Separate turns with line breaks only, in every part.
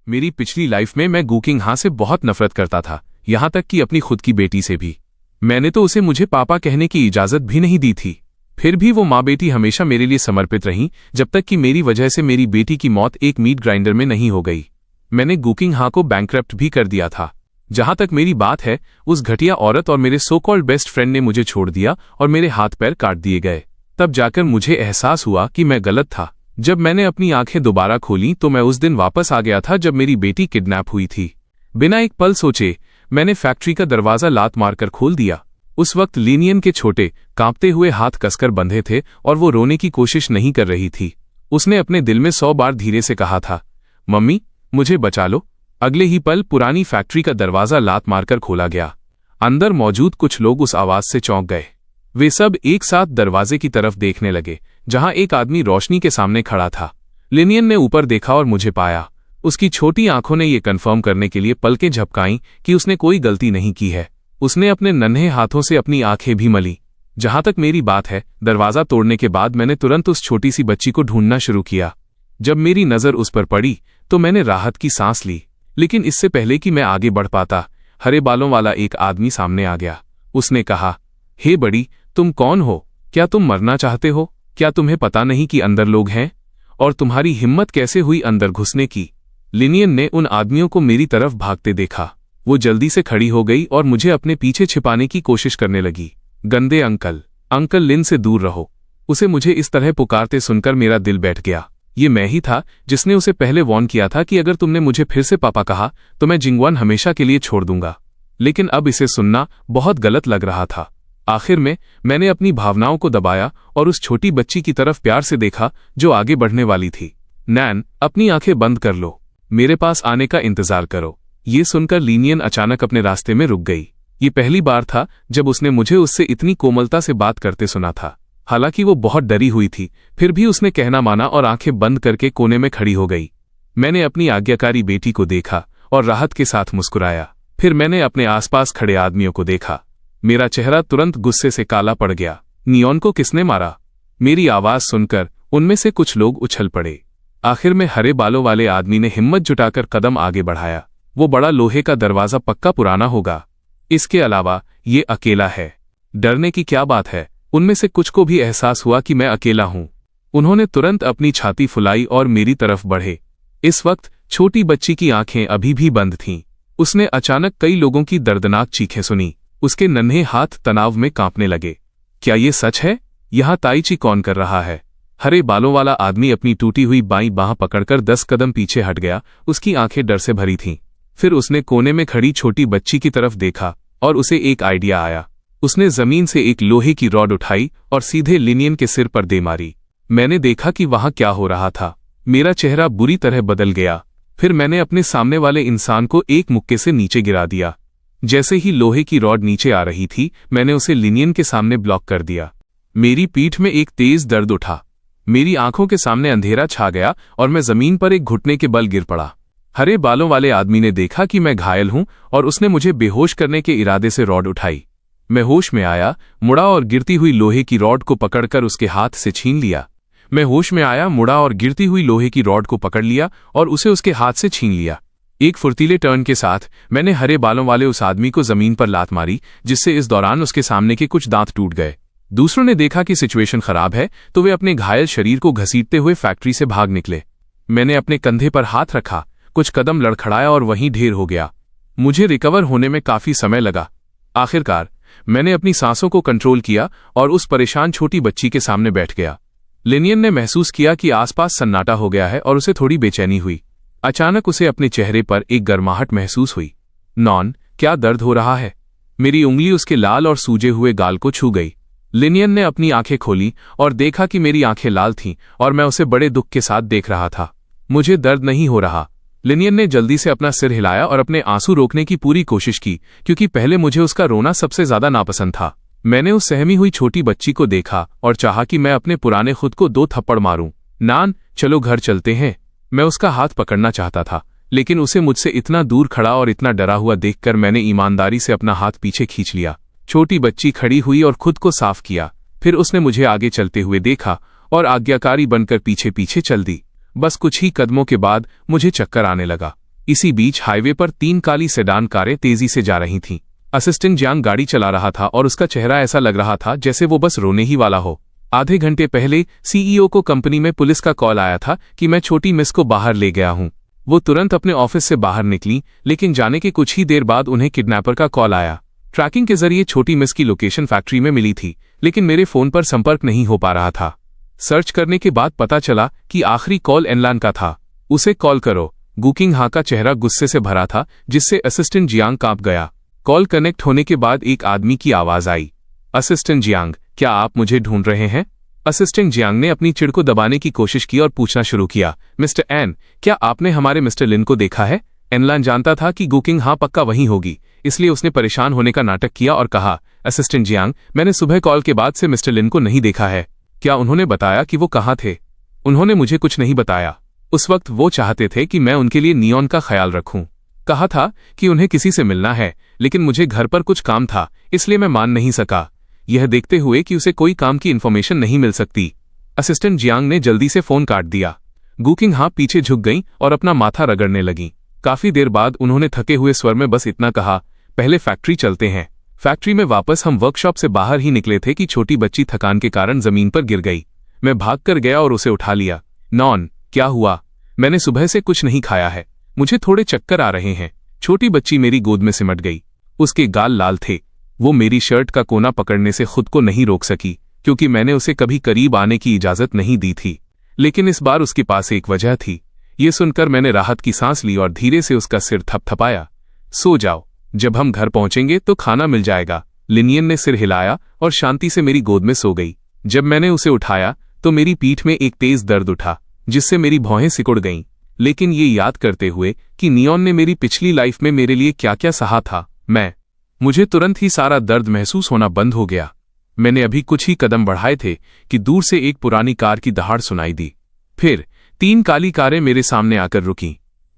मेरी पिछली लाइफ में मैं गुकिंग हाँ से बहुत नफरत करता था, यहाँ तक कि अपनी खुद की बेटी से भी। मैंने तो उसे मुझे पापा कहने की इजाजत भी नहीं दी थी। फिर भी वो माँ बेटी हमेशा मेरे लिए समर्पित रहीं, जब तक कि मेरी वजह से मेरी बेटी की मौत एक मीट ग्राइंडर में नहीं हो गई। मैंने गुकिंग हाँ को बैंकरप्ट भी कर दिया था। जहां तक मेरी बात है, उस घटिया औरत और मेरे सो कॉल्ड बेस्ट फ्रेंड ने मुझे छोड़ दिया और मेरे हाथ पैर काट दिए गए। तब जाकर मुझे एहसास हुआ कि मैं गलत था। जब मैंने अपनी आंखें दोबारा खोलीं तो मैं उस दिन वापस आ गया था जब मेरी बेटी किडनैप हुई थी। बिना एक पल सोचे मैंने फैक्ट्री का दरवाजा लात मारकर खोल दिया। उस वक्त लिनियन के छोटे कांपते हुए हाथ कसकर बंधे थे और वो रोने की कोशिश नहीं कर रही थी। उसने अपने दिल में 100 बार धीरे से कहा था, मम्मी मुझे बचा लो। अगले ही पल पुरानी फैक्ट्री का दरवाजा लात मारकर खोला गया। अंदर मौजूद कुछ लोग उस आवाज से चौंक गए। वे सब एक साथ दरवाजे की तरफ देखने लगे, जहां एक आदमी रोशनी के सामने खड़ा था। लिनियन ने ऊपर देखा और मुझे पाया। उसकी छोटी आंखों ने यह कन्फर्म करने के लिए पलकें झपकाईं कि उसने कोई गलती नहीं की है। उसने अपने नन्हे हाथों से अपनी आंखें भी मली। जहां तक मेरी बात है, दरवाजा तोड़ने के बाद मैंने तुरंत उस छोटी सी बच्ची को ढूंढना शुरू किया। जब मेरी नजर उस पर पड़ी तो मैंने राहत की सांस ली। लेकिन इससे पहले कि मैं आगे बढ़ पाता, हरे बालों वाला एक आदमी सामने आ गया। उसने कहा, हे बड़ी, तुम कौन हो? क्या तुम मरना चाहते हो? क्या तुम्हें पता नहीं कि अंदर लोग हैं? और तुम्हारी हिम्मत कैसे हुई अंदर घुसने की? लिनियन ने उन आदमियों को मेरी तरफ भागते देखा। वो जल्दी से खड़ी हो गई और मुझे अपने पीछे छिपाने की कोशिश करने लगी। गंदे अंकल, अंकल लिन से दूर रहो। उसे मुझे इस तरह पुकारते सुनकर मेरा दिल बैठ गया। ये मैं ही था जिसने उसे पहले वॉर्न किया था कि अगर तुमने मुझे फिर से पापा कहा तो मैं जिंगवान हमेशा के लिए छोड़ दूंगा। लेकिन अब इसे सुनना बहुत गलत लग रहा था। आखिर में मैंने अपनी भावनाओं को दबाया और उस छोटी बच्ची की तरफ प्यार से देखा जो आगे बढ़ने वाली थी। नैन, अपनी आंखें बंद कर लो, मेरे पास आने का इंतजार करो। ये सुनकर लिनियन अचानक अपने रास्ते में रुक गई। ये पहली बार था जब उसने मुझे उससे इतनी कोमलता से बात करते सुना था। हालांकि वो बहुत डरी हुई थी, फिर भी उसने कहना माना और आंखें बंद करके कोने में खड़ी हो गई। मैंने अपनी आज्ञाकारी बेटी को देखा और राहत के साथ मुस्कुराया। फिर मैंने अपने आसपास खड़े आदमियों को देखा। मेरा चेहरा तुरंत गुस्से से काला पड़ गया। नियॉन को किसने मारा? मेरी आवाज सुनकर उनमें से कुछ लोग उछल पड़े। आखिर में हरे बालों वाले आदमी ने हिम्मत जुटाकर कदम आगे बढ़ाया। वो बड़ा लोहे का दरवाजा पक्का पुराना होगा। इसके अलावा ये अकेला है। डरने की क्या बात है? उनमें से कुछ को भी एहसास हुआ कि मैं अकेला हूं। उन्होंने तुरंत अपनी छाती फुलाई और मेरी तरफ बढ़े। इस वक्त छोटी बच्ची की आंखें अभी भी बंद थीं। उसने अचानक कई लोगों की दर्दनाक चीखें सुनी। उसके नन्हे हाथ तनाव में कांपने लगे। क्या ये सच है? यहाँ ताइची कौन कर रहा है? हरे बालों वाला आदमी अपनी टूटी हुई बाईं बांह पकड़कर 10 कदम पीछे हट गया। उसकी आंखें डर से भरी थीं। फिर उसने कोने में खड़ी छोटी बच्ची की तरफ देखा और उसे एक आइडिया आया। उसने जमीन से एक लोहे की रॉड उठाई और सीधे लिनियन के सिर पर दे मारी। मैंने देखा कि वहां क्या हो रहा था। मेरा चेहरा बुरी तरह बदल गया। फिर मैंने अपने सामने वाले इंसान को एक मुक्के से नीचे गिरा दिया। जैसे ही लोहे की रॉड नीचे आ रही थी, मैंने उसे लिनियन के सामने ब्लॉक कर दिया। मेरी पीठ में एक तेज दर्द उठा। मेरी आंखों के सामने अंधेरा छा गया और मैं जमीन पर एक घुटने के बल गिर पड़ा। हरे बालों वाले आदमी ने देखा कि मैं घायल हूं और उसने मुझे बेहोश करने के इरादे से रॉड उठाई। मैं होश में आया, मुड़ा और गिरती हुई लोहे की रॉड को पकड़कर उसके हाथ से छीन लिया। मैं होश में आया, मुड़ा और गिरती हुई लोहे की रॉड को पकड़ लिया और उसे उसके हाथ से छीन लिया। एक फुर्तीले टर्न के साथ मैंने हरे बालों वाले उस आदमी को जमीन पर लात मारी, जिससे इस दौरान उसके सामने के कुछ दांत टूट गए। दूसरों ने देखा कि सिचुएशन खराब है तो वे अपने घायल शरीर को घसीटते हुए फैक्ट्री से भाग निकले। मैंने अपने कंधे पर हाथ रखा, कुछ कदम लड़खड़ाया और वहीं ढेर हो गया। मुझे रिकवर होने में काफी समय लगा। आखिरकार मैंने अपनी सांसों को कंट्रोल किया और उस परेशान छोटी बच्ची के सामने बैठ गया। लिनियन ने महसूस किया कि आसपास सन्नाटा हो गया है और उसे थोड़ी बेचैनी हुई। अचानक उसे अपने चेहरे पर एक गर्माहट महसूस हुई। नॉन, क्या दर्द हो रहा है? मेरी उंगली उसके लाल और सूजे हुए गाल को छू गई। लिनियन ने अपनी आंखें खोली और देखा कि मेरी आंखें लाल थीं और मैं उसे बड़े दुख के साथ देख रहा था। मुझे दर्द नहीं हो रहा। लिनियन ने जल्दी से अपना सिर हिलाया और अपने आंसू रोकने की पूरी कोशिश की, क्योंकि पहले मुझे उसका रोना सबसे ज्यादा नापसंद था। मैंने उस सहमी हुई छोटी बच्ची को देखा और चाहा कि मैं अपने पुराने खुद को 2 थप्पड़ मारूं। नान, चलो घर चलते हैं। मैं उसका हाथ पकड़ना चाहता था, लेकिन उसे मुझसे इतना दूर खड़ा और इतना डरा हुआ देखकर मैंने ईमानदारी से अपना हाथ पीछे खींच लिया। छोटी बच्ची खड़ी हुई और खुद को साफ किया। फिर उसने मुझे आगे चलते हुए देखा और आज्ञाकारी बनकर पीछे पीछे चल दी। बस कुछ ही कदमों के बाद मुझे चक्कर आने लगा। इसी बीच हाईवे पर 3 काली सेडान कारें तेजी से जा रही थीं। असिस्टेंट जियांग गाड़ी चला रहा था और उसका चेहरा ऐसा लग रहा था जैसे वो बस रोने ही वाला हो। आधे घंटे पहले सीईओ को कंपनी में पुलिस का कॉल आया था कि मैं छोटी मिस को बाहर ले गया हूं। वो तुरंत अपने ऑफिस से बाहर निकली, लेकिन जाने के कुछ ही देर बाद उन्हें किडनैपर का कॉल आया। ट्रैकिंग के जरिए छोटी मिस की लोकेशन फैक्ट्री में मिली थी, लेकिन मेरे फोन पर संपर्क नहीं हो पा रहा था। सर्च करने के बाद पता चला कि आखिरी कॉल एनलान का था। उसे कॉल करो। गुकिंग हा का चेहरा गुस्से से भरा था, जिससे असिस्टेंट जियांग कांप गया। कॉल कनेक्ट होने के बाद एक आदमी की आवाज आई, असिस्टेंट जियांग, क्या आप मुझे ढूंढ रहे हैं? असिस्टेंट जियांग ने अपनी चिढ़ को दबाने की कोशिश की और पूछना शुरू किया, मिस्टर एन, क्या आपने हमारे मिस्टर लिन को देखा है? एनलान जानता था कि गुकिंग हा पक्का वहीं होगी, इसलिए उसने परेशान होने का नाटक किया और कहा, असिस्टेंट जियांग, मैंने सुबह कॉल के बाद से मिस्टर लिन को नहीं देखा है। क्या उन्होंने बताया कि वो कहाँ थे? उन्होंने मुझे कुछ नहीं बताया। उस वक्त वो चाहते थे कि मैं उनके लिए नियॉन का ख्याल रखूं। कहा था कि उन्हें किसी से मिलना है, लेकिन मुझे घर पर कुछ काम था, इसलिए मैं मान नहीं सका, यह देखते हुए कि उसे कोई काम की इन्फॉर्मेशन नहीं मिल सकती। असिस्टेंट जियांग ने जल्दी से फोन काट दिया। गुकिंग हा पीछे झुक गईं और अपना माथा रगड़ने लगीं। काफी देर बाद उन्होंने थके हुए स्वर में बस इतना कहा, पहले फैक्ट्री चलते हैं। फैक्ट्री में वापस हम वर्कशॉप से बाहर ही निकले थे कि छोटी बच्ची थकान के कारण जमीन पर गिर गई। मैं भागकर गया और उसे उठा लिया। नॉन, क्या हुआ? मैंने सुबह से कुछ नहीं खाया है, मुझे थोड़े चक्कर आ रहे हैं। छोटी बच्ची मेरी गोद में सिमट गई। उसके गाल लाल थे। वो मेरी शर्ट का कोना पकड़ने से खुद को नहीं रोक सकी, क्योंकि मैंने उसे कभी करीब आने की इजाजत नहीं दी थी। लेकिन इस बार उसके पास एक वजह थी। ये सुनकर मैंने राहत की सांस ली और धीरे से उसका सिर थपथपाया। सो जाओ, जब हम घर पहुंचेंगे तो खाना मिल जाएगा। लिनियन ने सिर हिलाया और शांति से मेरी गोद में सो गई। जब मैंने उसे उठाया तो मेरी पीठ में एक तेज दर्द उठा, जिससे मेरी भौहें सिकुड़ गईं। लेकिन ये याद करते हुए कि नियॉन ने मेरी पिछली लाइफ में मेरे लिए क्या क्या सहा था, मुझे तुरंत ही सारा दर्द महसूस होना बंद हो गया। मैंने अभी कुछ ही कदम बढ़ाए थे कि दूर से एक पुरानी कार की दहाड़ सुनाई दी। फिर 3 काली कारें मेरे सामने आकर रुकीं।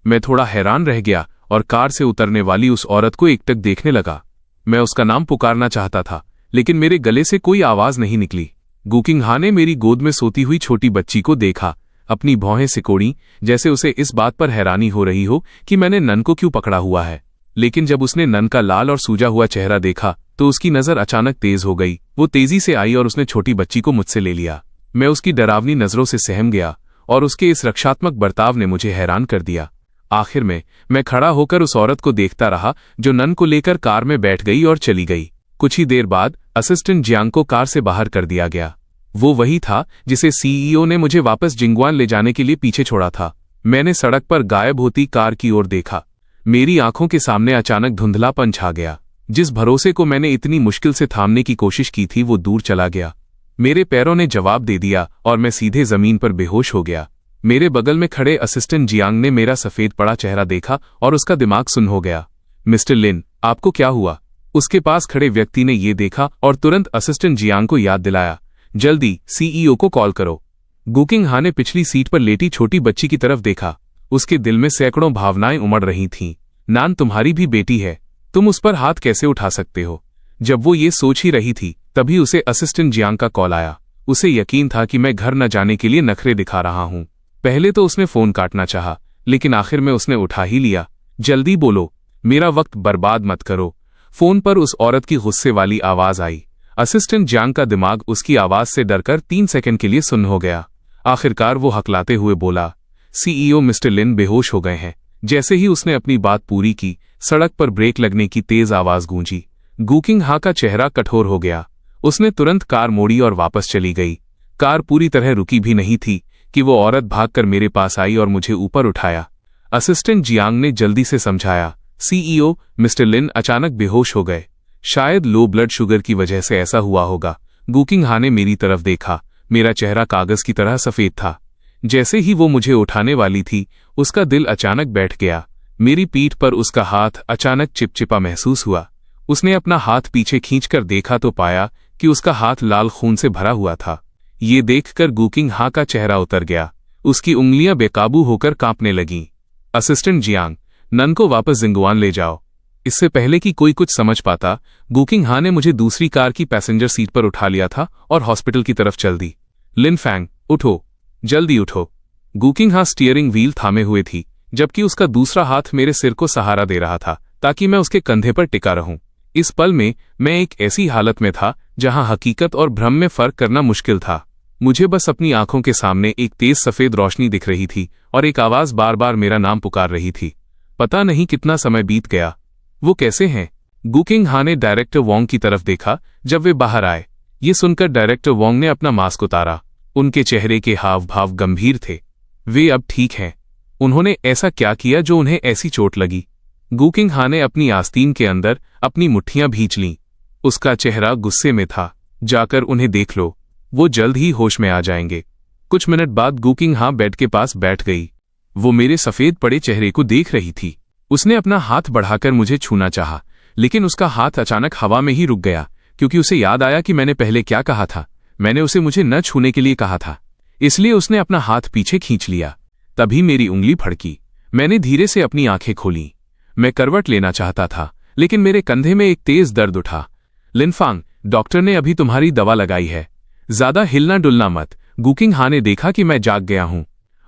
मैं थोड़ा हैरान रह गया और कार से उतरने वाली उस औरत को एकटक देखने लगा। मैं उसका नाम पुकारना चाहता था, लेकिन मेरे गले से कोई आवाज नहीं निकली। गुकिंग हा ने मेरी गोद में सोती हुई छोटी बच्ची को देखा, अपनी भौहें सिकोड़ी, जैसे उसे इस बात पर हैरानी हो रही हो कि मैंने नन को क्यों पकड़ा हुआ है। लेकिन जब उसने नन का लाल और सूजा हुआ चेहरा देखा तो उसकी नजर अचानक तेज हो गई। वो तेजी से आई और उसने छोटी बच्ची को मुझसे ले लिया। मैं उसकी डरावनी नजरों से सहम गया और उसके इस रक्षात्मक बर्ताव ने मुझे हैरान कर दिया। आखिर में मैं खड़ा होकर उस औरत को देखता रहा जो नन को लेकर कार में बैठ गई और चली गई। कुछ ही देर बाद असिस्टेंट जियांग को कार से बाहर कर दिया गया। वो वही था जिसे सीईओ ने मुझे वापस जिंगवान ले जाने के लिए पीछे छोड़ा था। मैंने सड़क पर गायब होती कार की ओर देखा। मेरी आंखों के सामने अचानक धुंधलापन छा गया। जिस भरोसे को मैंने इतनी मुश्किल से थामने की कोशिश की थी वो दूर चला गया। मेरे पैरों ने जवाब दे दिया और मैं सीधे जमीन पर बेहोश हो गया। मेरे बगल में खड़े असिस्टेंट जियांग ने मेरा सफेद पड़ा चेहरा देखा और उसका दिमाग सुन्न हो गया। मिस्टर लिन, आपको क्या हुआ? उसके पास खड़े व्यक्ति ने ये देखा और तुरंत असिस्टेंट जियांग को याद दिलाया, जल्दी सीईओ को कॉल करो। गुकिंग हा ने पिछली सीट पर लेटी छोटी बच्ची की तरफ देखा। उसके दिल में सैकड़ों भावनाएं उमड़ रही थीं। नान तुम्हारी भी बेटी है, तुम उस पर हाथ कैसे उठा सकते हो? जब वो ये सोच ही रही थी तभी उसे असिस्टेंट जियांग का कॉल आया। उसे यकीन था कि मैं घर न जाने के लिए नखरे दिखा रहा हूं। पहले तो उसने फोन काटना चाहा, लेकिन आखिर में उसने उठा ही लिया। जल्दी बोलो, मेरा वक्त बर्बाद मत करो। फोन पर उस औरत की गुस्से वाली आवाज आई। असिस्टेंट जियांग का दिमाग उसकी आवाज से डरकर 3 सेकंड के लिए सुन्न हो गया। आखिरकार वो हकलाते हुए बोला, सीईओ मिस्टर लिन बेहोश हो गए हैं। जैसे ही उसने अपनी बात पूरी की, सड़क पर ब्रेक लगने की तेज आवाज गूंजी। गुकिंग हा का चेहरा कठोर हो गया। उसने तुरंत कार मोड़ी और वापस चली गई। कार पूरी तरह रुकी भी नहीं थी कि वो औरत भागकर मेरे पास आई और मुझे ऊपर उठाया। असिस्टेंट जियांग ने जल्दी से समझाया, सीईओ मिस्टर लिन अचानक बेहोश हो गए। शायद लो ब्लड शुगर की वजह से ऐसा हुआ होगा। गुकिंग हा ने मेरी तरफ देखा। मेरा चेहरा कागज की तरह सफेद था। जैसे ही वो मुझे उठाने वाली थी, उसका दिल अचानक बैठ गया। मेरी पीठ पर उसका हाथ अचानक चिपचिपा महसूस हुआ। उसने अपना हाथ पीछे खींचकर देखा तो पाया कि उसका हाथ लाल खून से भरा हुआ था। ये देखकर गुकिंग हा का चेहरा उतर गया। उसकी उंगलियां बेकाबू होकर कांपने लगीं। असिस्टेंट जियांग, नन को वापस जिंगवान ले जाओ। इससे पहले कि कोई कुछ समझ पाता, गुकिंग हा ने मुझे दूसरी कार की पैसेंजर सीट पर उठा लिया था और हॉस्पिटल की तरफ चल दी। लिन फैंग, उठो, जल्दी उठो। गुकिंग हा स्टीयरिंग व्हील थामे हुए थी, जबकि उसका दूसरा हाथ मेरे सिर को सहारा दे रहा था ताकि मैं उसके कंधे पर टिका रहूं। इस पल में मैं एक ऐसी हालत में था जहां हकीकत और भ्रम में फर्क करना मुश्किल था। मुझे बस अपनी आंखों के सामने एक तेज सफेद रोशनी दिख रही थी और एक आवाज बार बार मेरा नाम पुकार रही थी। पता नहीं कितना समय बीत गया। वो कैसे हैं? गुकिंग हा ने डायरेक्टर वोंग की तरफ देखा जब वे बाहर आए। ये सुनकर डायरेक्टर वोंग ने अपना मास्क उतारा। उनके चेहरे के हाव भाव गंभीर थे। वे अब ठीक हैं। उन्होंने ऐसा क्या किया जो उन्हें ऐसी चोट लगी? गुकिंग हा ने अपनी आस्तीन के अंदर अपनी मुट्ठियां भींच लीं। उसका चेहरा गुस्से में था। जाकर उन्हें देख लो, वो जल्द ही होश में आ जाएंगे। कुछ मिनट बाद गुकिंग हा बेड के पास बैठ गई। वो मेरे सफेद पड़े चेहरे को देख रही थी। उसने अपना हाथ बढ़ाकर मुझे छूना चाहा, लेकिन उसका हाथ अचानक हवा में ही रुक गया, क्योंकि उसे याद आया कि मैंने पहले क्या कहा था। मैंने उसे मुझे न छूने के लिए कहा था, इसलिए उसने अपना हाथ पीछे खींच लिया। तभी मेरी उंगली फड़की। मैंने धीरे से अपनी आंखें खोली। मैं करवट लेना चाहता था, लेकिन मेरे कंधे में एक तेज दर्द उठा। लिनफांग, डॉक्टर ने अभी तुम्हारी दवा लगाई है, ज्यादा हिलना डुलना मत। गुकिंग हा ने देखा कि मैं जाग गया हूं।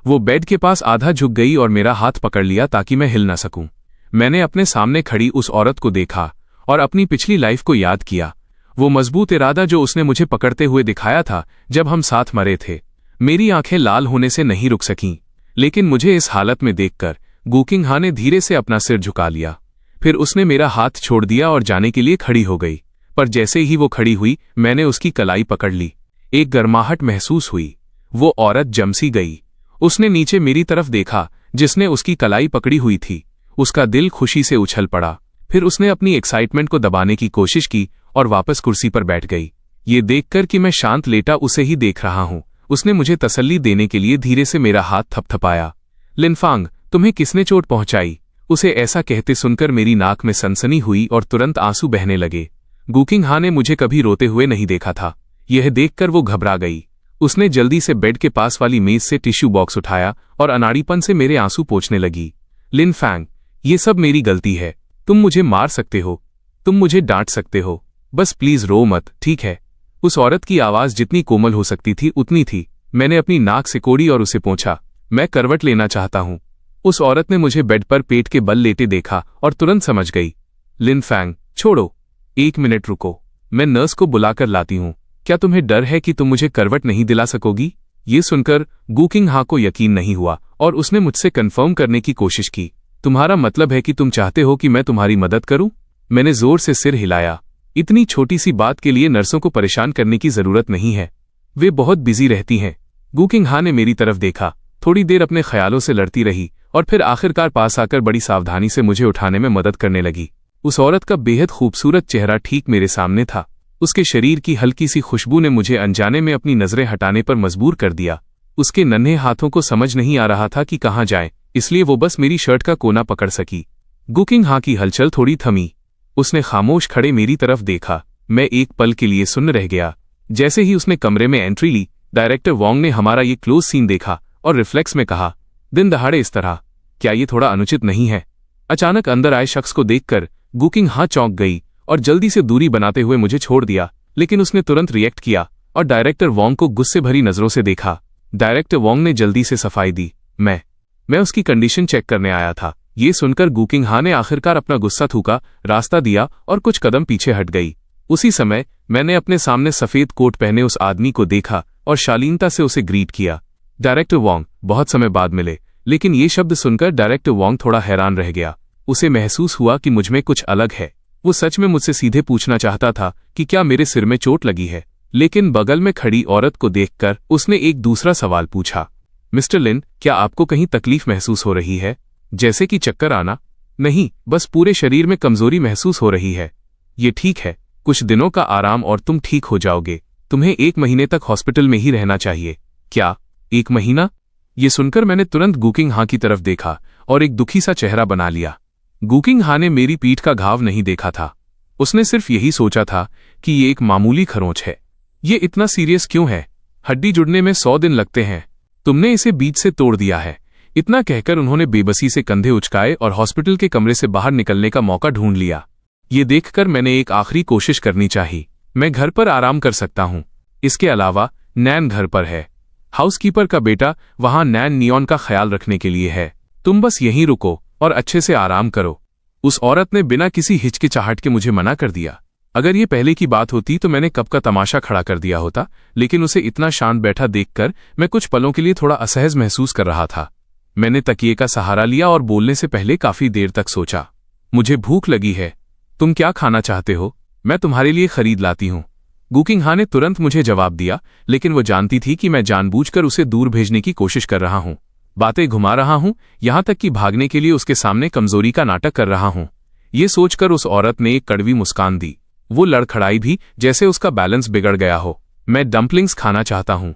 वो बेड के पास आधा झुक गई और मेरा हाथ पकड़ लिया ताकि मैं हिल ना सकूं। मैंने अपने सामने खड़ी उस औरत को देखा और अपनी पिछली लाइफ को याद किया। वो मजबूत इरादा जो उसने मुझे पकड़ते हुए दिखाया था जब हम साथ मरे थे। मेरी आंखें लाल होने से नहीं रुक सकीं, लेकिन मुझे इस हालत में देखकर गुकिंग हा ने धीरे से अपना सिर झुका लिया। फिर उसने मेरा हाथ छोड़ दिया और जाने के लिए खड़ी हो गई। पर जैसे ही वो खड़ी हुई, मैंने उसकी कलाई पकड़ ली। एक गर्माहट महसूस हुई। वो औरत जमसी गई। उसने नीचे मेरी तरफ देखा जिसने उसकी कलाई पकड़ी हुई थी। उसका दिल खुशी से उछल पड़ा। फिर उसने अपनी एक्साइटमेंट को दबाने की कोशिश की और वापस कुर्सी पर बैठ गई। ये देखकर कि मैं शांत लेटा उसे ही देख रहा हूं, उसने मुझे तसल्ली देने के लिए धीरे से मेरा हाथ थपथपाया। लिनफांग, तुम्हें किसने चोट पहुंचाई? उसे ऐसा कहते सुनकर मेरी नाक में सनसनी हुई और तुरंत आंसू बहने लगे। गुकिंग हा ने मुझे कभी रोते हुए नहीं देखा था। यह देखकर वो घबरा गई। उसने जल्दी से बेड के पास वाली मेज से टिश्यू बॉक्स उठाया और अनाड़ीपन से मेरे आंसू पोंछने लगी। लिनफांग, ये सब मेरी गलती है। तुम मुझे मार सकते हो, तुम मुझे डांट सकते हो, बस प्लीज रो मत, ठीक है? उस औरत की आवाज जितनी कोमल हो सकती थी उतनी थी। मैंने अपनी नाक सिकोड़ी और उसे पूछा, मैं करवट लेना चाहता हूं। उस औरत ने मुझे बेड पर पेट के बल लेटे देखा और तुरंत समझ गई। लिनफांग, छोड़ो, 1 मिनट रुको, मैं नर्स को बुलाकर लाती हूं। क्या तुम्हें डर है कि तुम मुझे करवट नहीं दिला सकोगी? ये सुनकर गुकिंग हा को यकीन नहीं हुआ और उसने मुझसे कन्फर्म करने की कोशिश की। तुम्हारा मतलब है कि तुम चाहते हो कि मैं तुम्हारी मदद करूं? मैंने जोर से सिर हिलाया। इतनी छोटी सी बात के लिए नर्सों को परेशान करने की जरूरत नहीं है, वे बहुत बिजी रहती हैं। गुकिंग हा ने मेरी तरफ देखा, थोड़ी देर अपने ख्यालों से लड़ती रही और फिर आखिरकार पास आकर बड़ी सावधानी से मुझे उठाने में मदद करने लगी। उस औरत का बेहद खूबसूरत चेहरा ठीक मेरे सामने था। उसके शरीर की हल्की सी खुशबू ने मुझे अनजाने में अपनी नजरें हटाने पर मजबूर कर दिया। उसके नन्हे हाथों को समझ नहीं आ रहा था कि कहाँ जाए, इसलिए वो बस मेरी शर्ट का कोना पकड़ सकी। गुकिंग हा की हलचल थोड़ी थमी। उसने खामोश खड़े मेरी तरफ देखा। मैं एक पल के लिए सुन्न रह गया। जैसे ही उसने कमरे में एंट्री ली, डायरेक्टर वोंग ने हमारा ये क्लोज सीन देखा और रिफ्लेक्स में कहा, दिन दहाड़े इस तरह, क्या ये थोड़ा अनुचित नहीं है? अचानक अंदर आए शख्स को देखकर गुकिंग हा चौंक गई और जल्दी से दूरी बनाते हुए मुझे छोड़ दिया, लेकिन उसने तुरंत रिएक्ट किया और डायरेक्टर वोंग को गुस्से भरी नजरों से देखा। डायरेक्टर वोंग ने जल्दी से सफाई दी, मैं उसकी कंडीशन चेक करने आया था। ये सुनकर गुकिंग हा ने आखिरकार अपना गुस्सा थूका, रास्ता दिया और कुछ कदम पीछे हट गई। उसी समय मैंने अपने सामने सफेद कोट पहने उस आदमी को देखा और शालीनता से उसे ग्रीट किया। डायरेक्टर वोंग, बहुत समय बाद मिले। लेकिन ये शब्द सुनकर डायरेक्टर वोंग थोड़ा हैरान रह गया। उसे महसूस हुआ कि मुझमें कुछ अलग है। वो सच में मुझसे सीधे पूछना चाहता था कि क्या मेरे सिर में चोट लगी है, लेकिन बगल में खड़ी औरत को देखकर उसने एक दूसरा सवाल पूछा, मिस्टर लिन, क्या आपको कहीं तकलीफ महसूस हो रही है, जैसे कि चक्कर आना? नहीं, बस पूरे शरीर में कमजोरी महसूस हो रही है। ये ठीक है, कुछ दिनों का आराम और तुम ठीक हो जाओगे। तुम्हें 1 महीने तक हॉस्पिटल में ही रहना चाहिए। क्या 1 महीना? ये सुनकर मैंने तुरंत गुकिंग हा की तरफ देखा और एक दुखी सा चेहरा बना लिया। गुकिंग हा ने मेरी पीठ का घाव नहीं देखा था। उसने सिर्फ यही सोचा था कि ये एक मामूली खरोंच है। ये इतना सीरियस क्यों है? हड्डी जुड़ने में 100 दिन लगते हैं, तुमने इसे बीच से तोड़ दिया है। इतना कहकर उन्होंने बेबसी से कंधे उचकाए और हॉस्पिटल के कमरे से बाहर निकलने का मौका ढूंढ लिया। ये देखकर मैंने एक आखिरी कोशिश करनी चाहिए। मैं घर पर आराम कर सकता हूँ। इसके अलावा नैन घर पर है। हाउसकीपर का बेटा वहां नैन नियॉन का ख्याल रखने के लिए है। तुम बस यहीं रुको और अच्छे से आराम करो। उस औरत ने बिना किसी हिचकिचाहट के मुझे मना कर दिया। अगर ये पहले की बात होती तो मैंने कब का तमाशा खड़ा कर दिया होता, लेकिन उसे इतना शांत बैठा देखकर मैं कुछ पलों के लिए थोड़ा असहज महसूस कर रहा था। मैंने तकिए का सहारा लिया और बोलने से पहले काफी देर तक सोचा। मुझे भूख लगी है। तुम क्या खाना चाहते हो? मैं तुम्हारे लिए खरीद लाती हूँ। गुकिंग हा ने तुरंत मुझे जवाब दिया, लेकिन वो जानती थी कि मैं जानबूझकर उसे दूर भेजने की कोशिश कर रहा हूँ, बातें घुमा रहा हूँ, यहां तक कि भागने के लिए उसके सामने कमजोरी का नाटक कर रहा हूँ। ये सोचकर उस औरत ने एक कड़वी मुस्कान दी। वो लड़खड़ाई भी, जैसे उसका बैलेंस बिगड़ गया हो। मैं डम्पलिंग्स खाना चाहता हूँ।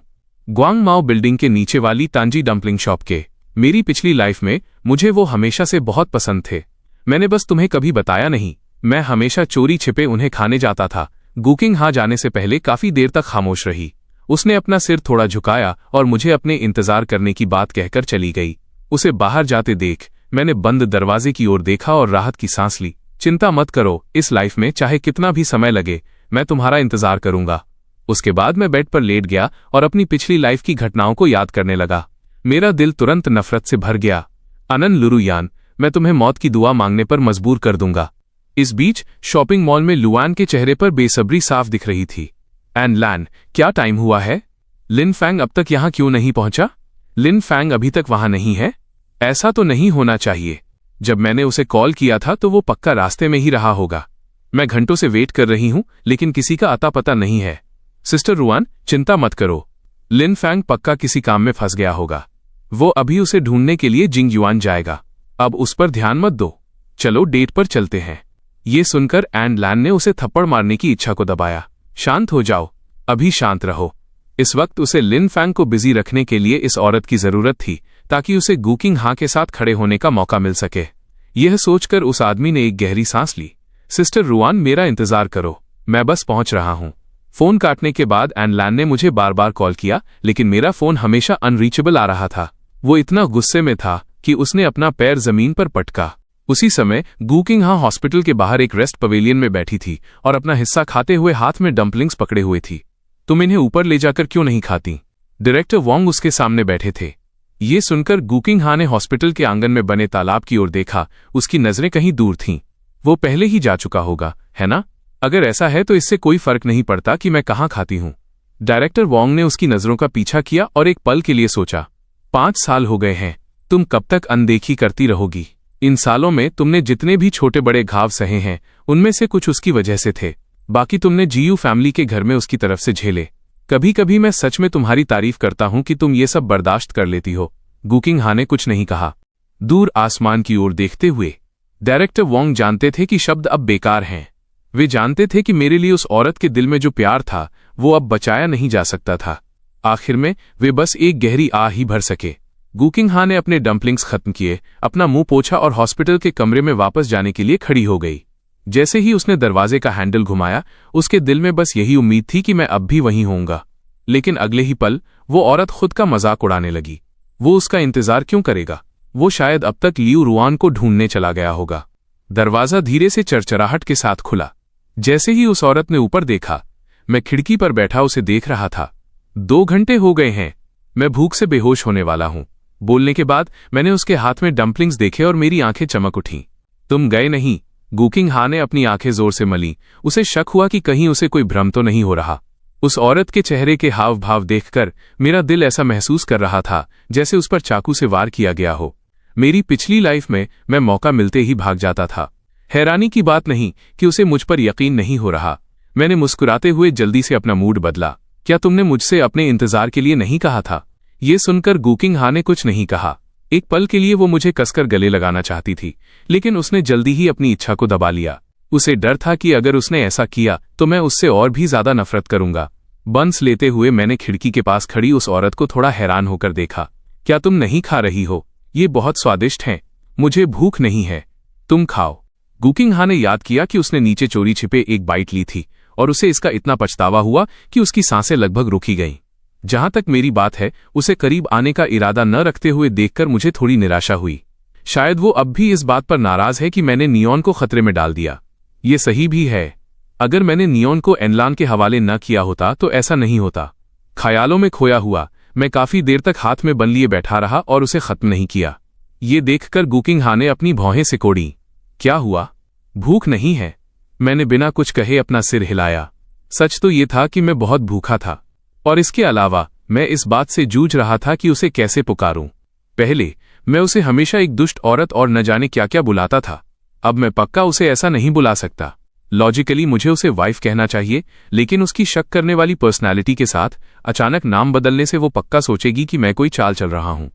ग्वांग माओ बिल्डिंग के नीचे वाली तांजी डम्पलिंग शॉप के। मेरी पिछली लाइफ में मुझे वो हमेशा से बहुत पसंद थे। मैंने बस तुम्हें कभी बताया नहीं। मैं हमेशा चोरी छिपे उन्हें खाने जाता था। गुकिंग हा जाने से पहले काफी देर तक खामोश रही। उसने अपना सिर थोड़ा झुकाया और मुझे अपने इंतजार करने की बात कहकर चली गई। उसे बाहर जाते देख मैंने बंद दरवाजे की ओर देखा और राहत की सांस ली। चिंता मत करो, इस लाइफ में चाहे कितना भी समय लगे, मैं तुम्हारा इंतजार करूंगा। उसके बाद मैं बेड पर लेट गया और अपनी पिछली लाइफ की घटनाओं को याद करने लगा। मेरा दिल तुरंत नफरत से भर गया। अनन लुरुयान, मैं तुम्हें मौत की दुआ मांगने पर मजबूर कर दूंगा। इस बीच शॉपिंग मॉल में लुआन के चेहरे पर बेसब्री साफ दिख रही थी। एन लैन, क्या टाइम हुआ है? लिन फैंग अब तक यहां क्यों नहीं पहुंचा? लिन फैंग अभी तक वहां नहीं है? ऐसा तो नहीं होना चाहिए। जब मैंने उसे कॉल किया था तो वो पक्का रास्ते में ही रहा होगा। मैं घंटों से वेट कर रही हूं, लेकिन किसी का अता पता नहीं है। सिस्टर रुआन, चिंता मत करो। लिन फैंग पक्का किसी काम में फंस गया होगा। वो अभी उसे ढूंढने के लिए जिंग युआन जाएगा। अब उस पर ध्यान मत दो। चलो डेट पर चलते हैं। ये सुनकर एन लैन ने उसे थप्पड़ मारने की इच्छा को दबाया। शांत हो जाओ, अभी शांत रहो। इस वक्त उसे लिन फैंग को बिजी रखने के लिए इस औरत की जरूरत थी, ताकि उसे गुकिंग हा के साथ खड़े होने का मौका मिल सके। यह सोचकर उस आदमी ने एक गहरी सांस ली। सिस्टर रुआन, मेरा इंतजार करो, मैं बस पहुंच रहा हूं। फोन काटने के बाद एन लैन ने मुझे बार बार कॉल किया, लेकिन मेरा फोन हमेशा अनरीचेबल आ रहा था। वो इतना गुस्से में था कि उसने अपना पैर जमीन पर पटका। उसी समय गुकिंग हा हॉस्पिटल के बाहर एक रेस्ट पवेलियन में बैठी थी और अपना हिस्सा खाते हुए हाथ में डम्पलिंग्स पकड़े हुए थी। तुम इन्हें ऊपर ले जाकर क्यों नहीं खाती? डायरेक्टर वोंग उसके सामने बैठे थे। ये सुनकर गुकिंग हा ने हॉस्पिटल के आंगन में बने तालाब की ओर देखा। उसकी नजरें कहीं दूर थीं। वो पहले ही जा चुका होगा, है ना? अगर ऐसा है तो इससे कोई फर्क नहीं पड़ता कि मैं कहाँ खाती हूँ। डायरेक्टर वोंग ने उसकी नजरों का पीछा किया और एक पल के लिए सोचा। 5 साल हो गए हैं, तुम कब तक अनदेखी करती रहोगी? इन सालों में तुमने जितने भी छोटे बड़े घाव सहे हैं, उनमें से कुछ उसकी वजह से थे, बाकी तुमने जीयू फैमिली के घर में उसकी तरफ से झेले। कभी कभी मैं सच में तुम्हारी तारीफ करता हूं कि तुम ये सब बर्दाश्त कर लेती हो। गुकिंग हा ने कुछ नहीं कहा। दूर आसमान की ओर देखते हुए डायरेक्टर वोंग जानते थे कि शब्द अब बेकार हैं। वे जानते थे कि मेरे लिए उस औरत के दिल में जो प्यार था वो अब बचाया नहीं जा सकता था। आखिर में वे बस एक गहरी आह ही भर सके। गुकिंग हा ने अपने डम्पलिंग्स खत्म किए, अपना मुंह पोंछा और हॉस्पिटल के कमरे में वापस जाने के लिए खड़ी हो गई। जैसे ही उसने दरवाजे का हैंडल घुमाया, उसके दिल में बस यही उम्मीद थी कि मैं अब भी वहीं होऊंगा। लेकिन अगले ही पल वो औरत खुद का मजाक उड़ाने लगी। वो उसका इंतजार क्यों करेगा? वो शायद अब तक लियू रुआन को ढूंढने चला गया होगा। दरवाजा धीरे से चरचराहट के साथ खुला। जैसे ही उस औरत ने ऊपर देखा, मैं खिड़की पर बैठा उसे देख रहा था। 2 घंटे हो गए हैं, मैं भूख से बेहोश होने वाला हूं। बोलने के बाद मैंने उसके हाथ में डम्पलिंग्स देखे और मेरी आंखें चमक उठीं। तुम गए नहीं? गुकिंग हा ने अपनी आंखें जोर से मली। उसे शक हुआ कि कहीं उसे कोई भ्रम तो नहीं हो रहा। उस औरत के चेहरे के हाव भाव देखकर मेरा दिल ऐसा महसूस कर रहा था जैसे उस पर चाकू से वार किया गया हो। मेरी पिछली लाइफ में मैं मौका मिलते ही भाग जाता था। हैरानी की बात नहीं कि उसे मुझ पर यकीन नहीं हो रहा। मैंने मुस्कुराते हुए जल्दी से अपना मूड बदला। क्या तुमने मुझसे अपने इंतजार के लिए नहीं कहा था? ये सुनकर गुकिंग हा ने कुछ नहीं कहा। एक पल के लिए वो मुझे कसकर गले लगाना चाहती थी, लेकिन उसने जल्दी ही अपनी इच्छा को दबा लिया। उसे डर था कि अगर उसने ऐसा किया तो मैं उससे और भी ज्यादा नफरत करूंगा। बंस लेते हुए मैंने खिड़की के पास खड़ी उस औरत को थोड़ा हैरान होकर देखा। क्या तुम नहीं खा रही हो? ये बहुत स्वादिष्ट हैं। मुझे भूख नहीं है, तुम खाओ। गुकिंग हा ने याद किया कि उसने नीचे चोरी छिपे एक बाइट ली थी और उसे इसका इतना पछतावा हुआ कि उसकी सांसें लगभग रुकी गईं। जहां तक मेरी बात है, उसे करीब आने का इरादा न रखते हुए देखकर मुझे थोड़ी निराशा हुई। शायद वो अब भी इस बात पर नाराज है कि मैंने नियॉन को खतरे में डाल दिया। ये सही भी है। अगर मैंने नियॉन को एनलान के हवाले न किया होता तो ऐसा नहीं होता। ख्यालों में खोया हुआ मैं काफी देर तक हाथ में बन लिए बैठा रहा और उसे खत्म नहीं किया। ये देखकर गुकिंग हा ने अपनी भौहें सिकोड़ी। क्या हुआ? भूख नहीं है? मैंने बिना कुछ कहे अपना सिर हिलाया। सच तो ये था कि मैं बहुत भूखा था, और इसके अलावा मैं इस बात से जूझ रहा था कि उसे कैसे पुकारूं। पहले मैं उसे हमेशा एक दुष्ट औरत और न जाने क्या क्या बुलाता था। अब मैं पक्का उसे ऐसा नहीं बुला सकता। लॉजिकली मुझे उसे वाइफ कहना चाहिए, लेकिन उसकी शक करने वाली पर्सनैलिटी के साथ अचानक नाम बदलने से वो पक्का सोचेगी कि मैं कोई चाल चल रहा हूं।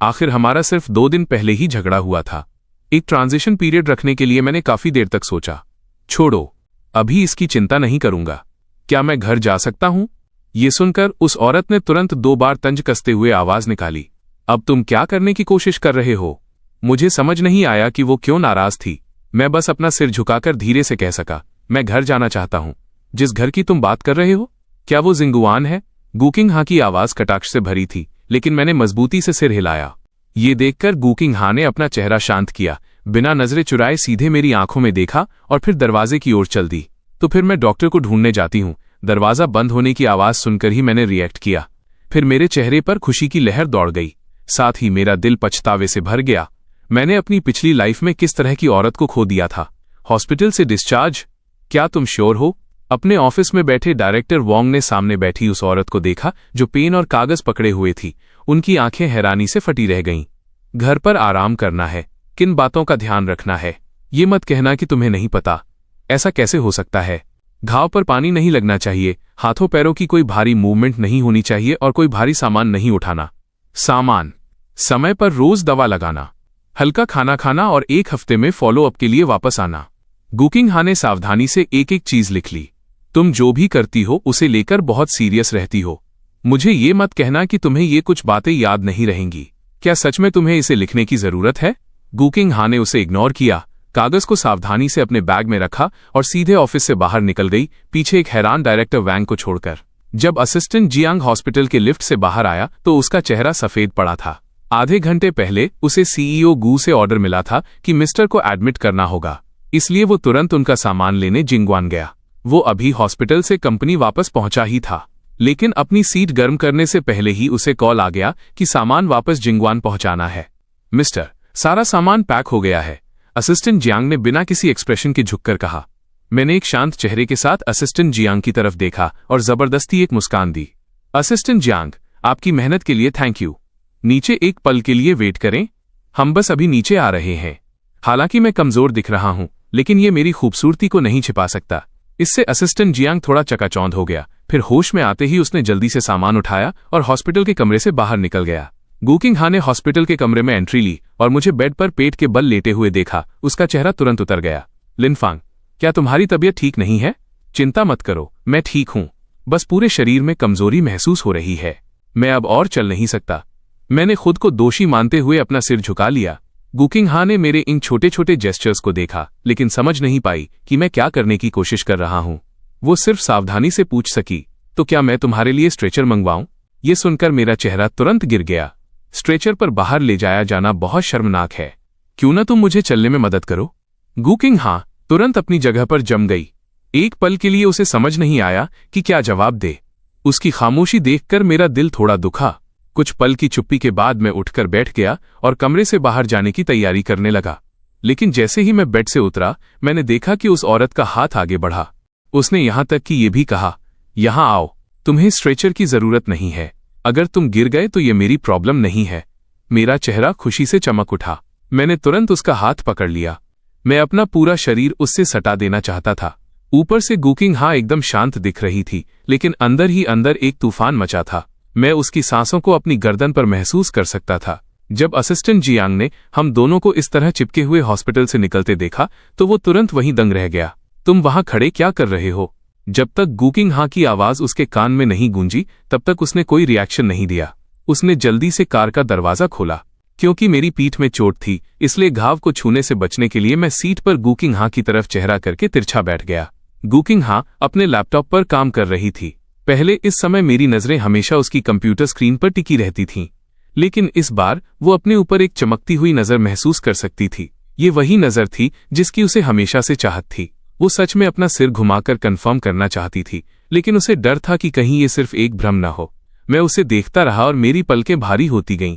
आखिर हमारा सिर्फ 2 दिन पहले ही झगड़ा हुआ था। एक ट्रांजिशन पीरियड रखने के लिए मैंने काफी देर तक सोचा। छोड़ो, अभी इसकी चिंता नहीं करूंगा। क्या मैं घर जा सकता हूं? ये सुनकर उस औरत ने तुरंत 2 बार तंज कसते हुए आवाज निकाली। अब तुम क्या करने की कोशिश कर रहे हो? मुझे समझ नहीं आया कि वो क्यों नाराज थी। मैं बस अपना सिर झुकाकर धीरे से कह सका, मैं घर जाना चाहता हूं। जिस घर की तुम बात कर रहे हो, क्या वो जिंगुआन है? गुकिंग हा की आवाज कटाक्ष से भरी थी, लेकिन मैंने मजबूती से सिर हिलाया। ये देखकर गुकिंग हा ने अपना चेहरा शांत किया, बिना नजरें चुराए सीधे मेरी आंखों में देखा और फिर दरवाजे की ओर चल दी। तो फिर मैं डॉक्टर को ढूंढने जाती हूं। दरवाजा बंद होने की आवाज सुनकर ही मैंने रिएक्ट किया। फिर मेरे चेहरे पर खुशी की लहर दौड़ गई, साथ ही मेरा दिल पछतावे से भर गया। मैंने अपनी पिछली लाइफ में किस तरह की औरत को खो दिया था। हॉस्पिटल से डिस्चार्ज? क्या तुम श्योर हो? अपने ऑफिस में बैठे डायरेक्टर वोंग ने सामने बैठी उस औरत को देखा जो पेन और कागज पकड़े हुए थी। उनकी आंखें हैरानी से फटी रह गईं। घर पर आराम करना है, किन बातों का ध्यान रखना है, ये मत कहना कि तुम्हें नहीं पता। ऐसा कैसे हो सकता है? घाव पर पानी नहीं लगना चाहिए, हाथों पैरों की कोई भारी मूवमेंट नहीं होनी चाहिए और कोई भारी सामान नहीं उठाना। सामान समय पर रोज दवा लगाना, हल्का खाना खाना और 1 हफ्ते में फॉलो अप के लिए वापस आना। गुकिंग हा ने सावधानी से एक एक चीज लिख ली। तुम जो भी करती हो उसे लेकर बहुत सीरियस रहती हो। मुझे ये मत कहना कि तुम्हें ये कुछ बातें याद नहीं रहेंगी। क्या सच में तुम्हें इसे लिखने की जरूरत है? गुकिंग हा ने उसे इग्नोर किया, कागज को सावधानी से अपने बैग में रखा और सीधे ऑफिस से बाहर निकल गई, पीछे एक हैरान डायरेक्टर वैंग को छोड़कर। जब असिस्टेंट जियांग हॉस्पिटल के लिफ्ट से बाहर आया तो उसका चेहरा सफेद पड़ा था। आधे घंटे पहले उसे सीईओ गू से ऑर्डर मिला था कि मिस्टर को एडमिट करना होगा, इसलिए वो तुरंत उनका सामान लेने जिंगवान गया। वो अभी हॉस्पिटल से कंपनी वापस पहुंचा ही था, लेकिन अपनी सीट गर्म करने से पहले ही उसे कॉल आ गया कि सामान वापस जिंगवान पहुंचाना है। मिस्टर, सारा सामान पैक हो गया है, असिस्टेंट जियांग ने बिना किसी एक्सप्रेशन के झुककर कहा। मैंने एक शांत चेहरे के साथ असिस्टेंट जियांग की तरफ देखा और जबरदस्ती एक मुस्कान दी। असिस्टेंट जियांग, आपकी मेहनत के लिए थैंक यू। नीचे एक पल के लिए वेट करें, हम बस अभी नीचे आ रहे हैं। हालांकि मैं कमजोर दिख रहा हूं, लेकिन ये मेरी खूबसूरती को नहीं छिपा सकता। इससे असिस्टेंट जियांग थोड़ा चकाचौंध हो गया। फिर होश में आते ही उसने जल्दी से सामान उठाया और हॉस्पिटल के कमरे से बाहर निकल गया। गुकिंग हा ने हॉस्पिटल के कमरे में एंट्री ली और मुझे बेड पर पेट के बल लेटे हुए देखा। उसका चेहरा तुरंत उतर गया। लिनफांग, क्या तुम्हारी तबीयत ठीक नहीं है? चिंता मत करो, मैं ठीक हूं। बस पूरे शरीर में कमजोरी महसूस हो रही है। मैं अब और चल नहीं सकता। मैंने खुद को दोषी मानते हुए अपना सिर झुका लिया। गुकिंग हा ने मेरे इन छोटे छोटे जेस्चर्स को देखा, लेकिन समझ नहीं पाई कि मैं क्या करने की कोशिश कर रहा हूं। वो सिर्फ सावधानी से पूछ सकी, तो क्या मैं तुम्हारे लिए स्ट्रेचर मंगवाऊं? ये सुनकर मेरा चेहरा तुरंत गिर गया। स्ट्रेचर पर बाहर ले जाया जाना बहुत शर्मनाक है। क्यों ना तुम मुझे चलने में मदद करो? गुकिंग हा तुरंत अपनी जगह पर जम गई। एक पल के लिए उसे समझ नहीं आया कि क्या जवाब दे। उसकी खामोशी देखकर मेरा दिल थोड़ा दुखा। कुछ पल की चुप्पी के बाद मैं उठकर बैठ गया और कमरे से बाहर जाने की तैयारी करने लगा। लेकिन जैसे ही मैं बेड से उतरा, मैंने देखा कि उस औरत का हाथ आगे बढ़ा। उसने यहां तक कि ये भी कहा, यहां आओ, तुम्हें स्ट्रेचर की जरूरत नहीं है। अगर तुम गिर गए तो ये मेरी प्रॉब्लम नहीं है। मेरा चेहरा खुशी से चमक उठा। मैंने तुरंत उसका हाथ पकड़ लिया। मैं अपना पूरा शरीर उससे सटा देना चाहता था। ऊपर से गुकिंग हा एकदम शांत दिख रही थी, लेकिन अंदर ही अंदर एक तूफान मचा था। मैं उसकी सांसों को अपनी गर्दन पर महसूस कर सकता था। जब असिस्टेंट जियांग ने हम दोनों को इस तरह चिपके हुए हॉस्पिटल से निकलते देखा तो वो तुरंत वहीं दंग रह गया। तुम वहां खड़े क्या कर रहे हो? जब तक गुकिंग हा की आवाज उसके कान में नहीं गूंजी तब तक उसने कोई रिएक्शन नहीं दिया। उसने जल्दी से कार का दरवाजा खोला। क्योंकि मेरी पीठ में चोट थी, इसलिए घाव को छूने से बचने के लिए मैं सीट पर गुकिंग हा की तरफ चेहरा करके तिरछा बैठ गया। गुकिंग हा अपने लैपटॉप पर काम कर रही थी। पहले इस समय मेरी नजरें हमेशा उसकी कंप्यूटर स्क्रीन पर टिकी रहती थीं, लेकिन इस बार वो अपने ऊपर एक चमकती हुई नजर महसूस कर सकती थी। ये वही नजर थी जिसकी उसे हमेशा से चाहत थी। वो सच में अपना सिर घुमाकर कंफर्म करना चाहती थी, लेकिन उसे डर था कि कहीं ये सिर्फ एक भ्रम न हो। मैं उसे देखता रहा और मेरी पलकें भारी होती गईं।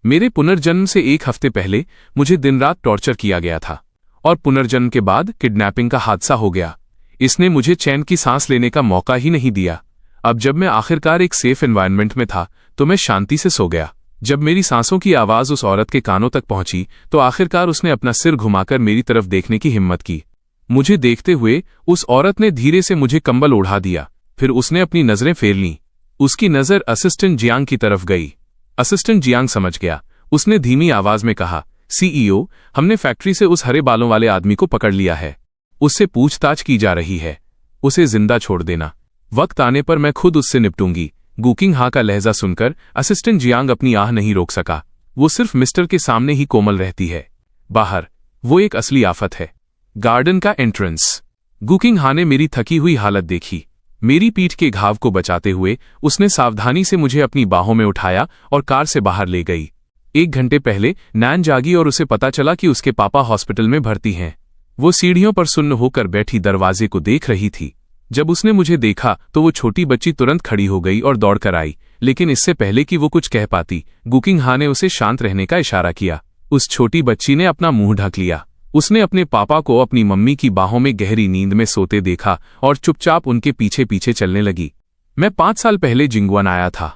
मेरे पुनर्जन्म से 1 हफ्ते पहले मुझे दिन रात टॉर्चर किया गया था और पुनर्जन्म के बाद किडनैपिंग का हादसा हो गया। इसने मुझे चैन की सांस लेने का मौका ही नहीं दिया। अब जब मैं आखिरकार एक सेफ एनवायरनमेंट में था तो मैं शांति से सो गया। जब मेरी सांसों की आवाज उस औरत के कानों तक पहुंची तो आखिरकार उसने अपना सिर घुमाकर मेरी तरफ देखने की हिम्मत की। मुझे देखते हुए उस औरत ने धीरे से मुझे कंबल ओढ़ा दिया। फिर उसने अपनी नजरें फेर लीं। उसकी नजर असिस्टेंट जियांग की तरफ गई। असिस्टेंट जियांग समझ गया। उसने धीमी आवाज में कहा, सीईओ, हमने फैक्ट्री से उस हरे बालों वाले आदमी को पकड़ लिया है। उससे पूछताछ की जा रही है। उसे जिंदा छोड़ देना। वक्त आने पर मैं खुद उससे निपटूंगी। गुकिंग हा का लहजा सुनकर असिस्टेंट जियांग अपनी आह नहीं रोक सका। वो सिर्फ मिस्टर के सामने ही कोमल रहती है। बाहर वो एक असली आफत है। गार्डन का एंट्रेंस। गुकिंग हा ने मेरी थकी हुई हालत देखी। मेरी पीठ के घाव को बचाते हुए उसने सावधानी से मुझे अपनी बाहों में उठाया और कार से बाहर ले गई। 1 घंटे पहले नैन जागी और उसे पता चला कि उसके पापा हॉस्पिटल में भर्ती हैं। वो सीढ़ियों पर सुन्न होकर बैठी दरवाजे को देख रही थी। जब उसने मुझे देखा तो वो छोटी बच्ची तुरंत खड़ी हो गई और दौड़कर आई, लेकिन इससे पहले कि वो कुछ कह पाती, गुकिंग हा ने उसे शांत रहने का इशारा किया। उस छोटी बच्ची ने अपना मुंह ढक लिया। उसने अपने पापा को अपनी मम्मी की बाहों में गहरी नींद में सोते देखा और चुपचाप उनके पीछे पीछे चलने लगी। मैं 5 साल पहले जिंगवान आया था।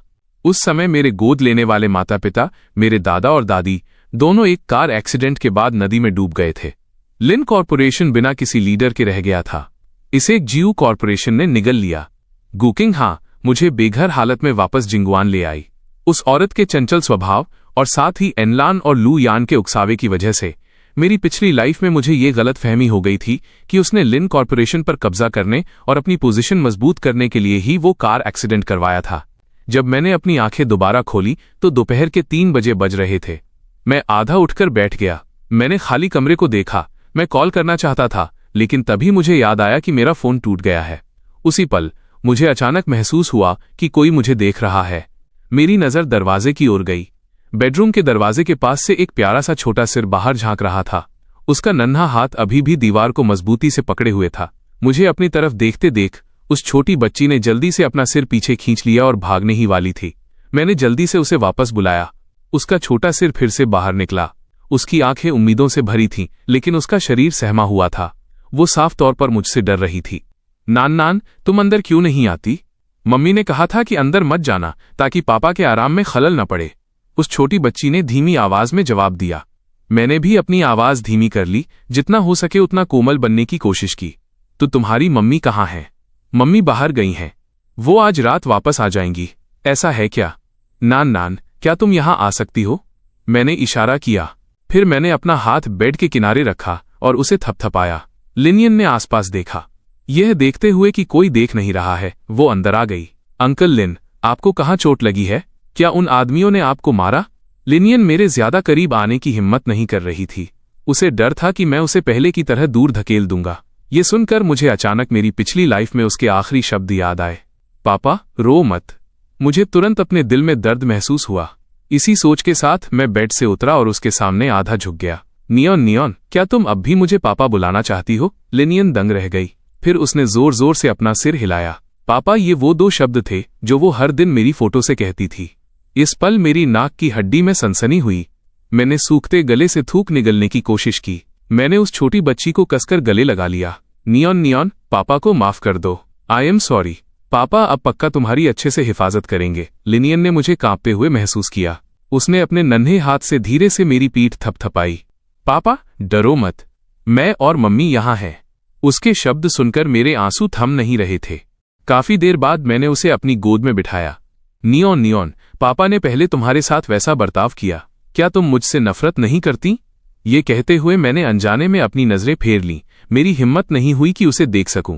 उस समय मेरे गोद लेने वाले माता पिता, मेरे दादा और दादी, दोनों एक कार एक्सीडेंट के बाद नदी में डूब गए थे। लिन कॉरपोरेशन बिना किसी लीडर के रह गया था। इसे एक जीयू कॉरपोरेशन ने निगल लिया। गुकिंग हा मुझे बेघर हालत में वापस जिंगवान ले आई। उस औरत के चंचल स्वभाव और साथ ही एनलान और लू यान के उकसावे की वजह से मेरी पिछली लाइफ में मुझे ये गलत फहमी हो गई थी कि उसने लिन कॉरपोरेशन पर कब्जा करने और अपनी पोजीशन मजबूत करने के लिए ही वो कार एक्सीडेंट करवाया था। जब मैंने अपनी आंखें दोबारा खोली तो दोपहर के 3 बजे बज रहे थे। मैं आधा उठकर बैठ गया। मैंने खाली कमरे को देखा। मैं कॉल करना चाहता था, लेकिन तभी मुझे याद आया कि मेरा फोन टूट गया है। उसी पल मुझे अचानक महसूस हुआ कि कोई मुझे देख रहा है। मेरी नजर दरवाजे की ओर गई। बेडरूम के दरवाजे के पास से एक प्यारा सा छोटा सिर बाहर झांक रहा था। उसका नन्हा हाथ अभी भी दीवार को मजबूती से पकड़े हुए था। मुझे अपनी तरफ देखते देख उस छोटी बच्ची ने जल्दी से अपना सिर पीछे खींच लिया और भागने ही वाली थी। मैंने जल्दी से उसे वापस बुलाया। उसका छोटा सिर फिर से बाहर निकला। उसकी आंखें उम्मीदों से भरी थीं, लेकिन उसका शरीर सहमा हुआ था। वो साफ तौर पर मुझसे डर रही थी। नान, तुम अंदर क्यों नहीं आती? मम्मी ने कहा था कि अंदर मत जाना ताकि पापा के आराम में खलल न पड़े। उस छोटी बच्ची ने धीमी आवाज में जवाब दिया। मैंने भी अपनी आवाज धीमी कर ली, जितना हो सके उतना कोमल बनने की कोशिश की। तो तुम्हारी मम्मी कहाँ हैं? मम्मी बाहर गई हैं। वो आज रात वापस आ जाएंगी। ऐसा है क्या? नान, क्या तुम यहां आ सकती हो? मैंने इशारा किया। फिर मैंने अपना हाथ बेड के किनारे रखा और उसे थपथपाया। लिनियन ने आसपास देखा। यह देखते हुए कि कोई देख नहीं रहा है, वो अंदर आ गई। अंकल लिन, आपको कहाँ चोट लगी है? क्या उन आदमियों ने आपको मारा? लिनियन मेरे ज्यादा करीब आने की हिम्मत नहीं कर रही थी। उसे डर था कि मैं उसे पहले की तरह दूर धकेल दूंगा। ये सुनकर मुझे अचानक मेरी पिछली लाइफ में उसके आखिरी शब्द याद आए, पापा रो मत। मुझे तुरंत अपने दिल में दर्द महसूस हुआ। इसी सोच के साथ मैं बेड से उतरा और उसके सामने आधा झुक गया। नियॉन, क्या तुम अब भी मुझे पापा बुलाना चाहती हो? लिनियन दंग रह गई। फिर उसने जोर जोर से अपना सिर हिलाया। पापा, ये वो 2 शब्द थे जो वो हर दिन मेरी फोटो से कहती थी। इस पल मेरी नाक की हड्डी में सनसनी हुई। मैंने सूखते गले से थूक निगलने की कोशिश की। मैंने उस छोटी बच्ची को कसकर गले लगा लिया। नियॉन, पापा को माफ कर दो। I am sorry. पापा अब पक्का तुम्हारी अच्छे से हिफाजत करेंगे। लिनियन ने मुझे कांपते हुए महसूस किया। उसने अपने नन्हे हाथ से धीरे से मेरी पीठ थपथपाई। पापा, डरो मत, मैं और मम्मी यहां हैं। उसके शब्द सुनकर मेरे आंसू थम नहीं रहे थे। काफी देर बाद मैंने उसे अपनी गोद में बिठाया। नियॉन, पापा ने पहले तुम्हारे साथ वैसा बर्ताव किया। क्या तुम मुझसे नफरत नहीं करती? ये कहते हुए मैंने अनजाने में अपनी नजरें फेर लीं। मेरी हिम्मत नहीं हुई कि उसे देख सकूं।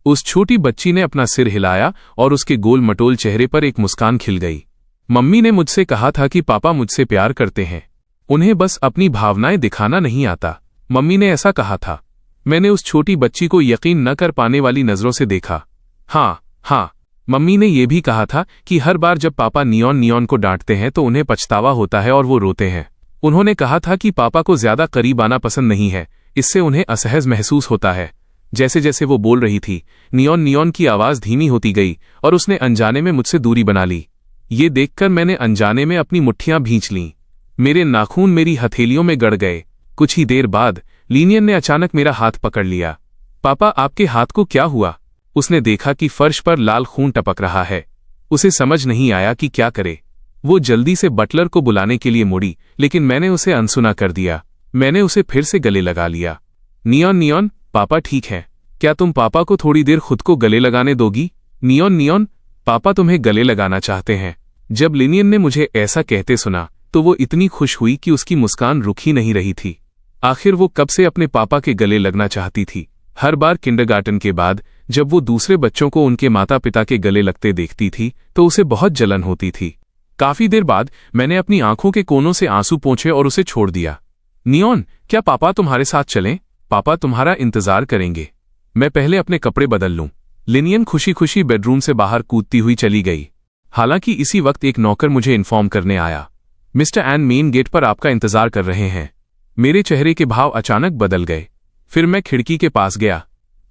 उस छोटी बच्ची ने अपना सिर हिलाया और उसके गोल मटोल चेहरे पर एक मुस्कान खिल गई। मम्मी ने मुझसे कहा था कि पापा मुझसे प्यार करते हैं, उन्हें बस अपनी भावनाएं दिखाना नहीं आता। मम्मी ने ऐसा कहा था। मैंने उस छोटी बच्ची को यकीन न कर पाने वाली नजरों से देखा। हाँ, मम्मी ने यह भी कहा था कि हर बार जब पापा नियॉन को डांटते हैं तो उन्हें पछतावा होता है और वो रोते हैं। उन्होंने कहा था कि पापा को ज्यादा करीब आना पसंद नहीं है, इससे उन्हें असहज महसूस होता है। जैसे जैसे वो बोल रही थी, नियॉन की आवाज धीमी होती गई और उसने अनजाने में मुझसे दूरी बना ली। ये देखकर मैंने अनजाने में अपनी मुट्ठियां भींच लीं। मेरे नाखून मेरी हथेलियों में गड़ गए। कुछ ही देर बाद लिनियन ने अचानक मेरा हाथ पकड़ लिया। पापा, आपके हाथ को क्या हुआ? उसने देखा कि फर्श पर लाल खून टपक रहा है। उसे समझ नहीं आया कि क्या करे। वो जल्दी से बटलर को बुलाने के लिए मुड़ी, लेकिन मैंने उसे अनसुना कर दिया। मैंने उसे फिर से गले लगा लिया। नियॉन, पापा ठीक हैं। क्या तुम पापा को थोड़ी देर खुद को गले लगाने दोगी? नियॉन, पापा तुम्हें गले लगाना चाहते हैं। जब लिनियन ने मुझे ऐसा कहते सुना तो वो इतनी खुश हुई कि उसकी मुस्कान रुक ही नहीं रही थी। आखिर वो कब से अपने पापा के गले लगना चाहती थी। हर बार किंडरगार्टन के बाद जब वो दूसरे बच्चों को उनके माता पिता के गले लगते देखती थी तो उसे बहुत जलन होती थी। काफी देर बाद मैंने अपनी आंखों के कोनों से आंसू पोंछे और उसे छोड़ दिया। नियॉन, क्या पापा तुम्हारे साथ चलें? पापा तुम्हारा इंतजार करेंगे। मैं पहले अपने कपड़े बदल लूं। लिनियन खुशी खुशी बेडरूम से बाहर कूदती हुई चली गई। हालांकि इसी वक्त एक नौकर मुझे इन्फॉर्म करने आया, मिस्टर एन मेन गेट पर आपका इंतजार कर रहे हैं। मेरे चेहरे के भाव अचानक बदल गए। फिर मैं खिड़की के पास गया।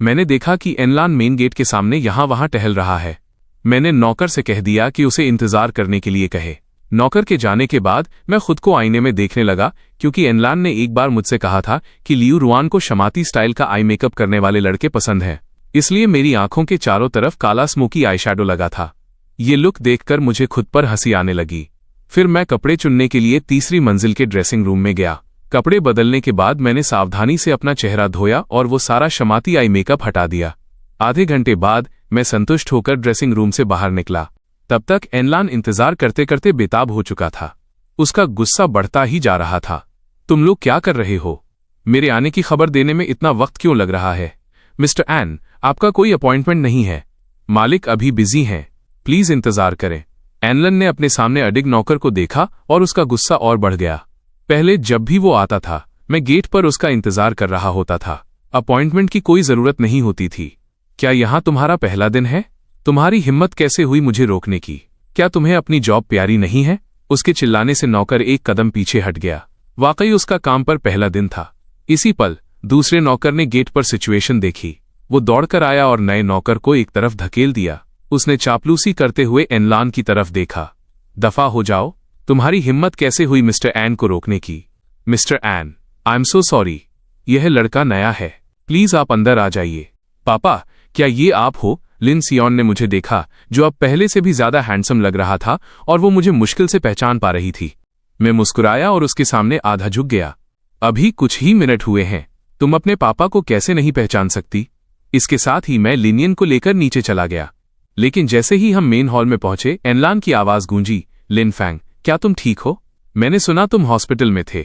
मैंने देखा कि एनलान मेन गेट के सामने यहां वहां टहल रहा है। मैंने नौकर से कह दिया कि उसे इंतजार करने के लिए कहे। नौकर के जाने के बाद मैं खुद को आईने में देखने लगा, क्योंकि एनलान ने एक बार मुझसे कहा था कि लियू रुआन को शमाती स्टाइल का आई मेकअप करने वाले लड़के पसंद हैं। इसलिए मेरी आंखों के चारों तरफ काला स्मोकी आईशैडो लगा था। ये लुक देखकर मुझे खुद पर हंसी आने लगी। फिर मैं कपड़े चुनने के लिए तीसरी मंजिल के ड्रेसिंग रूम में गया। कपड़े बदलने के बाद मैंने सावधानी से अपना चेहरा धोया और वो सारा शमाती आई मेकअप हटा दिया। आधे घंटे बाद मैं संतुष्ट होकर ड्रेसिंग रूम से बाहर निकला। तब तक एनलान इंतजार करते करते बेताब हो चुका था। उसका गुस्सा बढ़ता ही जा रहा था। तुम लोग क्या कर रहे हो? मेरे आने की खबर देने में इतना वक्त क्यों लग रहा है? मिस्टर एन, आपका कोई अपॉइंटमेंट नहीं है। मालिक अभी बिजी हैं, प्लीज इंतजार करें। एनलन ने अपने सामने अडिग नौकर को देखा और उसका गुस्सा और बढ़ गया। पहले जब भी वो आता था मैं गेट पर उसका इंतजार कर रहा होता था। अपॉइंटमेंट की कोई जरूरत नहीं होती थी। क्या यहां तुम्हारा पहला दिन है? तुम्हारी हिम्मत कैसे हुई मुझे रोकने की? क्या तुम्हें अपनी जॉब प्यारी नहीं है? उसके चिल्लाने से नौकर एक कदम पीछे हट गया। वाकई उसका काम पर पहला दिन था। इसी पल दूसरे नौकर ने गेट पर सिचुएशन देखी। वो दौड़कर आया और नए नौकर को एक तरफ धकेल दिया। उसने चापलूसी करते हुए एनलान की तरफ देखा। दफा हो जाओ, तुम्हारी हिम्मत कैसे हुई मिस्टर एन को रोकने की? Mister N, I am so sorry. यह लड़का नया है, प्लीज आप अंदर आ जाइए। पापा, क्या ये आप हो? लिन सियोन ने मुझे देखा, जो अब पहले से भी ज्यादा हैंडसम लग रहा था और वो मुझे मुश्किल से पहचान पा रही थी। मैं मुस्कुराया और उसके सामने आधा झुक गया। अभी कुछ ही मिनट हुए हैं, तुम अपने पापा को कैसे नहीं पहचान सकती? इसके साथ ही मैं लिनियन को लेकर नीचे चला गया। लेकिन जैसे ही हम मेन हॉल में पहुंचे, एनलान की आवाज गूंजी, लिन फैंग, क्या तुम ठीक हो? मैंने सुना तुम हॉस्पिटल में थे।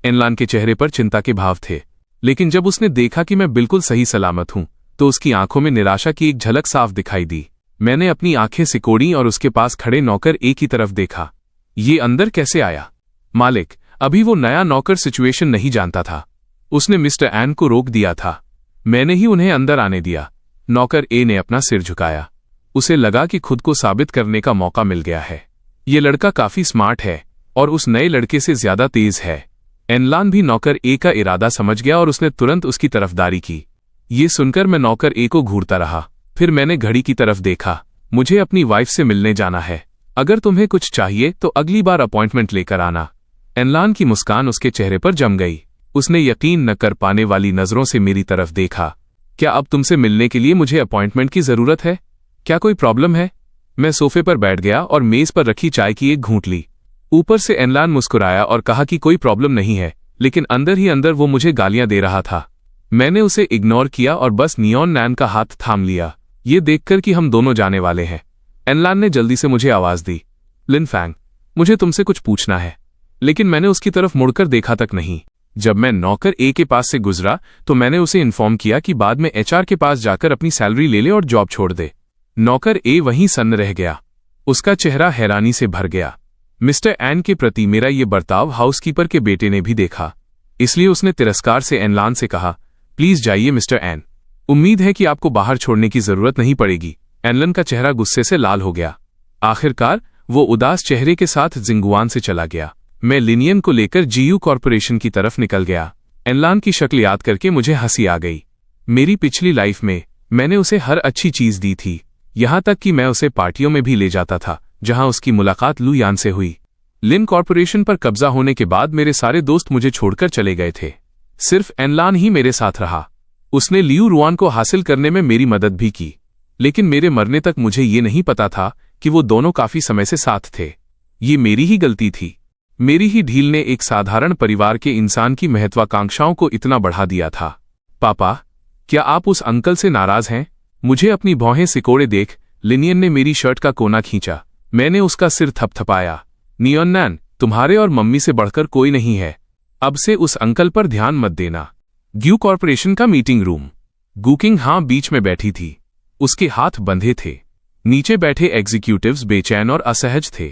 एनलान के चेहरे पर चिंता के भाव थे, लेकिन जब उसने देखा कि मैं बिल्कुल सही सलामत हूं तो उसकी आंखों में निराशा की एक झलक साफ दिखाई दी। मैंने अपनी आंखें सिकोड़ी और उसके पास खड़े नौकर एक ही तरफ देखा। ये अंदर कैसे आया? मालिक, अभी वो नया नौकर सिचुएशन नहीं जानता था। उसने मिस्टर एन को रोक दिया था। मैंने ही उन्हें अंदर आने दिया। नौकर ए ने अपना सिर झुकाया। उसे लगा कि खुद को साबित करने का मौका मिल गया है। ये लड़का काफी स्मार्ट है और उस नए लड़के से ज्यादा तेज है। एनलान भी नौकर ए का इरादा समझ गया और उसने तुरंत उसकी तरफदारी की। ये सुनकर मैं नौकर ए को घूरता रहा। फिर मैंने घड़ी की तरफ देखा। मुझे अपनी वाइफ से मिलने जाना है। अगर तुम्हें कुछ चाहिए तो अगली बार अपॉइंटमेंट लेकर आना। एनलान की मुस्कान उसके चेहरे पर जम गई। उसने यकीन न कर पाने वाली नजरों से मेरी तरफ देखा। क्या अब तुमसे मिलने के लिए मुझे अपॉइंटमेंट की जरूरत है? क्या कोई प्रॉब्लम है? मैं सोफे पर बैठ गया और मेज पर रखी चाय की एक घूंट ली। ऊपर से एनलान मुस्कुराया और कहा कि कोई प्रॉब्लम नहीं है, लेकिन अंदर ही अंदर वो मुझे गालियां दे रहा था। मैंने उसे इग्नोर किया और बस नियॉन नैन का हाथ थाम लिया, ये देखकर कि हम दोनों जाने वाले हैं। एनलान ने जल्दी से मुझे आवाज दी, लिन फैंग, मुझे तुमसे कुछ पूछना है। लेकिन मैंने उसकी तरफ मुड़कर देखा तक नहीं। जब मैं नौकर ए के पास से गुजरा तो मैंने उसे इन्फॉर्म किया कि बाद में एचआर के पास जाकर अपनी सैलरी ले ले और जॉब छोड़ दे। नौकर ए वहीं सन्न रह गया। उसका चेहरा हैरानी से भर गया। मिस्टर एन के प्रति मेरा ये बर्ताव हाउसकीपर के बेटे ने भी देखा, इसलिए उसने तिरस्कार से एनलान से कहा, प्लीज जाइए मिस्टर एन, उम्मीद है कि आपको बाहर छोड़ने की जरूरत नहीं पड़ेगी। एनलन का चेहरा गुस्से से लाल हो गया। आखिरकार वो उदास चेहरे के साथ जिंगुआन से चला गया। मैं लिनियन को लेकर जीयू कॉर्पोरेशन की तरफ निकल गया। एनलान की शक्ल याद करके मुझे हंसी आ गई। मेरी पिछली लाइफ में मैंने उसे हर अच्छी चीज दी थी, यहां तक कि मैं उसे पार्टियों में भी ले जाता था जहां उसकी मुलाकात लू यान से हुई। लिन कॉर्पोरेशन पर कब्जा होने के बाद मेरे सारे दोस्त मुझे छोड़कर चले गए थे। सिर्फ एनलान ही मेरे साथ रहा। उसने लियू रुआन को हासिल करने में मेरी मदद भी की, लेकिन मेरे मरने तक मुझे ये नहीं पता था कि वो दोनों काफी समय से साथ थे। ये मेरी ही गलती थी। मेरी ही ढील ने एक साधारण परिवार के इंसान की महत्वाकांक्षाओं को इतना बढ़ा दिया था। पापा, क्या आप उस अंकल से नाराज हैं? मुझे अपनी भौहें सिकोड़े देख लिनियन ने मेरी शर्ट का कोना खींचा। मैंने उसका सिर थपथपाया। नियॉन, तुम्हारे और मम्मी से बढ़कर कोई नहीं है। अब से उस अंकल पर ध्यान मत देना। ग्यू कॉर्पोरेशन का मीटिंग रूम। गुकिंग हां बीच में बैठी थी। उसके हाथ बंधे थे। नीचे बैठे एग्जीक्यूटिव्स बेचैन और असहज थे।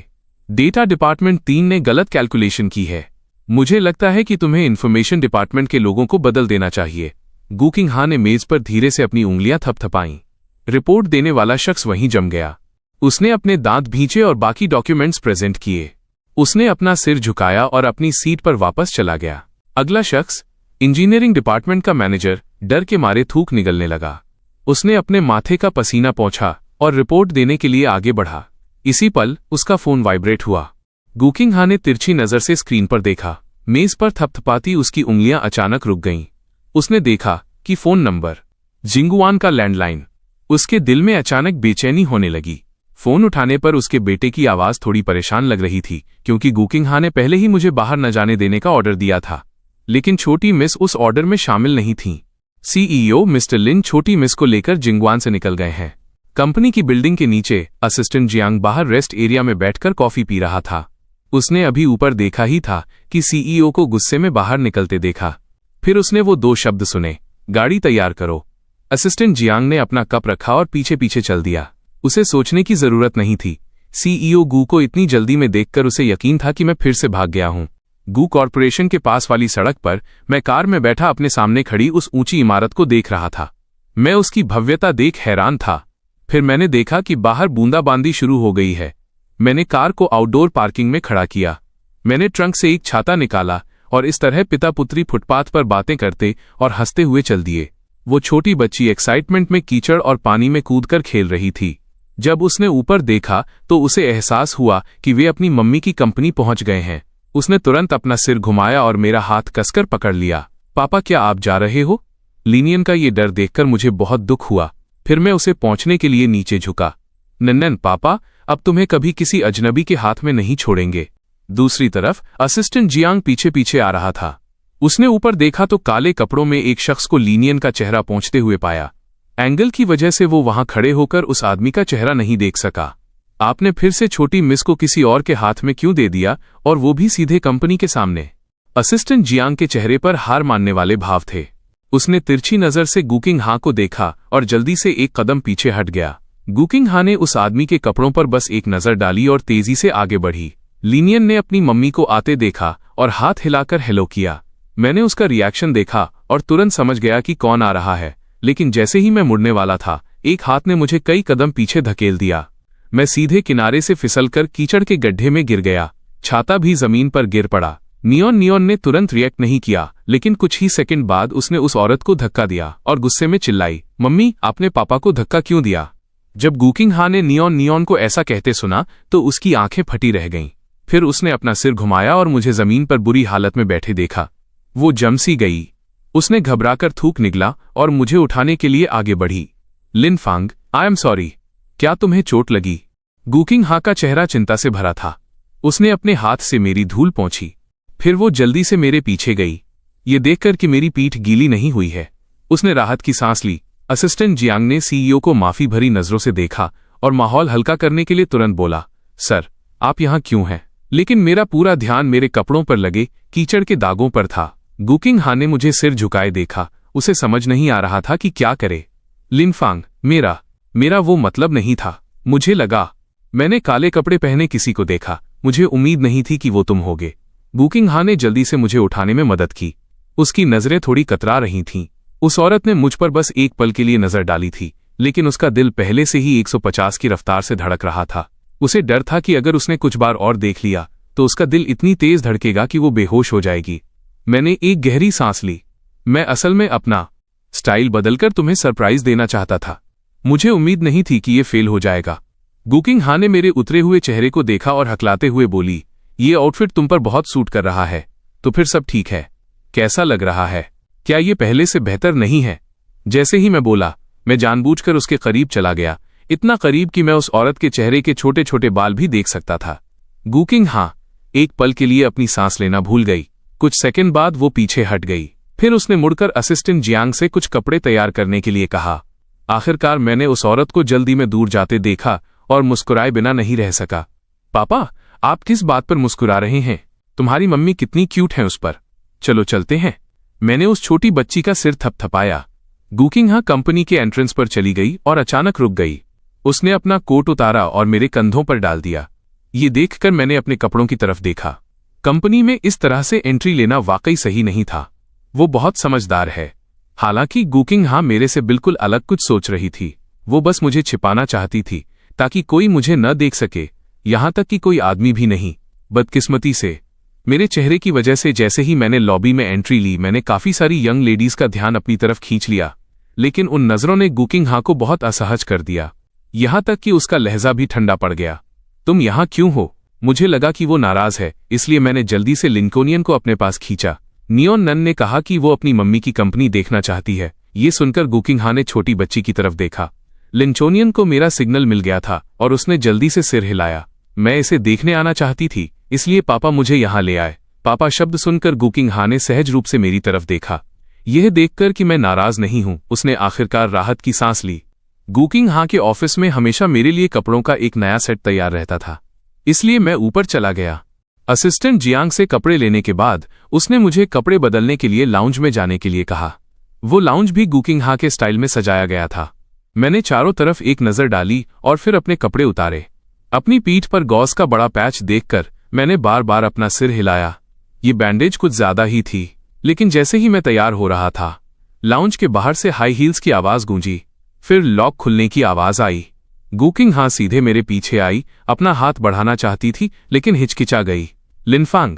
डेटा डिपार्टमेंट 3 ने गलत कैलकुलेशन की है। मुझे लगता है कि तुम्हें इंफॉर्मेशन डिपार्टमेंट के लोगों को बदल देना चाहिए। गुकिंग हां ने मेज पर धीरे से अपनी उंगलियां थपथपाईं। रिपोर्ट देने वाला शख्स वहीं जम गया। उसने अपने दांत भींचे और बाकी डॉक्यूमेंट्स प्रेजेंट किए। उसने अपना सिर झुकाया और अपनी सीट पर वापस चला गया। अगला शख्स, इंजीनियरिंग डिपार्टमेंट का मैनेजर, डर के मारे थूक निगलने लगा। उसने अपने माथे का पसीना पोंछा और रिपोर्ट देने के लिए आगे बढ़ा। इसी पल उसका फोन वाइब्रेट हुआ। गुकिंग हां ने तिरछी नजर से स्क्रीन पर देखा। मेज पर थपथपाती उसकी उंगलियां अचानक रुक गईं। उसने देखा कि फोन नंबर जिंगुआन का लैंडलाइन। उसके दिल में अचानक बेचैनी होने लगी। फोन उठाने पर उसके बेटे की आवाज थोड़ी परेशान लग रही थी, क्योंकि गुकिंग हां ने पहले ही मुझे बाहर न जाने देने का ऑर्डर दिया था। लेकिन छोटी मिस उस ऑर्डर में शामिल नहीं थीं। सीईओ मिस्टर लिन छोटी मिस को लेकर जिंगुआन से निकल गए हैं। कंपनी की बिल्डिंग के नीचे असिस्टेंट जियांग बाहर रेस्ट एरिया में बैठकर कॉफी पी रहा था। उसने अभी ऊपर देखा ही था कि सीईओ को गुस्से में बाहर निकलते देखा। फिर उसने वो 2 शब्द सुने, गाड़ी तैयार करो। असिस्टेंट जियांग ने अपना कप रखा और पीछे पीछे चल दिया। उसे सोचने की जरूरत नहीं थी। सीईओ गू को इतनी जल्दी में देखकर उसे यकीन था कि मैं फिर से भाग गया हूं। गू कॉर्पोरेशन के पास वाली सड़क पर मैं कार में बैठा अपने सामने खड़ी उस ऊंची इमारत को देख रहा था। मैं उसकी भव्यता देख हैरान था। फिर मैंने देखा कि बाहर बूंदाबांदी शुरू हो गई है। मैंने कार को आउटडोर पार्किंग में खड़ा किया। मैंने ट्रंक से एक छाता निकाला और इस तरह पिता पुत्री फुटपाथ पर बातें करते और हंसते हुए चल दिए। वो छोटी बच्ची एक्साइटमेंट में कीचड़ और पानी में कूदकर खेल रही थी। जब उसने ऊपर देखा तो उसे एहसास हुआ कि वे अपनी मम्मी की कंपनी पहुंच गए हैं। उसने तुरंत अपना सिर घुमाया और मेरा हाथ कसकर पकड़ लिया। पापा, क्या आप जा रहे हो? लिनियन का ये डर देखकर मुझे बहुत दुख हुआ। फिर मैं उसे पहुंचने के लिए नीचे झुका। नन्नन, पापा अब तुम्हें कभी किसी अजनबी के हाथ में नहीं छोड़ेंगे। दूसरी तरफ असिस्टेंट जियांग पीछे पीछे आ रहा था। उसने ऊपर देखा तो काले कपड़ों में एक शख्स को लिनियन का चेहरा पहुंचते हुए पाया। एंगल की वजह से वो वहां खड़े होकर उस आदमी का चेहरा नहीं देख सका। आपने फिर से छोटी मिस को किसी और के हाथ में क्यों दे दिया, और वो भी सीधे कंपनी के सामने? असिस्टेंट जियांग के चेहरे पर हार मानने वाले भाव थे। उसने तिरछी नजर से गुकिंग हां को देखा और जल्दी से एक कदम पीछे हट गया। गुकिंग हां ने उस आदमी के कपड़ों पर बस एक नजर डाली और तेजी से आगे बढ़ी। लिनियन ने अपनी मम्मी को आते देखा और हाथ हिलाकर हेलो किया। मैंने उसका रिएक्शन देखा और तुरंत समझ गया कि कौन आ रहा है, लेकिन जैसे ही मैं मुड़ने वाला था, एक हाथ ने मुझे कई कदम पीछे धकेल दिया। मैं सीधे किनारे से फिसलकर कीचड़ के गड्ढे में गिर गया। छाता भी जमीन पर गिर पड़ा। नियॉन ने तुरंत रिएक्ट नहीं किया, लेकिन कुछ ही सेकंड बाद उसने उस औरत को धक्का दिया और गुस्से में चिल्लाई, मम्मी, आपने पापा को धक्का क्यों दिया? जब गुकिंग हां ने नियॉन को ऐसा कहते सुना तो उसकी आंखें फटी रह गईं। फिर उसने अपना सिर घुमाया और मुझे जमीन पर बुरी हालत में बैठे देखा। वो जम सी गई। उसने घबराकर थूक निगला और मुझे उठाने के लिए आगे बढ़ी। लिन फांग, आई एम सॉरी। क्या तुम्हें चोट लगी? गुकिंग हां का चेहरा चिंता से भरा था। उसने अपने हाथ से मेरी धूल पोंछी। फिर वो जल्दी से मेरे पीछे गई, ये देखकर कि मेरी पीठ गीली नहीं हुई है। उसने राहत की सांस ली। असिस्टेंट जियांग ने सीईओ को माफी भरी नजरों से देखा और माहौल हल्का करने के लिए तुरंत बोला, सर, आप यहां क्यों हैं? लेकिन मेरा पूरा ध्यान मेरे कपड़ों पर लगे कीचड़ के दागों पर था। गुकिंग हां ने मुझे सिर झुकाए देखा। उसे समझ नहीं आ रहा था कि क्या करे। लिन फांग, मेरा वो मतलब नहीं था। मुझे लगा, मैंने काले कपड़े पहने किसी को देखा। मुझे उम्मीद नहीं थी कि वो तुम होगे। गुकिंग हां ने जल्दी से मुझे उठाने में मदद की। उसकी नजरें थोड़ी कतरा रही थीं। उस औरत ने मुझ पर बस एक पल के लिए नजर डाली थी, लेकिन उसका दिल पहले से ही 150 की रफ्तार से धड़क रहा था। उसे डर था कि अगर उसने कुछ बार और देख लिया तो उसका दिल इतनी तेज धड़केगा कि वो बेहोश हो जाएगी। मैंने एक गहरी सांस ली। मैं असल में अपना स्टाइल बदलकर तुम्हें सरप्राइज देना चाहता था। मुझे उम्मीद नहीं थी कि ये फेल हो जाएगा। गुकिंग हां ने मेरे उतरे हुए चेहरे को देखा और हकलाते हुए बोली, ये आउटफिट तुम पर बहुत सूट कर रहा है, तो फिर सब ठीक है। कैसा लग रहा है? क्या ये पहले से बेहतर नहीं है? जैसे ही मैं बोला, मैं जानबूझकर उसके करीब चला गया, इतना करीब कि मैं उस औरत के चेहरे के छोटे छोटे बाल भी देख सकता था। गुकिंग हाँ एक पल के लिए अपनी सांस लेना भूल गई। कुछ सेकंड बाद वो पीछे हट गई। फिर उसने मुड़कर असिस्टेंट जियांग से कुछ कपड़े तैयार करने के लिए कहा। आखिरकार मैंने उस औरत को जल्दी में दूर जाते देखा और मुस्कुराए बिना नहीं रह सका। पापा, आप किस बात पर मुस्कुरा रहे हैं? तुम्हारी मम्मी कितनी क्यूट हैं उस पर। चलो चलते हैं। मैंने उस छोटी बच्ची का सिर थपथपाया। गुकिंग हाँ कंपनी के एंट्रेंस पर चली गई और अचानक रुक गई। उसने अपना कोट उतारा और मेरे कंधों पर डाल दिया। ये देखकर मैंने अपने कपड़ों की तरफ देखा। कंपनी में इस तरह से एंट्री लेना वाकई सही नहीं था। वो बहुत समझदार है। हालांकि गुकिंग हाँ मेरे से बिल्कुल अलग कुछ सोच रही थी। वो बस मुझे छिपाना चाहती थी ताकि कोई मुझे न देख सके, यहां तक कि कोई आदमी भी नहीं। बदकिस्मती से मेरे चेहरे की वजह से जैसे ही मैंने लॉबी में एंट्री ली, मैंने काफी सारी यंग लेडीज का ध्यान अपनी तरफ खींच लिया, लेकिन उन नजरों ने गुकिंग हाँ को बहुत असहज कर दिया। यहां तक कि उसका लहजा भी ठंडा पड़ गया। तुम यहां क्यों हो? मुझे लगा कि वो नाराज है, इसलिए मैंने जल्दी से लिंकोनियन को अपने पास खींचा। नियोन नन ने कहा कि वो अपनी मम्मी की कंपनी देखना चाहती है। ये सुनकर गुकिंग हाँ ने छोटी बच्ची की तरफ देखा। लिंचोनियन को मेरा सिग्नल मिल गया था और उसने जल्दी से सिर हिलाया। मैं इसे देखने आना चाहती थी, इसलिए पापा मुझे यहां ले आए। पापा शब्द सुनकर गुकिंग हाँ ने सहज रूप से मेरी तरफ देखा। यह देखकर कि मैं नाराज नहीं हूं, उसने आखिरकार राहत की सांस ली। गुकिंग हाँ के ऑफिस में हमेशा मेरे लिए कपड़ों का एक नया सेट तैयार रहता था, इसलिए मैं ऊपर चला गया। असिस्टेंट जियांग से कपड़े लेने के बाद उसने मुझे कपड़े बदलने के लिए लाउंज में जाने के लिए कहा। वो लाउंज भी गुकिंग हाँ के स्टाइल में सजाया गया था। मैंने चारों तरफ एक नजर डाली और फिर अपने कपड़े उतारे। अपनी पीठ पर गॉस का बड़ा पैच देखकर मैंने बार बार अपना सिर हिलाया। ये बैंडेज कुछ ज्यादा ही थी, लेकिन जैसे ही मैं तैयार हो रहा था, लाउंज के बाहर से हाई हील्स की आवाज गूंजी। फिर लॉक खुलने की आवाज आई। गुकिंग हाँ सीधे मेरे पीछे आई, अपना हाथ बढ़ाना चाहती थी लेकिन हिचकिचा गई। लिनफांग,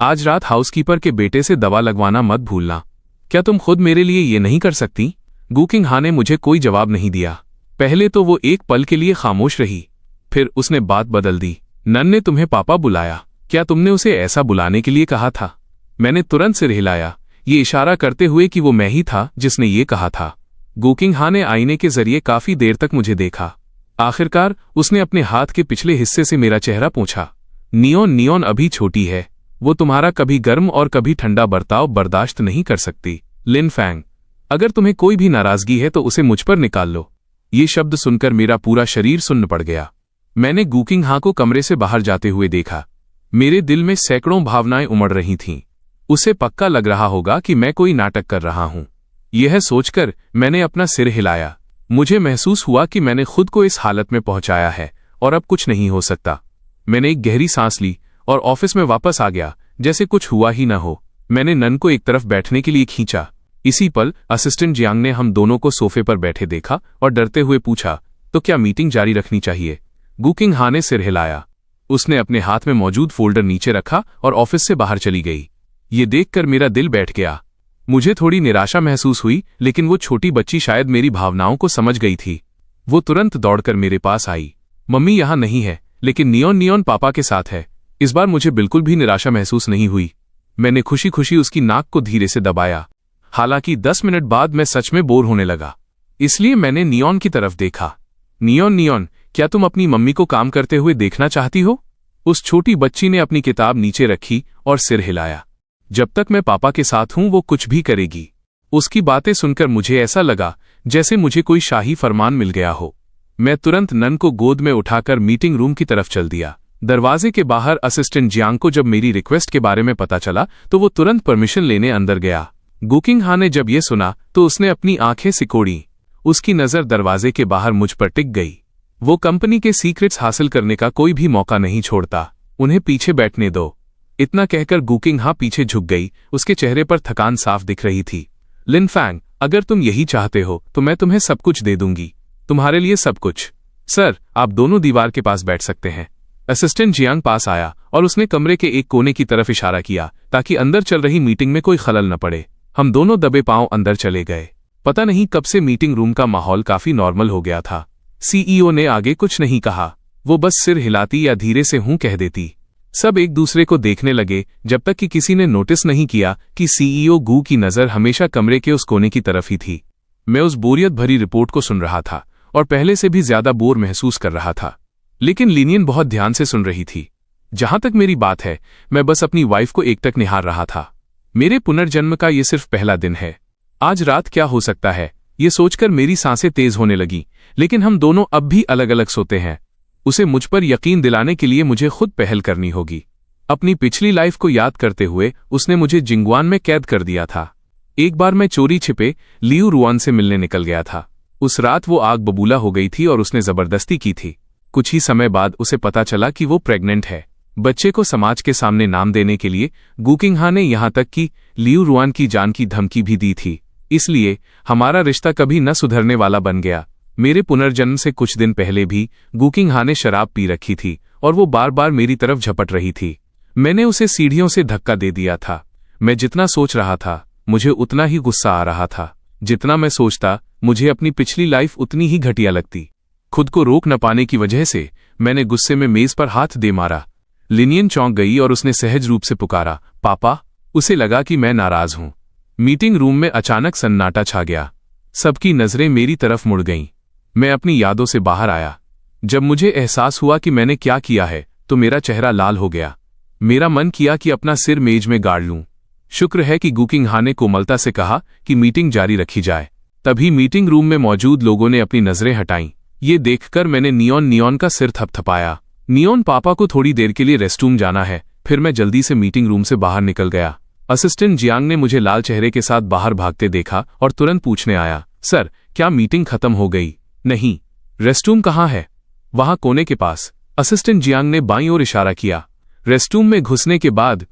आज रात हाउसकीपर के बेटे से दवा लगवाना मत भूलना। क्या तुम खुद मेरे लिए ये नहीं कर सकती? गुकिंग हाँ ने मुझे कोई जवाब नहीं दिया। पहले तो वो एक पल के लिए खामोश रही, फिर उसने बात बदल दी। नन ने तुम्हें पापा बुलाया। क्या तुमने उसे ऐसा बुलाने के लिए कहा था? मैंने तुरंत सिर हिलाया, ये इशारा करते हुए कि वो मैं ही था जिसने ये कहा था। गुकिंग हाँ ने आईने के जरिए काफी देर तक मुझे देखा। आखिरकार उसने अपने हाथ के पिछले हिस्से से मेरा चेहरा पोंछा। नियोन अभी छोटी है, वो तुम्हारा कभी गर्म और कभी ठंडा बर्ताव बर्दाश्त नहीं कर सकती। लिनफैंग, अगर तुम्हें कोई भी नाराजगी है तो उसे मुझ पर निकाल लो। ये शब्द सुनकर मेरा पूरा शरीर सुन्न पड़ गया। मैंने गुकिंग हाँ को कमरे से बाहर जाते हुए देखा। मेरे दिल में सैकड़ों भावनाएं उमड़ रही थीं। उसे पक्का लग रहा होगा कि मैं कोई नाटक कर रहा हूं। यह सोचकर मैंने अपना सिर हिलाया। मुझे महसूस हुआ कि मैंने खुद को इस हालत में पहुंचाया है और अब कुछ नहीं हो सकता। मैंने एक गहरी सांस ली और ऑफिस में वापस आ गया, जैसे कुछ हुआ ही न हो। मैंने नन को एक तरफ बैठने के लिए खींचा। इसी पल असिस्टेंट जियांग ने हम दोनों को सोफे पर बैठे देखा और डरते हुए पूछा, तो क्या मीटिंग जारी रखनी चाहिए? गुकिंग हाँ ने सिर हिलाया। उसने अपने हाथ में मौजूद फोल्डर नीचे रखा और ऑफिस से बाहर चली गई। ये देखकर मेरा दिल बैठ गया। मुझे थोड़ी निराशा महसूस हुई, लेकिन वो छोटी बच्ची शायद मेरी भावनाओं को समझ गई थी। वो तुरंत दौड़कर मेरे पास आई। मम्मी यहां नहीं है, लेकिन नियोन पापा के साथ है। इस बार मुझे बिल्कुल भी निराशा महसूस नहीं हुई। मैंने खुशी खुशी उसकी नाक को धीरे से दबाया। हालांकि 10 मिनट बाद मैं सच में बोर होने लगा, इसलिए मैंने नियोन की तरफ देखा। नियोन, क्या तुम अपनी मम्मी को काम करते हुए देखना चाहती हो? उस छोटी बच्ची ने अपनी किताब नीचे रखी और सिर हिलाया। जब तक मैं पापा के साथ हूं वो कुछ भी करेगी। उसकी बातें सुनकर मुझे ऐसा लगा जैसे मुझे कोई शाही फरमान मिल गया हो। मैं तुरंत नन को गोद में उठाकर मीटिंग रूम की तरफ चल दिया। दरवाजे के बाहर असिस्टेंट जियांग को जब मेरी रिक्वेस्ट के बारे में पता चला तो वो तुरंत परमिशन लेने अंदर गया। गुकिंग हाँ ने जब ये सुना तो उसने अपनी आंखें सिकोड़ी। उसकी नजर दरवाजे के बाहर मुझ पर टिक गई। वो कंपनी के सीक्रेट्स हासिल करने का कोई भी मौका नहीं छोड़ता। उन्हें पीछे बैठने दो। इतना कहकर गुकिंग हाँ पीछे झुक गई। उसके चेहरे पर थकान साफ दिख रही थी। लिनफैंग, अगर तुम यही चाहते हो तो मैं तुम्हें सब कुछ दे दूंगी, तुम्हारे लिए सब कुछ। सर, आप दोनों दीवार के पास बैठ सकते हैं। असिस्टेंट जियांग पास आया और उसने कमरे के एक कोने की तरफ इशारा किया ताकि अंदर चल रही मीटिंग में कोई खलल न पड़े। हम दोनों दबे पांव अंदर चले गए। पता नहीं कब से मीटिंग रूम का माहौल काफी नॉर्मल हो गया था। सीईओ ने आगे कुछ नहीं कहा, वो बस सिर हिलाती या धीरे से हूं कह देती। सब एक दूसरे को देखने लगे जब तक कि किसी ने नोटिस नहीं किया कि सीईओ गू की नज़र हमेशा कमरे के उस कोने की तरफ ही थी। मैं उस बोरियत भरी रिपोर्ट को सुन रहा था और पहले से भी ज्यादा बोर महसूस कर रहा था, लेकिन लिनियन बहुत ध्यान से सुन रही थी। जहां तक मेरी बात है, मैं बस अपनी वाइफ को एकटक निहार रहा था। मेरे पुनर्जन्म का ये सिर्फ पहला दिन है। आज रात क्या हो सकता है, ये सोचकर मेरी सांसें तेज होने लगी। लेकिन हम दोनों अब भी अलग अलग सोते हैं। उसे मुझ पर यकीन दिलाने के लिए मुझे खुद पहल करनी होगी। अपनी पिछली लाइफ को याद करते हुए उसने मुझे जिंगवान में कैद कर दिया था। एक बार मैं चोरी छिपे लियू रुआन से मिलने निकल गया था। उस रात वो आग बबूला हो गई थी और उसने जबरदस्ती की थी। कुछ ही समय बाद उसे पता चला कि वो प्रेग्नेंट है। बच्चे को समाज के सामने नाम देने के लिए गुकिंगहा ने यहां तक कि लियू रुआन की जान की धमकी भी दी थी। इसलिए हमारा रिश्ता कभी न सुधरने वाला बन गया। मेरे पुनर्जन्म से कुछ दिन पहले भी गुकिंगहा ने शराब पी रखी थी और वो बार बार मेरी तरफ झपट रही थी। मैंने उसे सीढ़ियों से धक्का दे दिया था। मैं जितना सोच रहा था, मुझे उतना ही गुस्सा आ रहा था। जितना मैं सोचता, मुझे अपनी पिछली लाइफ उतनी ही घटिया लगती। खुद को रोक न पाने की वजह से मैंने गुस्से में मेज पर हाथ दे मारा। लिनियन चौंक गई और उसने सहज रूप से पुकारा, पापा। उसे लगा कि मैं नाराज हूं। मीटिंग रूम में अचानक सन्नाटा छा गया। सबकी नजरें मेरी तरफ मुड़ गईं। मैं अपनी यादों से बाहर आया। जब मुझे एहसास हुआ कि मैंने क्या किया है, तो मेरा चेहरा लाल हो गया। मेरा मन किया कि अपना सिर मेज में गाड़ लूं। शुक्र है कि गुकिंगहा ने कोमलता से कहा कि मीटिंग जारी रखी जाए। तभी मीटिंग रूम में मौजूद लोगों ने अपनी नजरें हटाईं। ये देखकर मैंने नियॉन का सिर थपथपाया। नियॉन, पापा को थोड़ी देर के लिए रेस्टरूम जाना है। फिर मैं जल्दी से मीटिंग रूम से बाहर निकल गया। असिस्टेंट जियांग ने मुझे लाल चेहरे के साथ बाहर भागते देखा और तुरंत पूछने आया, सर, क्या मीटिंग खत्म हो गई? नहीं। रेस्टरूम कहाँ है? वहां कोने के पास। असिस्टेंट जियांग ने बाईं ओर इशारा किया। रेस्टरूम में घुसने के बाद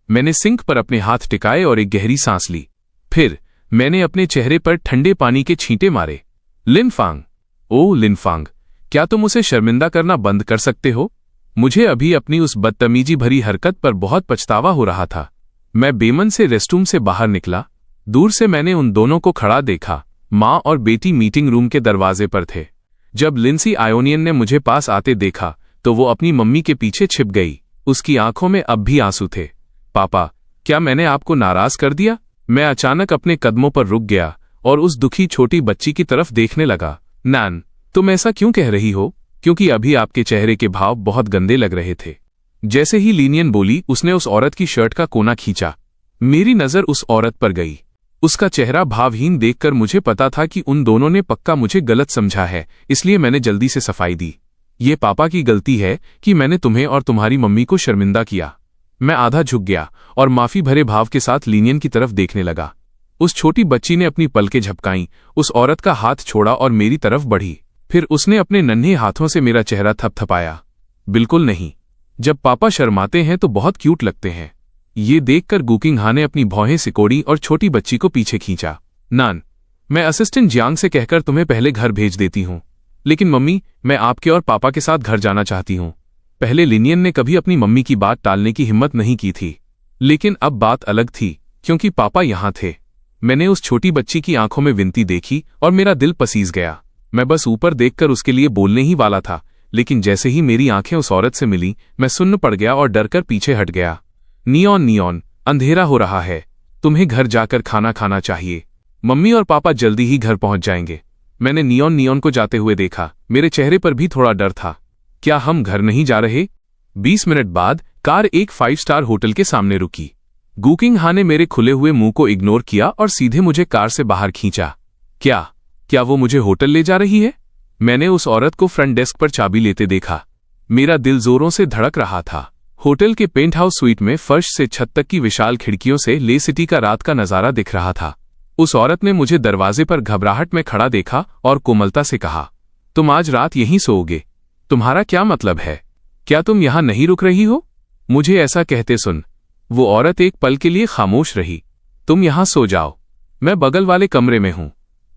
मैंने सिंक पर अपने हाथ टिकाए और एक गहरी सांस ली। फिर मैंने अपने चेहरे पर ठंडे पानी के छींटे मारे। लिनफांग, ओ लिनफांग, क्या तुम उसे शर्मिंदा करना बंद कर सकते हो? मुझे अभी अपनी उस बदतमीजी भरी हरकत पर बहुत पछतावा हो रहा था। मैं बेमन से रेस्टरूम से बाहर निकला। दूर से मैंने उन दोनों को खड़ा देखा। माँ और बेटी मीटिंग रूम के दरवाजे पर थे। जब लिंसी आयोनियन ने मुझे पास आते देखा तो वो अपनी मम्मी के पीछे छिप गई। उसकी आंखों में अब भी आंसू थे। पापा, क्या मैंने आपको नाराज कर दिया? मैं अचानक अपने कदमों पर रुक गया और उस दुखी छोटी बच्ची की तरफ देखने लगा। नैन, तुम ऐसा क्यों कह रही हो? क्योंकि अभी आपके चेहरे के भाव बहुत गंदे लग रहे थे। जैसे ही लिनियन बोली, उसने उस औरत की शर्ट का कोना खींचा। मेरी नजर उस औरत पर गई। उसका चेहरा भावहीन देखकर मुझे पता था कि उन दोनों ने पक्का मुझे गलत समझा है, इसलिए मैंने जल्दी से सफाई दी। ये पापा की गलती है कि मैंने तुम्हें और तुम्हारी मम्मी को शर्मिंदा किया। मैं आधा झुक गया और माफी भरे भाव के साथ लिनियन की तरफ देखने लगा। उस छोटी बच्ची ने अपनी पलकें झपकाईं, उस औरत का हाथ छोड़ा और मेरी तरफ बढ़ी। फिर उसने अपने नन्हे हाथों से मेरा चेहरा थपथपाया। बिल्कुल नहीं, जब पापा शर्माते हैं तो बहुत क्यूट लगते हैं। ये देखकर गुकिंगहा ने अपनी भौहें सिकोड़ी और छोटी बच्ची को पीछे खींचा। नान, मैं असिस्टेंट जियांग से कहकर तुम्हें पहले घर भेज देती हूँ। लेकिन मम्मी, मैं आपके और पापा के साथ घर जाना चाहती हूँ। पहले लिनियन ने कभी अपनी मम्मी की बात टालने की हिम्मत नहीं की थी, लेकिन अब बात अलग थी क्योंकि पापा यहाँ थे। मैंने उस छोटी बच्ची की आंखों में विनती देखी और मेरा दिल पसीज गया। मैं बस ऊपर देखकर उसके लिए बोलने ही वाला था, लेकिन जैसे ही मेरी आंखें उस औरत से मिली, मैं सुन्न पड़ गया और डरकर पीछे हट गया। नियॉन, अंधेरा हो रहा है। तुम्हें घर जाकर खाना खाना चाहिए। मम्मी और पापा जल्दी ही घर पहुंच जाएंगे। मैंने नियॉन को जाते हुए देखा। मेरे चेहरे पर भी थोड़ा डर था। क्या हम घर नहीं जा रहे? 20 मिनट बाद कार एक 5 स्टार होटल के सामने रुकी। गुकिंगहा ने मेरे खुले हुए मुंह को इग्नोर किया और सीधे मुझे कार से बाहर खींचा। क्या वो मुझे होटल ले जा रही है? मैंने उस औरत को फ्रंट डेस्क पर चाबी लेते देखा। मेरा दिल जोरों से धड़क रहा था। होटल के पेंट हाउस स्वीट में फर्श से छत तक की विशाल खिड़कियों से ले सिटी का रात का नजारा दिख रहा था। उस औरत ने मुझे दरवाजे पर घबराहट में खड़ा देखा और कोमलता से कहा, तुम आज रात यहीं सोओगे? तुम्हारा क्या मतलब है? क्या तुम यहां नहीं रुक रही हो? मुझे ऐसा कहते सुन वो औरत एक पल के लिए खामोश रही। तुम यहां सो जाओ, मैं बगल वाले कमरे में हूं।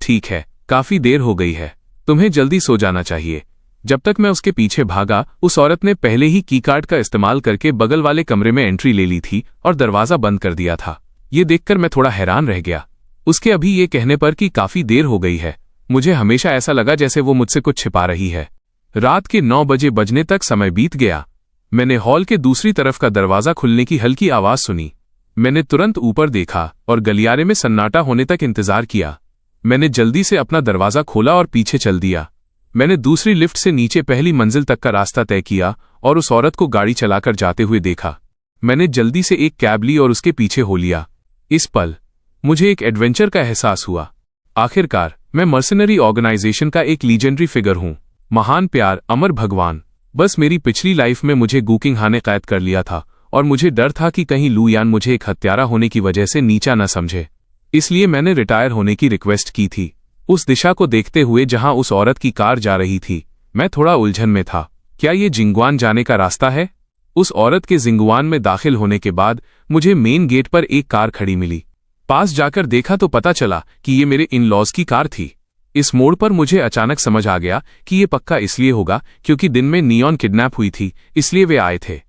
ठीक है, काफी देर हो गई है, तुम्हें जल्दी सो जाना चाहिए। जब तक मैं उसके पीछे भागा, उस औरत ने पहले ही कीकार्ड का इस्तेमाल करके बगल वाले कमरे में एंट्री ले ली थी और दरवाजा बंद कर दिया था। ये देखकर मैं थोड़ा हैरान रह गया। उसके अभी ये कहने पर कि काफी देर हो गई है, मुझे हमेशा ऐसा लगा जैसे वो मुझसे कुछ छिपा रही है। रात के 9 बजे बजने तक समय बीत गया। मैंने हॉल के दूसरी तरफ का दरवाजा खुलने की हल्की आवाज सुनी। मैंने तुरंत ऊपर देखा और गलियारे में सन्नाटा होने तक इंतजार किया। मैंने जल्दी से अपना दरवाजा खोला और पीछे चल दिया। मैंने दूसरी लिफ्ट से नीचे पहली मंजिल तक का रास्ता तय किया और उस औरत को गाड़ी चलाकर जाते हुए देखा। मैंने जल्दी से एक कैब ली और उसके पीछे हो लिया। इस पल मुझे एक एडवेंचर का एहसास हुआ। आखिरकार मैं मर्सनरी ऑर्गेनाइजेशन का एक लीजेंडरी फिगर हूं। महान प्यार, अमर भगवान। बस मेरी पिछली लाइफ में मुझे गू किंग हा ने कैद कर लिया था और मुझे डर था कि कहीं लू यान मुझे एक हत्यारा होने की वजह से नीचा न समझे। इसलिए मैंने रिटायर होने की रिक्वेस्ट की थी। उस दिशा को देखते हुए जहां उस औरत की कार जा रही थी, मैं थोड़ा उलझन में था। क्या ये जिंगवान जाने का रास्ता है? उस औरत के जिंगवान में दाखिल होने के बाद मुझे मेन गेट पर एक कार खड़ी मिली। पास जाकर देखा तो पता चला कि ये मेरे इन लॉज की कार थी। इस मोड़ पर मुझे अचानक समझ आ गया कि ये पक्का इसलिए होगा क्योंकि दिन में नियॉन किडनैप हुई थी, इसलिए वे आए थे।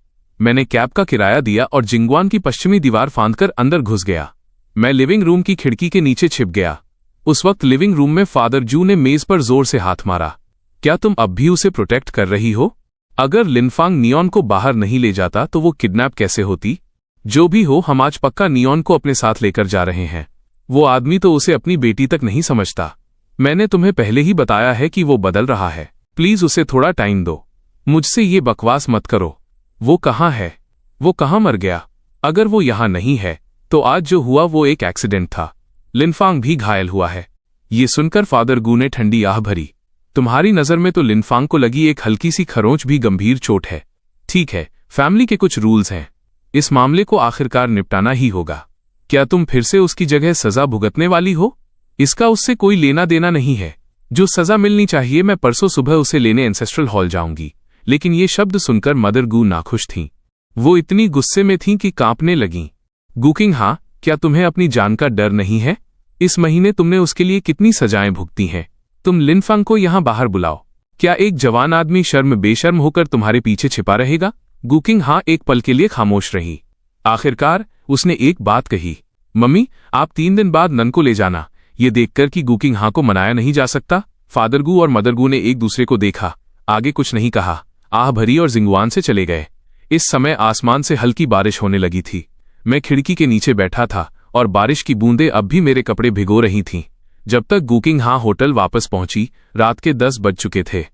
मैंने कैब का किराया दिया और जिंगवान की पश्चिमी दीवार फांदकर अंदर घुस गया। मैं लिविंग रूम की खिड़की के नीचे छिप गया। उस वक्त लिविंग रूम में फादर जू ने मेज पर जोर से हाथ मारा। क्या तुम अब भी उसे प्रोटेक्ट कर रही हो? अगर लिनफांग नियॉन को बाहर नहीं ले जाता तो वो किडनैप कैसे होती? जो भी हो, हम आज पक्का नियॉन को अपने साथ लेकर जा रहे हैं। वो आदमी तो उसे अपनी बेटी तक नहीं समझता। मैंने तुम्हें पहले ही बताया है कि वो बदल रहा है। प्लीज उसे थोड़ा टाइम दो। मुझसे ये बकवास मत करो। वो कहाँ है? वो कहाँ मर गया? अगर वो यहाँ नहीं है तो आज जो हुआ वो एक एक्सीडेंट था। लिनफांग भी घायल हुआ है। ये सुनकर फादर गू ने ठंडी आह भरी। तुम्हारी नजर में तो लिनफांग को लगी एक हल्की सी खरोंच भी गंभीर चोट है। ठीक है, फैमिली के कुछ रूल्स हैं। इस मामले को आखिरकार निपटाना ही होगा। क्या तुम फिर से उसकी जगह सजा भुगतने वाली हो? इसका उससे कोई लेना देना नहीं है। जो सजा मिलनी चाहिए, मैं परसों सुबह उसे लेने एंसेस्ट्रल हॉल जाऊंगी। लेकिन ये शब्द सुनकर मदर गू नाखुश थीं। वो इतनी गुस्से में थीं कि कांपने लगीं। गू किंग हा, क्या तुम्हें अपनी जान का डर नहीं है? इस महीने तुमने उसके लिए कितनी सजाएं भुगती हैं। तुम लिनफांग को यहां बाहर बुलाओ। क्या एक जवान आदमी शर्म बेशर्म होकर तुम्हारे पीछे छिपा रहेगा? गू किंग हा एक पल के लिए खामोश रही। आखिरकार उसने एक बात कही, मम्मी, आप 3 दिन बाद नन को ले जाना। ये देखकर कि गू किंग हा को मनाया नहीं जा सकता, फादर गू और मदर गू ने एक दूसरे को देखा, आगे कुछ नहीं कहा, आह भरी और जिंगवान से चले गए। इस समय आसमान से हल्की बारिश होने लगी थी। मैं खिड़की के नीचे बैठा था और बारिश की बूंदें अब भी मेरे कपड़े भिगो रही थीं। जब तक गू किंग हा होटल वापस पहुंची, रात के 10 बज चुके थे।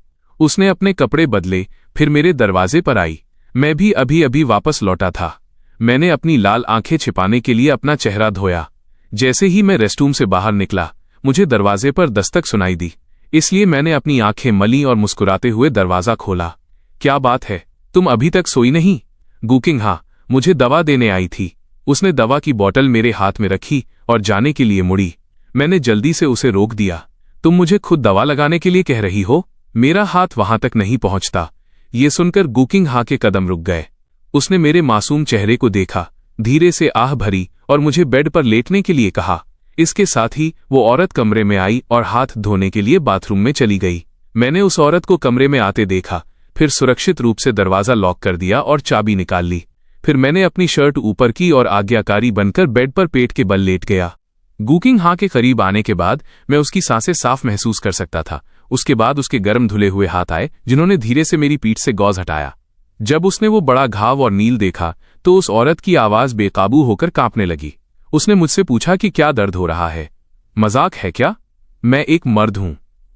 उसने अपने कपड़े बदले, फिर मेरे दरवाजे पर आई। मैं भी अभी अभी वापस लौटा था। मैंने अपनी लाल आंखें छिपाने के लिए अपना चेहरा धोया। जैसे ही मैं रेस्टरूम से बाहर निकला, मुझे दरवाजे पर दस्तक सुनाई दी। इसलिए मैंने अपनी आंखें मली और मुस्कुराते हुए दरवाजा खोला। क्या बात है, तुम अभी तक सोई नहीं? गू किंग हा मुझे दवा देने आई थी। उसने दवा की बोतल मेरे हाथ में रखी और जाने के लिए मुड़ी। मैंने जल्दी से उसे रोक दिया। तुम मुझे खुद दवा लगाने के लिए कह रही हो? मेरा हाथ वहां तक नहीं पहुंचता। ये सुनकर गू किंग हा के कदम रुक गए। उसने मेरे मासूम चेहरे को देखा, धीरे से आह भरी और मुझे बेड पर लेटने के लिए कहा। इसके साथ ही वो औरत कमरे में आई और हाथ धोने के लिए बाथरूम में चली गई। मैंने उस औरत को कमरे में आते देखा, फिर सुरक्षित रूप से दरवाजा लॉक कर दिया और चाबी निकाल ली। फिर मैंने अपनी शर्ट ऊपर की और आज्ञाकारी बनकर बेड पर पेट के बल लेट गया। गू किंग हा के करीब आने के बाद मैं उसकी सांसें साफ महसूस कर सकता था। उसके बाद उसके गर्म धुले हुए हाथ आए, जिन्होंने धीरे से मेरी पीठ से गौज हटाया। जब उसने वो बड़ा घाव और नील देखा तो उस औरत की आवाज बेकाबू होकर कांपने लगी। उसने मुझसे पूछा कि क्या दर्द हो रहा है? मजाक है क्या? मैं एक मर्द हूं,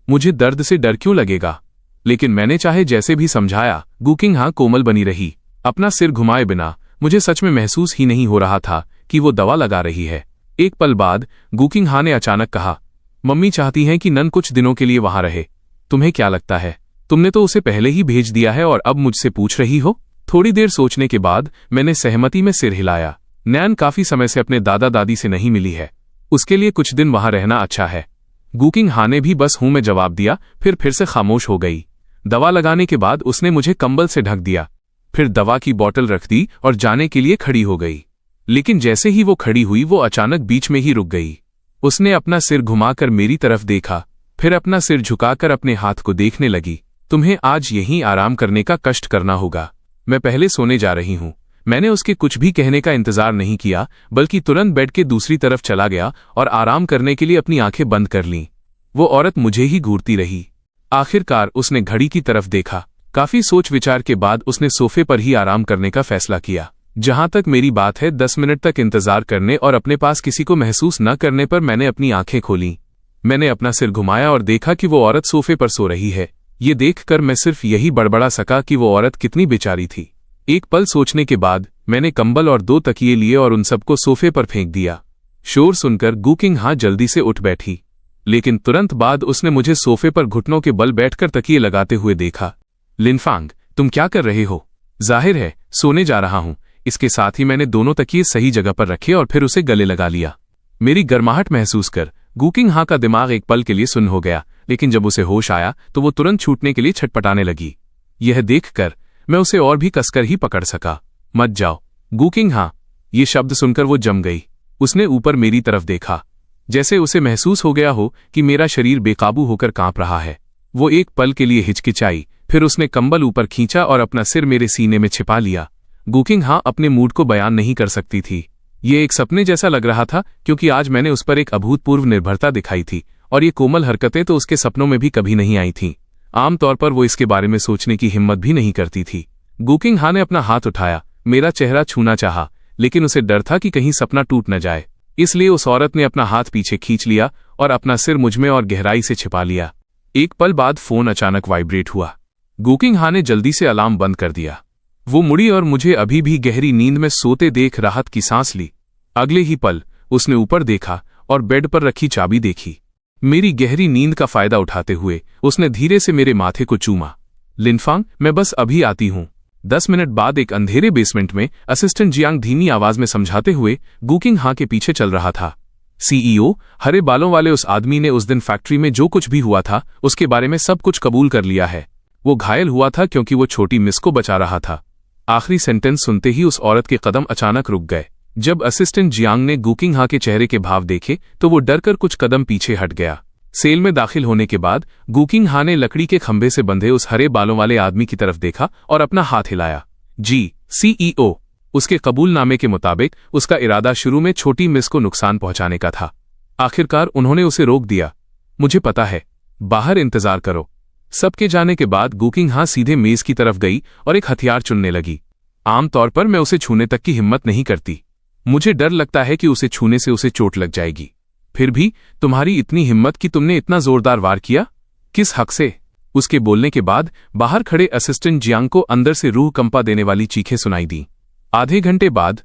मुझे दर्द से डर क्यों लगेगा? लेकिन मैंने चाहे जैसे भी समझाया, गू किंग हा कोमल बनी रही, अपना सिर घुमाए बिना। मुझे सच में महसूस ही नहीं हो रहा था कि वो दवा लगा रही है। एक पल बाद गू किंग हा ने अचानक कहा, मम्मी चाहती हैं कि नन कुछ दिनों के लिए वहां रहे। तुम्हें क्या लगता है? तुमने तो उसे पहले ही भेज दिया है और अब मुझसे पूछ रही हो? थोड़ी देर सोचने के बाद मैंने सहमति में सिर हिलाया। नैन काफी समय से अपने दादा दादी से नहीं मिली है, उसके लिए कुछ दिन वहां रहना अच्छा है। गू किंग हा ने भी बस हूं में जवाब दिया, फिर से खामोश हो गई। दवा लगाने के बाद उसने मुझे कंबल से ढक दिया, फिर दवा की बोतल रख दी और जाने के लिए खड़ी हो गई। लेकिन जैसे ही वो खड़ी हुई, वो अचानक बीच में ही रुक गई। उसने अपना सिर घुमाकर मेरी तरफ देखा, फिर अपना सिर झुकाकर अपने हाथ को देखने लगी। तुम्हें आज यहीं आराम करने का कष्ट करना होगा, मैं पहले सोने जा रही हूं। मैंने उसके कुछ भी कहने का इंतजार नहीं किया, बल्कि तुरंत बेड के दूसरी तरफ चला गया और आराम करने के लिए अपनी आंखें बंद कर लीं। वो औरत मुझे ही घूरती रही। आखिरकार उसने घड़ी की तरफ देखा, काफी सोच विचार के बाद उसने सोफे पर ही आराम करने का फैसला किया। जहां तक मेरी बात है, 10 मिनट तक इंतजार करने और अपने पास किसी को महसूस न करने पर मैंने अपनी आंखें खोली। मैंने अपना सिर घुमाया और देखा कि वो औरत सोफे पर सो रही है। ये देखकर मैं सिर्फ यही बड़बड़ा सका कि वो औरत कितनी बेचारी थी। एक पल सोचने के बाद मैंने कंबल और 2 तकिए लिए और उन सबको सोफे पर फेंक दिया। शोर सुनकर गुकिंग हां जल्दी से उठ बैठी, लेकिन तुरंत बाद उसने मुझे सोफे पर घुटनों के बल बैठकर तकिए लगाते हुए देखा। लिनफांग, तुम क्या कर रहे हो? जाहिर है सोने जा रहा हूं। इसके साथ ही मैंने दोनों तकिए सही जगह पर रखे और फिर उसे गले लगा लिया। मेरी गर्माहट महसूस कर गुकिंग हां का दिमाग एक पल के लिए सुन्न हो गया, लेकिन जब उसे होश आया तो वो तुरंत छूटने के लिए छटपटाने लगी। यह देखकर मैं उसे और भी कसकर ही पकड़ सका। मत जाओ गुकिंग हां। ये शब्द सुनकर वो जम गई। उसने ऊपर मेरी तरफ देखा, जैसे उसे महसूस हो गया हो कि मेरा शरीर बेकाबू होकर कांप रहा है। वो एक पल के लिए हिचकिचाई, फिर उसने कंबल ऊपर खींचा और अपना सिर मेरे सीने में छिपा लिया। गुकिंग हां अपने मूड को बयान नहीं कर सकती थी। ये एक सपने जैसा लग रहा था, क्योंकि आज मैंने उस पर एक अभूतपूर्व निर्भरता दिखाई थी और ये कोमल हरकतें तो उसके सपनों में भी कभी नहीं आई थीं। आमतौर पर वो इसके बारे में सोचने की हिम्मत भी नहीं करती थी। गुकिंग हां ने अपना हाथ उठाया, मेरा चेहरा छूना चाहा, लेकिन उसे डर था कि कहीं सपना टूट न जाए। इसलिए उस औरत ने अपना हाथ पीछे खींच लिया और अपना सिर मुझमें और गहराई से छिपा लिया। एक पल बाद फोन अचानक वाइब्रेट हुआ। गुकिंग हां ने जल्दी से अलार्म बंद कर दिया। वो मुड़ी और मुझे अभी भी गहरी नींद में सोते देख राहत की सांस ली। अगले ही पल उसने ऊपर देखा और बेड पर रखी चाबी देखी। मेरी गहरी नींद का फायदा उठाते हुए उसने धीरे से मेरे माथे को चूमा। लिनफांग, मैं बस अभी आती हूं। 10 मिनट बाद एक अंधेरे बेसमेंट में असिस्टेंट जियांग धीमी आवाज में समझाते हुए गुकिंग हां के पीछे चल रहा था। सीईओ, हरे बालों वाले उस आदमी ने उस दिन फैक्ट्री में जो कुछ भी हुआ था उसके बारे में सब कुछ कबूल कर लिया है। वो घायल हुआ था क्योंकि वो छोटी मिस को बचा रहा था। आखिरी सेंटेंस सुनते ही उस औरत के कदम अचानक रुक गए। जब असिस्टेंट जियांग ने गुकिंग हां के चेहरे के भाव देखे तो वो डरकर कुछ कदम पीछे हट गया। सेल में दाखिल होने के बाद गुकिंग हां ने लकड़ी के खंभे से बंधे उस हरे बालों वाले आदमी की तरफ देखा और अपना हाथ हिलाया। जी, सीईओ। उसके कबूलनामे के मुताबिक उसका इरादा शुरू में छोटी मिस को नुकसान पहुंचाने का था। आखिरकार उन्होंने उसे रोक दिया। मुझे पता है, बाहर इंतजार करो। सबके जाने के बाद गुकिंग हां सीधे मेज की तरफ गई और एक हथियार चुनने लगी। आमतौर पर मैं उसे छूने तक की हिम्मत नहीं करती। मुझे डर लगता है कि उसे छूने से उसे चोट लग जाएगी। फिर भी तुम्हारी इतनी हिम्मत कि तुमने इतना जोरदार वार किया? किस हक से? उसके बोलने के बाद बाहर खड़े असिस्टेंट जियांग को अंदर से रूह कंपा देने वाली चीखें सुनाई दी। आधे घंटे बाद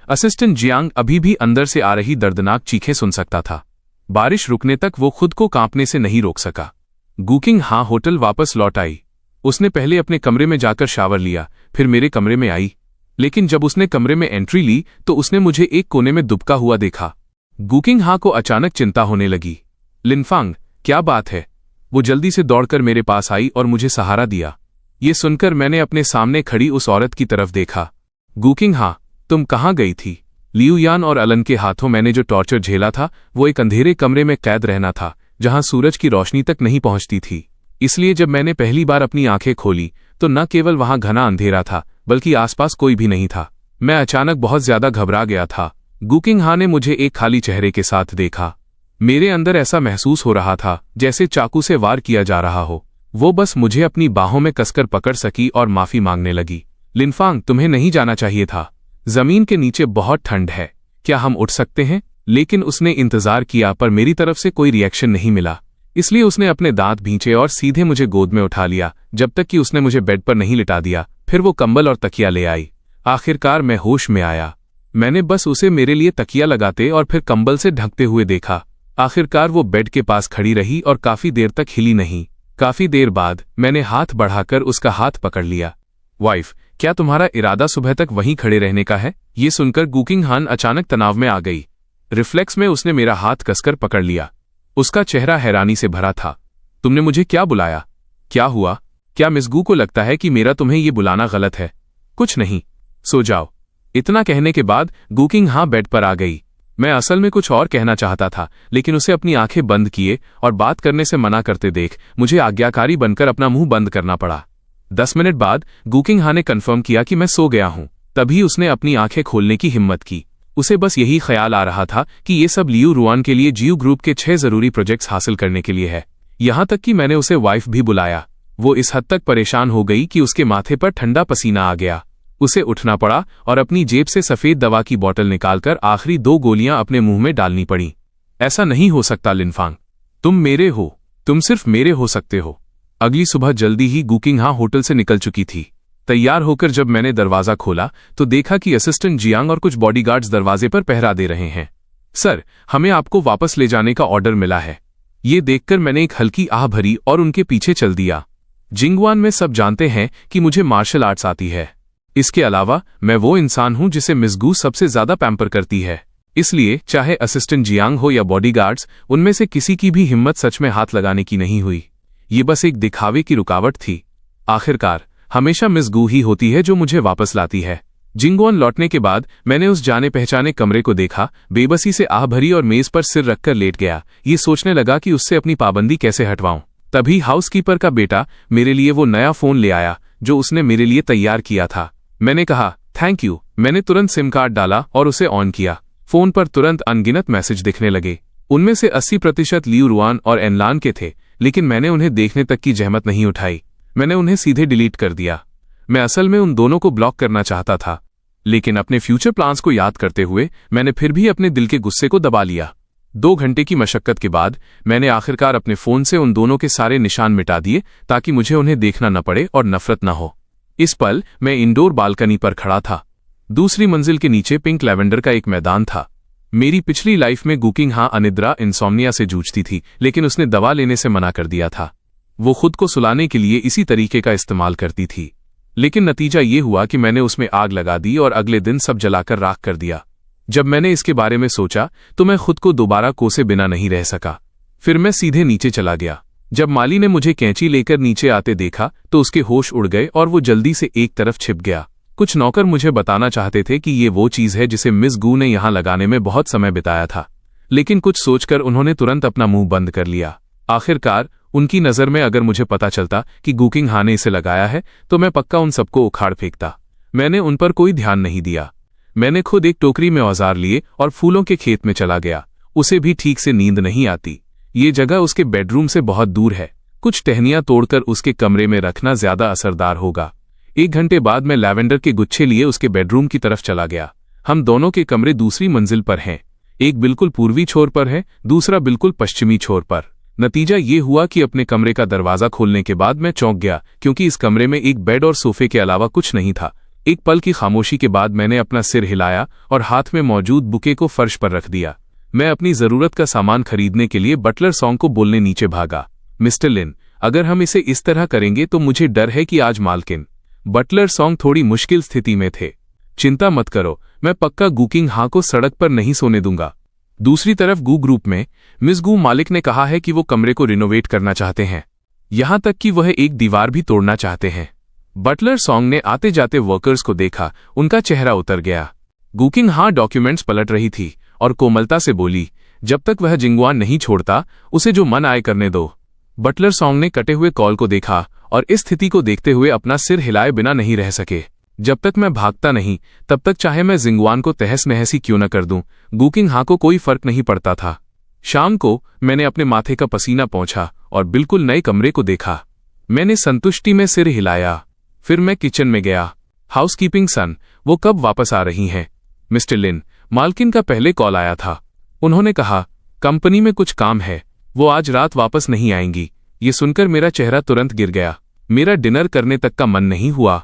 असिस्टेंट जियांग अभी भी अंदर से आ रही दर्दनाक चीखें सुन सकता था। बारिश रुकने तक वो खुद को कांपने से नहीं रोक सका। गुकिंग हां होटल वापस लौट आई। उसने पहले अपने कमरे में जाकर शावर लिया, फिर मेरे कमरे में आई। लेकिन जब उसने कमरे में एंट्री ली तो उसने मुझे एक कोने में दुबका हुआ देखा। गुकिंग हां को अचानक चिंता होने लगी। लिनफांग, क्या बात है? वो जल्दी से दौड़कर मेरे पास आई और मुझे सहारा दिया। ये सुनकर मैंने अपने सामने खड़ी उस औरत की तरफ देखा। गुकिंग हां, तुम कहाँ गई थी? लियू यान और अलन के हाथों मैंने जो टॉर्चर झेला था वो एक अंधेरे कमरे में कैद रहना था, जहां सूरज की रोशनी तक नहीं पहुंचती थी। इसलिए जब मैंने पहली बार अपनी आंखें खोली तो न केवल वहां घना अंधेरा था, बल्कि आसपास कोई भी नहीं था। मैं अचानक बहुत ज्यादा घबरा गया था। गुकिंग हां ने मुझे एक खाली चेहरे के साथ देखा। मेरे अंदर ऐसा महसूस हो रहा था जैसे चाकू से वार किया जा रहा हो। वो बस मुझे अपनी बाहों में कसकर पकड़ सकी और माफी मांगने लगी। लिनफांग, तुम्हें नहीं जाना चाहिए था। जमीन के नीचे बहुत ठंड है। क्या हम उठ सकते हैं? लेकिन उसने इंतजार किया पर मेरी तरफ से कोई रिएक्शन नहीं मिला। इसलिए उसने अपने दांत भींचे और सीधे मुझे गोद में उठा लिया, जब तक कि उसने मुझे बेड पर नहीं लिटा दिया। फिर वो कंबल और तकिया ले आई। आखिरकार मैं होश में आया। मैंने बस उसे मेरे लिए तकिया लगाते और फिर कंबल से ढकते हुए देखा। आखिरकार वो बेड के पास खड़ी रही और काफी देर तक हिली नहीं। काफी देर बाद मैंने हाथ बढ़ाकर उसका हाथ पकड़ लिया। वाइफ, क्या तुम्हारा इरादा सुबह तक वहीं खड़े रहने का है? ये सुनकर गुकिंग हां अचानक तनाव में आ गई। रिफ्लेक्स में उसने मेरा हाथ कसकर पकड़ लिया। उसका चेहरा हैरानी से भरा था। तुमने मुझे क्या बुलाया? क्या हुआ? क्या मिस गू को लगता है कि मेरा तुम्हें ये बुलाना गलत है? कुछ नहीं, सो जाओ। इतना कहने के बाद गुकिंग हां बेड पर आ गई। मैं असल में कुछ और कहना चाहता था, लेकिन उसे अपनी आंखें बंद किए और बात करने से मना करते देख मुझे आज्ञाकारी बनकर अपना मुंह बंद करना पड़ा। 10 मिनट बाद गुकिंग हां ने कन्फर्म किया कि मैं सो गया हूं। तभी उसने अपनी आंखें खोलने की हिम्मत की। उसे बस यही ख्याल आ रहा था कि ये सब लियू रुआन के लिए जियू ग्रुप के 6 जरूरी प्रोजेक्ट्स हासिल करने के लिए है। यहां तक कि मैंने उसे वाइफ भी बुलाया। वो इस हद तक परेशान हो गई कि उसके माथे पर ठंडा पसीना आ गया। उसे उठना पड़ा और अपनी जेब से सफेद दवा की बोतल निकालकर आखिरी 2 गोलियां अपने मुंह में डालनी पड़ी। ऐसा नहीं हो सकता लिनफांग, तुम मेरे हो, तुम सिर्फ मेरे हो सकते हो। अगली सुबह जल्दी ही गुकिंगहा होटल से निकल चुकी थी। तैयार होकर जब मैंने दरवाजा खोला तो देखा कि असिस्टेंट जियांग और कुछ बॉडीगार्ड्स दरवाजे पर पहरा दे रहे हैं। सर, हमें आपको वापस ले जाने का ऑर्डर मिला है। ये देखकर मैंने एक हल्की आह भरी और उनके पीछे चल दिया। जिंगवान में सब जानते हैं कि मुझे मार्शल आर्ट्स आती है। इसके अलावा मैं वो इंसान हूं जिसे मिस गू सबसे ज्यादा पैम्पर करती है। इसलिए चाहे असिस्टेंट जियांग हो या बॉडीगार्ड्स, उनमें से किसी की भी हिम्मत सच में हाथ लगाने की नहीं हुई। ये बस एक दिखावे की रुकावट थी। आखिरकार हमेशा मिस गू ही होती है जो मुझे वापस लाती है। जिंगवान लौटने के बाद मैंने उस जाने पहचाने कमरे को देखा, बेबसी से आह भरी और मेज पर सिर रखकर लेट गया। ये सोचने लगा कि उससे अपनी पाबंदी कैसे हटवाऊं। तभी हाउसकीपर का बेटा मेरे लिए वो नया फोन ले आया जो उसने मेरे लिए तैयार किया था। मैंने कहा थैंक यू। मैंने तुरंत सिम कार्ड डाला और उसे ऑन किया। फोन पर तुरंत अनगिनत मैसेज दिखने लगे। उनमें से 80% लियू रुआन और एनलान के थे, लेकिन मैंने उन्हें देखने तक की जहमत नहीं उठाई। मैंने उन्हें सीधे डिलीट कर दिया। मैं असल में उन दोनों को ब्लॉक करना चाहता था, लेकिन अपने फ्यूचर प्लान्स को याद करते हुए मैंने फिर भी अपने दिल के गुस्से को दबा लिया। 2 घंटे की मशक्कत के बाद मैंने आखिरकार अपने फोन से उन दोनों के सारे निशान मिटा दिए ताकि मुझे उन्हें देखना न पड़े और नफरत न हो। इस पल मैं इंडोर बालकनी पर खड़ा था। दूसरी मंजिल के नीचे पिंक लैवेंडर का एक मैदान था। मेरी पिछली लाइफ में गुकिंगहा अनिद्रा इंसोम्निया से जूझती थी, लेकिन उसने दवा लेने से मना कर दिया था। वो खुद को सुलाने के लिए इसी तरीके का इस्तेमाल करती थी, लेकिन नतीजा ये हुआ कि मैंने उसमें आग लगा दी और अगले दिन सब जलाकर राख कर दिया। जब मैंने इसके बारे में सोचा तो मैं खुद को दोबारा कोसे बिना नहीं रह सका। फिर मैं सीधे नीचे चला गया। जब माली ने मुझे कैंची लेकर नीचे आते देखा तो उसके होश उड़ गए और वो जल्दी से एक तरफ छिप गया। कुछ नौकर मुझे बताना चाहते थे कि ये वो चीज है जिसे मिस गू ने यहां लगाने में बहुत समय बिताया था, लेकिन कुछ सोचकर उन्होंने तुरंत अपना मुंह बंद कर लिया। आखिरकार उनकी नजर में अगर मुझे पता चलता कि गुकिंगहा ने इसे लगाया है तो मैं पक्का उन सबको उखाड़ फेंकता। मैंने उन पर कोई ध्यान नहीं दिया। मैंने खुद एक टोकरी में औजार लिए और फूलों के खेत में चला गया। उसे भी ठीक से नींद नहीं आती। ये जगह उसके बेडरूम से बहुत दूर है। कुछ टहनियां तोड़कर उसके कमरे में रखना ज्यादा असरदार होगा। 1 घंटे बाद मैं लैवेंडर के गुच्छे लिए उसके बेडरूम की तरफ चला गया। हम दोनों के कमरे दूसरी मंजिल पर हैं। एक बिल्कुल पूर्वी छोर पर है, दूसरा बिल्कुल पश्चिमी छोर पर। नतीजा ये हुआ कि अपने कमरे का दरवाजा खोलने के बाद मैं चौंक गया, क्योंकि इस कमरे में एक बेड और सोफे के अलावा कुछ नहीं था। एक पल की खामोशी के बाद मैंने अपना सिर हिलाया और हाथ में मौजूद बुके को फर्श पर रख दिया। मैं अपनी जरूरत का सामान खरीदने के लिए बटलर सॉन्ग को बोलने नीचे भागा। मिस्टर लिन, अगर हम इसे इस तरह करेंगे तो मुझे डर है कि आज मालकिन बटलर सॉन्ग थोड़ी मुश्किल स्थिति में थे। चिंता मत करो, मैं पक्का गुकिंगहा को सड़क पर नहीं सोने दूंगा। दूसरी तरफ गू ग्रुप में मिस गू मालिक ने कहा है कि वो कमरे को रिनोवेट करना चाहते हैं, यहां तक कि वह एक दीवार भी तोड़ना चाहते हैं। बटलर सॉन्ग ने आते जाते वर्कर्स को देखा। उनका चेहरा उतर गया। गुकिंगहा डॉक्यूमेंट्स पलट रही थी और कोमलता से बोली, जब तक वह जिंगवान नहीं छोड़ता उसे जो मन आए करने दो। बटलर सॉन्ग ने कटे हुए कॉल को देखा और इस स्थिति को देखते हुए अपना सिर हिलाए बिना नहीं रह सके। जब तक मैं भागता नहीं तब तक चाहे मैं जिंगवान को तहस नहस ही क्यों न कर दूं, गुकिंगहा को कोई फर्क नहीं पड़ता था। शाम को मैंने अपने माथे का पसीना पोंछा और बिल्कुल नए कमरे को देखा। मैंने संतुष्टि में सिर हिलाया। फिर मैं किचन में गया। हाउसकीपिंग सन, वो कब वापस आ रही हैं? मिस्टर लिन, मालकिन का पहले कॉल आया था। उन्होंने कहा कंपनी में कुछ काम है, वो आज रात वापस नहीं आएंगी। ये सुनकर मेरा चेहरा तुरंत गिर गया। मेरा डिनर करने तक का मन नहीं हुआ।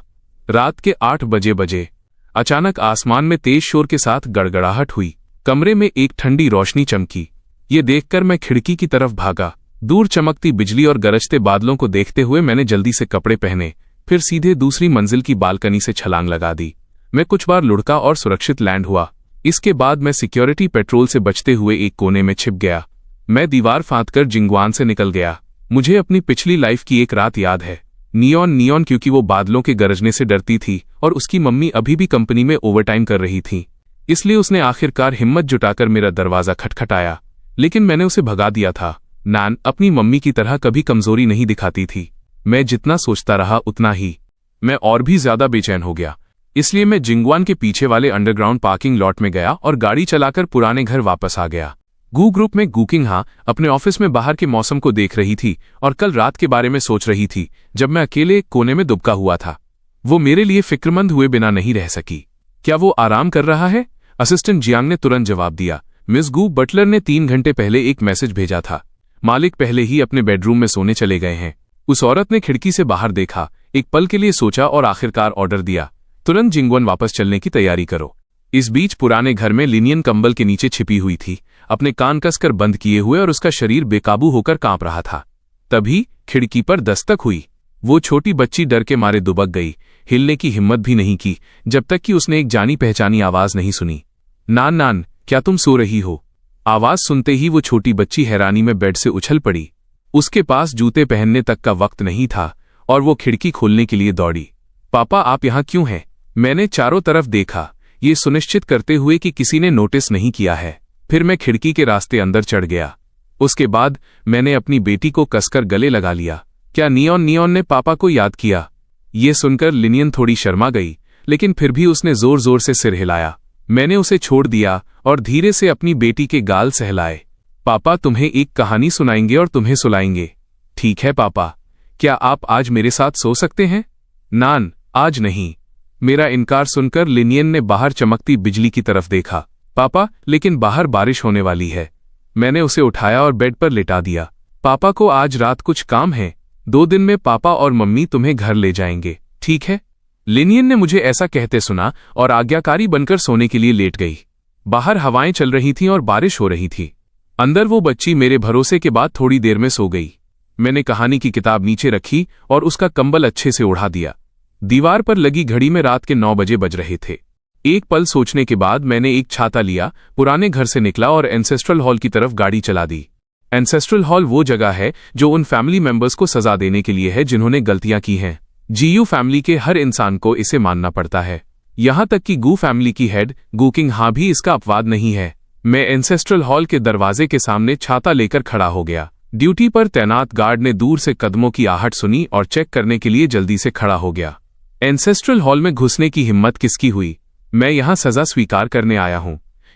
रात के 8 बजे अचानक आसमान में तेज शोर के साथ गड़गड़ाहट हुई। कमरे में एक ठंडी रोशनी चमकी। ये देखकर मैं खिड़की की तरफ भागा। दूर चमकती बिजली और गरजते बादलों को देखते हुए मैंने जल्दी से कपड़े पहने, फिर सीधे दूसरी मंजिल की बालकनी से छलांग लगा दी। मैं कुछ बार लुढ़का और सुरक्षित लैंड हुआ। इसके बाद मैं सिक्योरिटी पेट्रोल से बचते हुए एक कोने में छिप गया। मैं दीवार फांदकर जिंगवान से निकल गया। मुझे अपनी पिछली लाइफ की एक रात याद है। नियॉन क्योंकि वो बादलों के गरजने से डरती थी और उसकी मम्मी अभी भी कंपनी में ओवरटाइम कर रही थी, इसलिए उसने आखिरकार हिम्मत जुटाकर मेरा दरवाजा खटखटाया, लेकिन मैंने उसे भगा दिया था। नान अपनी मम्मी की तरह कभी कमजोरी नहीं दिखाती थी। मैं जितना सोचता रहा उतना ही मैं और भी ज्यादा बेचैन हो गया। इसलिए मैं जिंगवान के पीछे वाले अंडरग्राउंड पार्किंग लॉट में गया और गाड़ी चलाकर पुराने घर वापस आ गया। गू ग्रुप में गुकिंग हा अपने ऑफिस में बाहर के मौसम को देख रही थी और कल रात के बारे में सोच रही थी जब मैं अकेले एक कोने में दुबका हुआ था। वो मेरे लिए फिक्रमंद हुए बिना नहीं रह सकी। क्या वो आराम कर रहा है? असिस्टेंट जियांग ने तुरंत जवाब दिया। मिस गू, बटलर ने 3 घंटे पहले एक मैसेज भेजा था। मालिक पहले ही अपने बेडरूम में सोने चले गए हैं। उस औरत ने खिड़की से बाहर देखा, एक पल के लिए सोचा और आखिरकार ऑर्डर दिया, तुरंत जिंगवन वापस चलने की तैयारी करो। इस बीच पुराने घर में लिनियन कंबल के नीचे छिपी हुई थी, अपने कान कसकर बंद किए हुए, और उसका शरीर बेकाबू होकर कांप रहा था। तभी खिड़की पर दस्तक हुई। वो छोटी बच्ची डर के मारे दुबक गई, हिलने की हिम्मत भी नहीं की जब तक कि उसने एक जानी पहचानी आवाज नहीं सुनी। नान नान, क्या तुम सो रही हो? आवाज सुनते ही वो छोटी बच्ची हैरानी में बेड से उछल पड़ी। उसके पास जूते पहनने तक का वक्त नहीं था और वो खिड़की खोलने के लिए दौड़ी। पापा, आप यहाँ क्यों हैं? मैंने चारों तरफ देखा, ये सुनिश्चित करते हुए कि किसी ने नोटिस नहीं किया है। फिर मैं खिड़की के रास्ते अंदर चढ़ गया। उसके बाद मैंने अपनी बेटी को कसकर गले लगा लिया। क्या नियॉन ने पापा को याद किया? ये सुनकर लिनियन थोड़ी शर्मा गई, लेकिन फिर भी उसने जोर जोर से सिर हिलाया। मैंने उसे छोड़ दिया और धीरे से अपनी बेटी के गाल सहलाए। पापा तुम्हें एक कहानी सुनाएंगे और तुम्हें सुलाएंगे। ठीक है पापा, क्या आप आज मेरे साथ सो सकते हैं? नान, आज नहीं। मेरा इनकार सुनकर लिनियन ने बाहर चमकती बिजली की तरफ देखा। पापा, लेकिन बाहर बारिश होने वाली है। मैंने उसे उठाया और बेड पर लिटा दिया। पापा को आज रात कुछ काम है। 2 दिन में पापा और मम्मी तुम्हें घर ले जाएंगे, ठीक है? लिनियन ने मुझे ऐसा कहते सुना और आज्ञाकारी बनकर सोने के लिए लेट गई। बाहर हवाएं चल रही थीं और बारिश हो रही थी। अंदर वो बच्ची मेरे भरोसे के बाद थोड़ी देर में सो गई। मैंने कहानी की किताब नीचे रखी और उसका कंबल अच्छे से ओढ़ा दिया। दीवार पर लगी घड़ी में रात के 9 बजे बज रहे थे। एक पल सोचने के बाद मैंने एक छाता लिया, पुराने घर से निकला और एंसेस्ट्रल हॉल की तरफ गाड़ी चला दी। एंसेस्ट्रल हॉल वो जगह है जो उन फैमिली मेंबर्स को सजा देने के लिए है जिन्होंने गलतियां की हैं। जीयू फैमिली के हर इंसान को इसे मानना पड़ता है, यहां तक कि गू फैमिली की हेड गुकिंग हा भी इसका अपवाद नहीं है। मैं एंसेस्ट्रल हॉल के दरवाजे के सामने छाता लेकर खड़ा हो गया। ड्यूटी पर तैनात गार्ड ने दूर से कदमों की आहट सुनी और चेक करने के लिए जल्दी से खड़ा हो गया। एंसेस्ट्रल हॉल में घुसने की हिम्मत किसकी हुई? मैं यहां सजा स्वीकार करने आया हूं।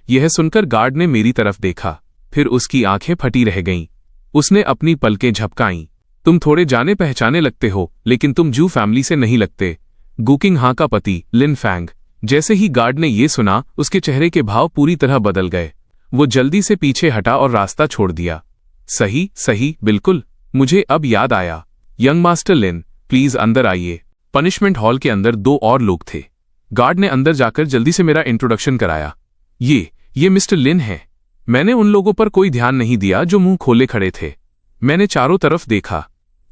यह सुनकर गार्ड ने मेरी तरफ देखा, फिर उसकी आंखें फटी रह गईं। उसने अपनी पलकें झपकाईं। तुम थोड़े जाने पहचाने लगते हो, लेकिन तुम जू फैमिली से नहीं लगते। गुकिंग हा का पति लिन फैंग। जैसे ही गार्ड ने यह सुना, उसके चेहरे के भाव पूरी तरह बदल गए। वो जल्दी से पीछे हटा और रास्ता छोड़ दिया। सही सही, बिल्कुल, मुझे अब याद आया। यंग मास्टर लिन, प्लीज अंदर आइए। पनिशमेंट हॉल के अंदर 2 और लोग थे। गार्ड ने अंदर जाकर जल्दी से मेरा इंट्रोडक्शन कराया। ये मिस्टर लिन है। मैंने उन लोगों पर कोई ध्यान नहीं दिया जो मुंह खोले खड़े थे। मैंने चारों तरफ देखा।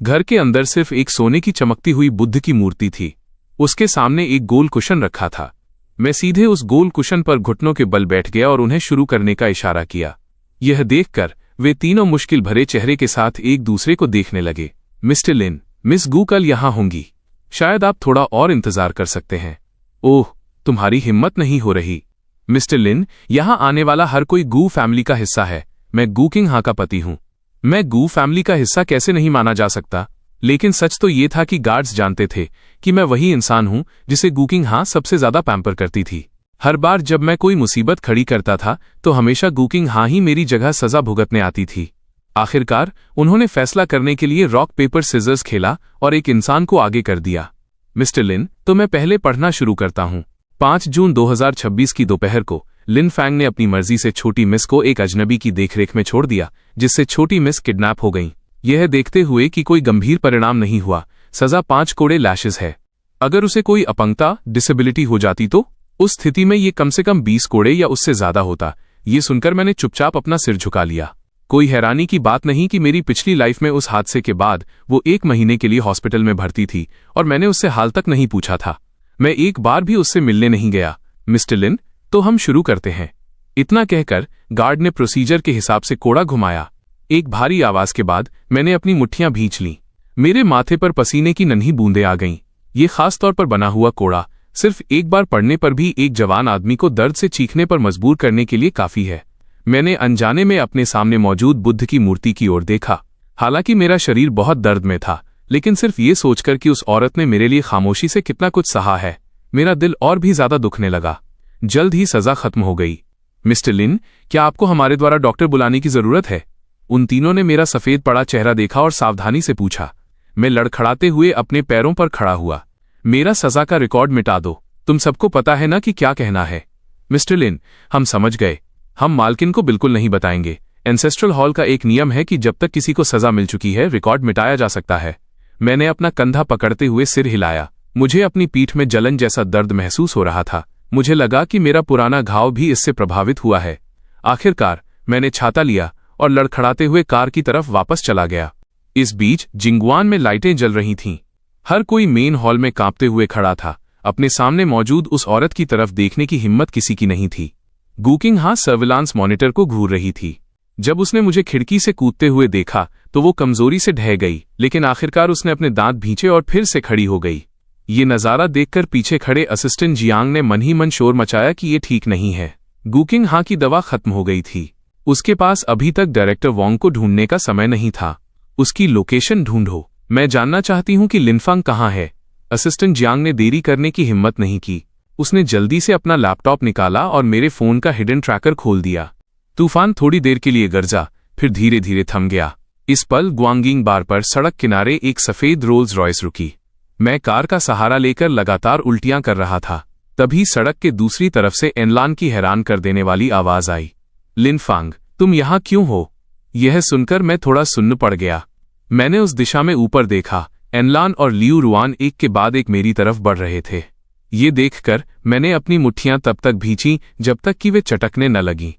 घर के अंदर सिर्फ एक सोने की चमकती हुई बुद्ध की मूर्ति थी। उसके सामने एक गोल कुशन रखा था। मैं सीधे उस गोल कुशन पर घुटनों के बल बैठ गया और उन्हें शुरू करने का इशारा किया। यह देखकर वे तीनों मुश्किल भरे चेहरे के साथ एक दूसरे को देखने लगे। मिस्टर लिन, मिस गू कल यहां होंगी। शायद आप थोड़ा और इंतजार कर सकते हैं। ओह, तुम्हारी हिम्मत नहीं हो रही। मिस्टर लिन, यहां आने वाला हर कोई गू फैमिली का हिस्सा है। मैं गुकिंग हा का पति हूं। मैं गू फैमिली का हिस्सा कैसे नहीं माना जा सकता? लेकिन सच तो ये था कि गार्ड्स जानते थे कि मैं वही इंसान हूं जिसे गुकिंग हा सबसे ज्यादा पैम्पर करती थी। हर बार जब मैं कोई मुसीबत खड़ी करता था तो हमेशा गुकिंग हा ही मेरी जगह सजा भुगतने आती थी। आखिरकार उन्होंने फैसला करने के लिए रॉक पेपर सिजर्स खेला और एक इंसान को आगे कर दिया। मिस्टर लिन, तो मैं पहले पढ़ना शुरू करता हूं। 5 जून 2026 की दोपहर को लिन फैंग ने अपनी मर्जी से छोटी मिस को एक अजनबी की देखरेख में छोड़ दिया, जिससे छोटी मिस किडनैप हो गई। यह देखते हुए कि कोई गंभीर परिणाम नहीं हुआ, सजा 5 कोड़े लैशेस है। अगर उसे कोई अपंगता डिसेबिलिटी हो जाती तो उस स्थिति में ये कम से कम 20 कोड़े या उससे ज्यादा होता। ये सुनकर मैंने चुपचाप अपना सिर झुका लिया। कोई हैरानी की बात नहीं कि मेरी पिछली लाइफ में उस हादसे के बाद वो 1 महीने के लिए हॉस्पिटल में भर्ती थी और मैंने उससे हाल तक नहीं पूछा था। मैं एक बार भी उससे मिलने नहीं गया। मिस्टर लिन, तो हम शुरू करते हैं। इतना कहकर गार्ड ने प्रोसीजर के हिसाब से कोड़ा घुमाया। एक भारी आवाज के बाद मैंने अपनी मुट्ठियां भींच लीं। मेरे माथे पर पसीने की नन्ही बूंदें आ गईं। ये खास तौर पर बना हुआ कोड़ा सिर्फ एक बार पढ़ने पर भी एक जवान आदमी को दर्द से चीखने पर मजबूर करने के लिए काफी है। मैंने अनजाने में अपने सामने मौजूद बुद्ध की मूर्ति की ओर देखा। हालांकि मेरा शरीर बहुत दर्द में था, लेकिन सिर्फ ये सोचकर कि उस औरत ने मेरे लिए खामोशी से कितना कुछ सहा है, मेरा दिल और भी ज्यादा दुखने लगा। जल्द ही सजा खत्म हो गई। मिस्टर लिन, क्या आपको हमारे द्वारा डॉक्टर बुलाने की जरूरत है? उन तीनों ने मेरा सफेद पड़ा चेहरा देखा और सावधानी से पूछा। मैं लड़खड़ाते हुए अपने पैरों पर खड़ा हुआ। मेरा सजा का रिकॉर्ड मिटा दो। तुम सबको पता है ना कि क्या कहना है। मिस्टर लिन, हम समझ गए। हम मालकिन को बिल्कुल नहीं बताएंगे। एंसेस्ट्रल हॉल का एक नियम है कि जब तक किसी को सजा मिल चुकी है, रिकॉर्ड मिटाया जा सकता है। मैंने अपना कंधा पकड़ते हुए सिर हिलाया। मुझे अपनी पीठ में जलन जैसा दर्द महसूस हो रहा था। मुझे लगा कि मेरा पुराना घाव भी इससे प्रभावित हुआ है। आखिरकार मैंने छाता लिया और लड़खड़ाते हुए कार की तरफ वापस चला गया। इस बीच जिंगुआन में लाइटें जल रही थीं। हर कोई मेन हॉल में कांपते हुए खड़ा था। अपने सामने मौजूद उस औरत की तरफ देखने की हिम्मत किसी की नहीं थी। गुकिंग हा सर्विलांस मॉनिटर को घूर रही थी। जब उसने मुझे खिड़की से कूदते हुए देखा तो वो कमजोरी से ढह गई, लेकिन आखिरकार उसने अपने दांत भींचे और फिर से खड़ी हो गई। ये नज़ारा देखकर पीछे खड़े असिस्टेंट जियांग ने मन ही मन शोर मचाया कि ये ठीक नहीं है। गुकिंग हा की दवा खत्म हो गई थी। उसके पास अभी तक डायरेक्टर वोंग को ढूंढने का समय नहीं था। उसकी लोकेशन ढूंढो। मैं जानना चाहती हूं कि लिनफांग कहाँ है। असिस्टेंट जियांग ने देरी करने की हिम्मत नहीं की। उसने जल्दी से अपना लैपटॉप निकाला और मेरे फोन का हिडन ट्रैकर खोल दिया। तूफान थोड़ी देर के लिए गरजा, फिर धीरे धीरे थम गया। इस पल ग्वांगिंग बार पर सड़क किनारे एक सफेद रोल्स रॉयस रुकी। मैं कार का सहारा लेकर लगातार उल्टियां कर रहा था। तभी सड़क के दूसरी तरफ से एनलान की हैरान कर देने वाली आवाज आई। लिनफांग, तुम यहां क्यों हो? यह सुनकर मैं थोड़ा सुन्न पड़ गया। मैंने उस दिशा में ऊपर देखा। एनलान और लियू रुआन एक के बाद एक मेरी तरफ बढ़ रहे थे। ये देखकर मैंने अपनी मुट्ठियां तब तक भींची जब तक कि वे चटकने न लगीं।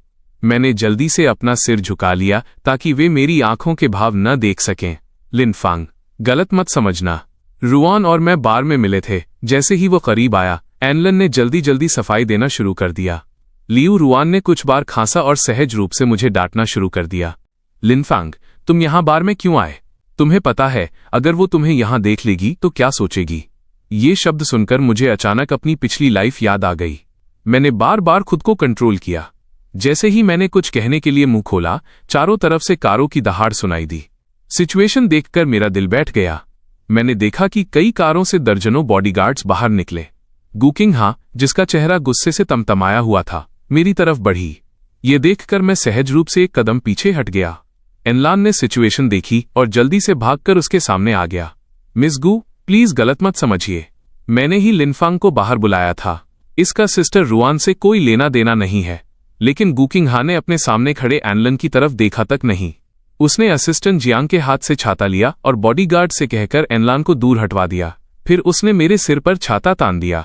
मैंने जल्दी से अपना सिर झुका लिया ताकि वे मेरी आंखों के भाव न देख सकें। लिनफांग, गलत मत समझना। रुआन और मैं बार में मिले थे। जैसे ही वो करीब आया, एनलन ने जल्दी जल्दी सफाई देना शुरू कर दिया। लियू रुआन ने कुछ बार खांसा और सहज रूप से मुझे डांटना शुरू कर दिया। लिनफांग, तुम यहां बार में क्यों आए? तुम्हें पता है अगर वो तुम्हें यहां देख लेगी तो क्या सोचेगी? ये शब्द सुनकर मुझे अचानक अपनी पिछली लाइफ याद आ गई। मैंने बार बार खुद को कंट्रोल किया। जैसे ही मैंने कुछ कहने के लिए मुंह खोला, चारों तरफ से कारों की दहाड़ सुनाई दी। सिचुएशन देखकर मेरा दिल बैठ गया। मैंने देखा कि कई कारों से दर्जनों बॉडीगार्ड्स बाहर निकले। गुकिंग हा, जिसका चेहरा गुस्से से तमतमाया हुआ था, मेरी तरफ बढ़ी। ये देखकर मैं सहज रूप से एक कदम पीछे हट गया। एनलान ने सिचुएशन देखी और जल्दी से भागकर उसके सामने आ गया। मिस गू, प्लीज गलत मत समझिए। मैंने ही लिनफांग को बाहर बुलाया था। इसका सिस्टर रुआन से कोई लेना देना नहीं है। लेकिन गुकिंग हा ने अपने सामने खड़े एनलन की तरफ देखा तक नहीं। उसने असिस्टेंट जियांग के हाथ से छाता लिया और बॉडीगार्ड से कहकर एनलान को दूर हटवा दिया। फिर उसने मेरे सिर पर छाता तान दिया।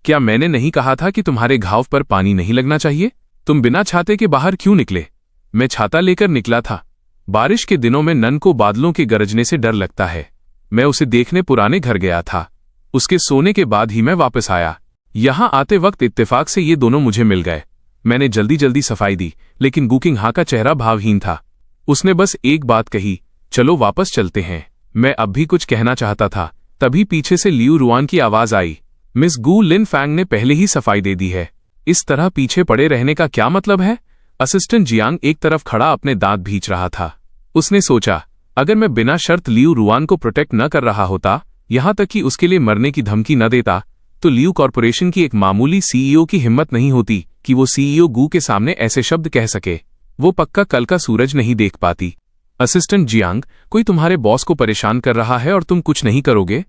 क्या मैंने नहीं कहा था कि तुम्हारे घाव पर पानी नहीं लगना चाहिए? तुम बिना छाते के बाहर क्यों निकले? मैं छाता लेकर निकला था। बारिश के दिनों में नन को बादलों के गरजने से डर लगता है। मैं उसे देखने पुराने घर गया था। उसके सोने के बाद ही मैं वापस आया। यहां आते वक्त इत्तेफाक से ये दोनों मुझे मिल गए। मैंने जल्दी जल्दी सफाई दी, लेकिन गुकिंग हा का चेहरा भावहीन था। उसने बस एक बात कही, चलो वापस चलते हैं। मैं अब भी कुछ कहना चाहता था, तभी पीछे से लियू रुआन की आवाज आई। मिस गू, लिनफांग ने पहले ही सफाई दे दी है। इस तरह पीछे पड़े रहने का क्या मतलब है? असिस्टेंट जियांग एक तरफ खड़ा अपने दांत भींच रहा था। उसने सोचा, अगर मैं बिना शर्त लियू रुआन को प्रोटेक्ट न कर रहा होता, यहां तक कि उसके लिए मरने की धमकी न देता, तो लियू कॉर्पोरेशन की एक मामूली सीईओ की हिम्मत नहीं होती कि वो सीईओ गू के सामने ऐसे शब्द कह सके। वो पक्का कल का सूरज नहीं देख पाती। असिस्टेंट जियांग, कोई तुम्हारे बॉस को परेशान कर रहा है और तुम कुछ नहीं करोगे?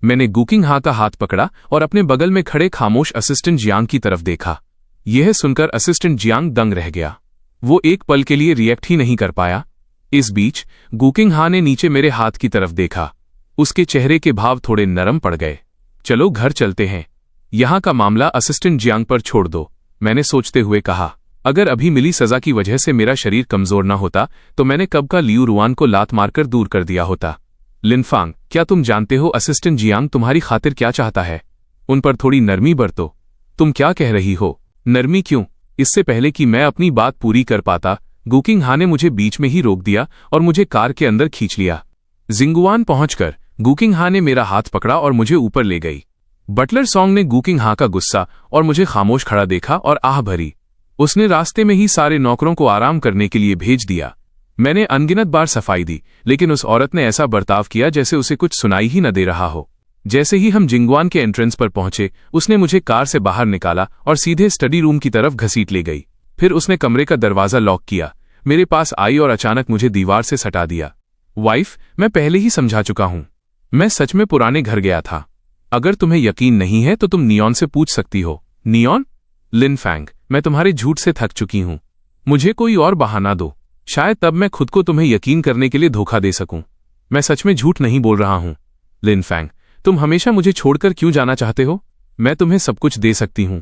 मैंने गुकिंग हा का हाथ पकड़ा और अपने बगल में खड़े खामोश असिस्टेंट जियांग की तरफ देखा। यह सुनकर असिस्टेंट जियांग दंग रह गया। वो एक पल के लिए रिएक्ट ही नहीं कर पाया। इस बीच गुकिंग हा ने नीचे मेरे हाथ की तरफ देखा। उसके चेहरे के भाव थोड़े नरम पड़ गए। चलो घर चलते हैं। यहां का मामला असिस्टेंट जियांग पर छोड़ दो, मैंने सोचते हुए कहा। अगर अभी मिली सजा की वजह से मेरा शरीर कमजोर न होता तो मैंने कब का लियू रुआन को लात मारकर दूर कर दिया होता। लिनफांग, क्या तुम जानते हो असिस्टेंट जियांग तुम्हारी खातिर क्या चाहता है? उन पर थोड़ी नरमी बरतो। तुम क्या कह रही हो? नरमी क्यों? इससे पहले कि मैं अपनी बात पूरी कर पाता, गुकिंग हा ने मुझे बीच में ही रोक दिया और मुझे कार के अंदर खींच लिया। जिंगुआन पहुंचकर गुकिंग हा ने मेरा हाथ पकड़ा और मुझे ऊपर ले गई। बटलर सॉन्ग ने गुकिंग हा का गुस्सा और मुझे खामोश खड़ा देखा और आह भरी। उसने रास्ते में ही सारे नौकरों को आराम करने के लिए भेज दिया। मैंने अनगिनत बार सफाई दी, लेकिन उस औरत ने ऐसा बर्ताव किया जैसे उसे कुछ सुनाई ही न दे रहा हो। जैसे ही हम जिंगुआन के एंट्रेंस पर पहुंचे, उसने मुझे कार से बाहर निकाला और सीधे स्टडी रूम की तरफ घसीट ले गई। फिर उसने कमरे का दरवाजा लॉक किया, मेरे पास आई और अचानक मुझे दीवार से सटा दिया। वाइफ, मैं पहले ही समझा चुका हूं। मैं सच में पुराने घर गया था। अगर तुम्हें यकीन नहीं है तो तुम नियॉन से पूछ सकती हो। नियॉन? लिन फैंग, मैं तुम्हारे झूठ से थक चुकी हूं। मुझे कोई और बहाना दो, शायद तब मैं खुद को तुम्हें यकीन करने के लिए धोखा दे सकूं। मैं सच में झूठ नहीं बोल रहा हूं। लिन फैंग, तुम हमेशा मुझे छोड़कर क्यों जाना चाहते हो? मैं तुम्हें सब कुछ दे सकती हूं।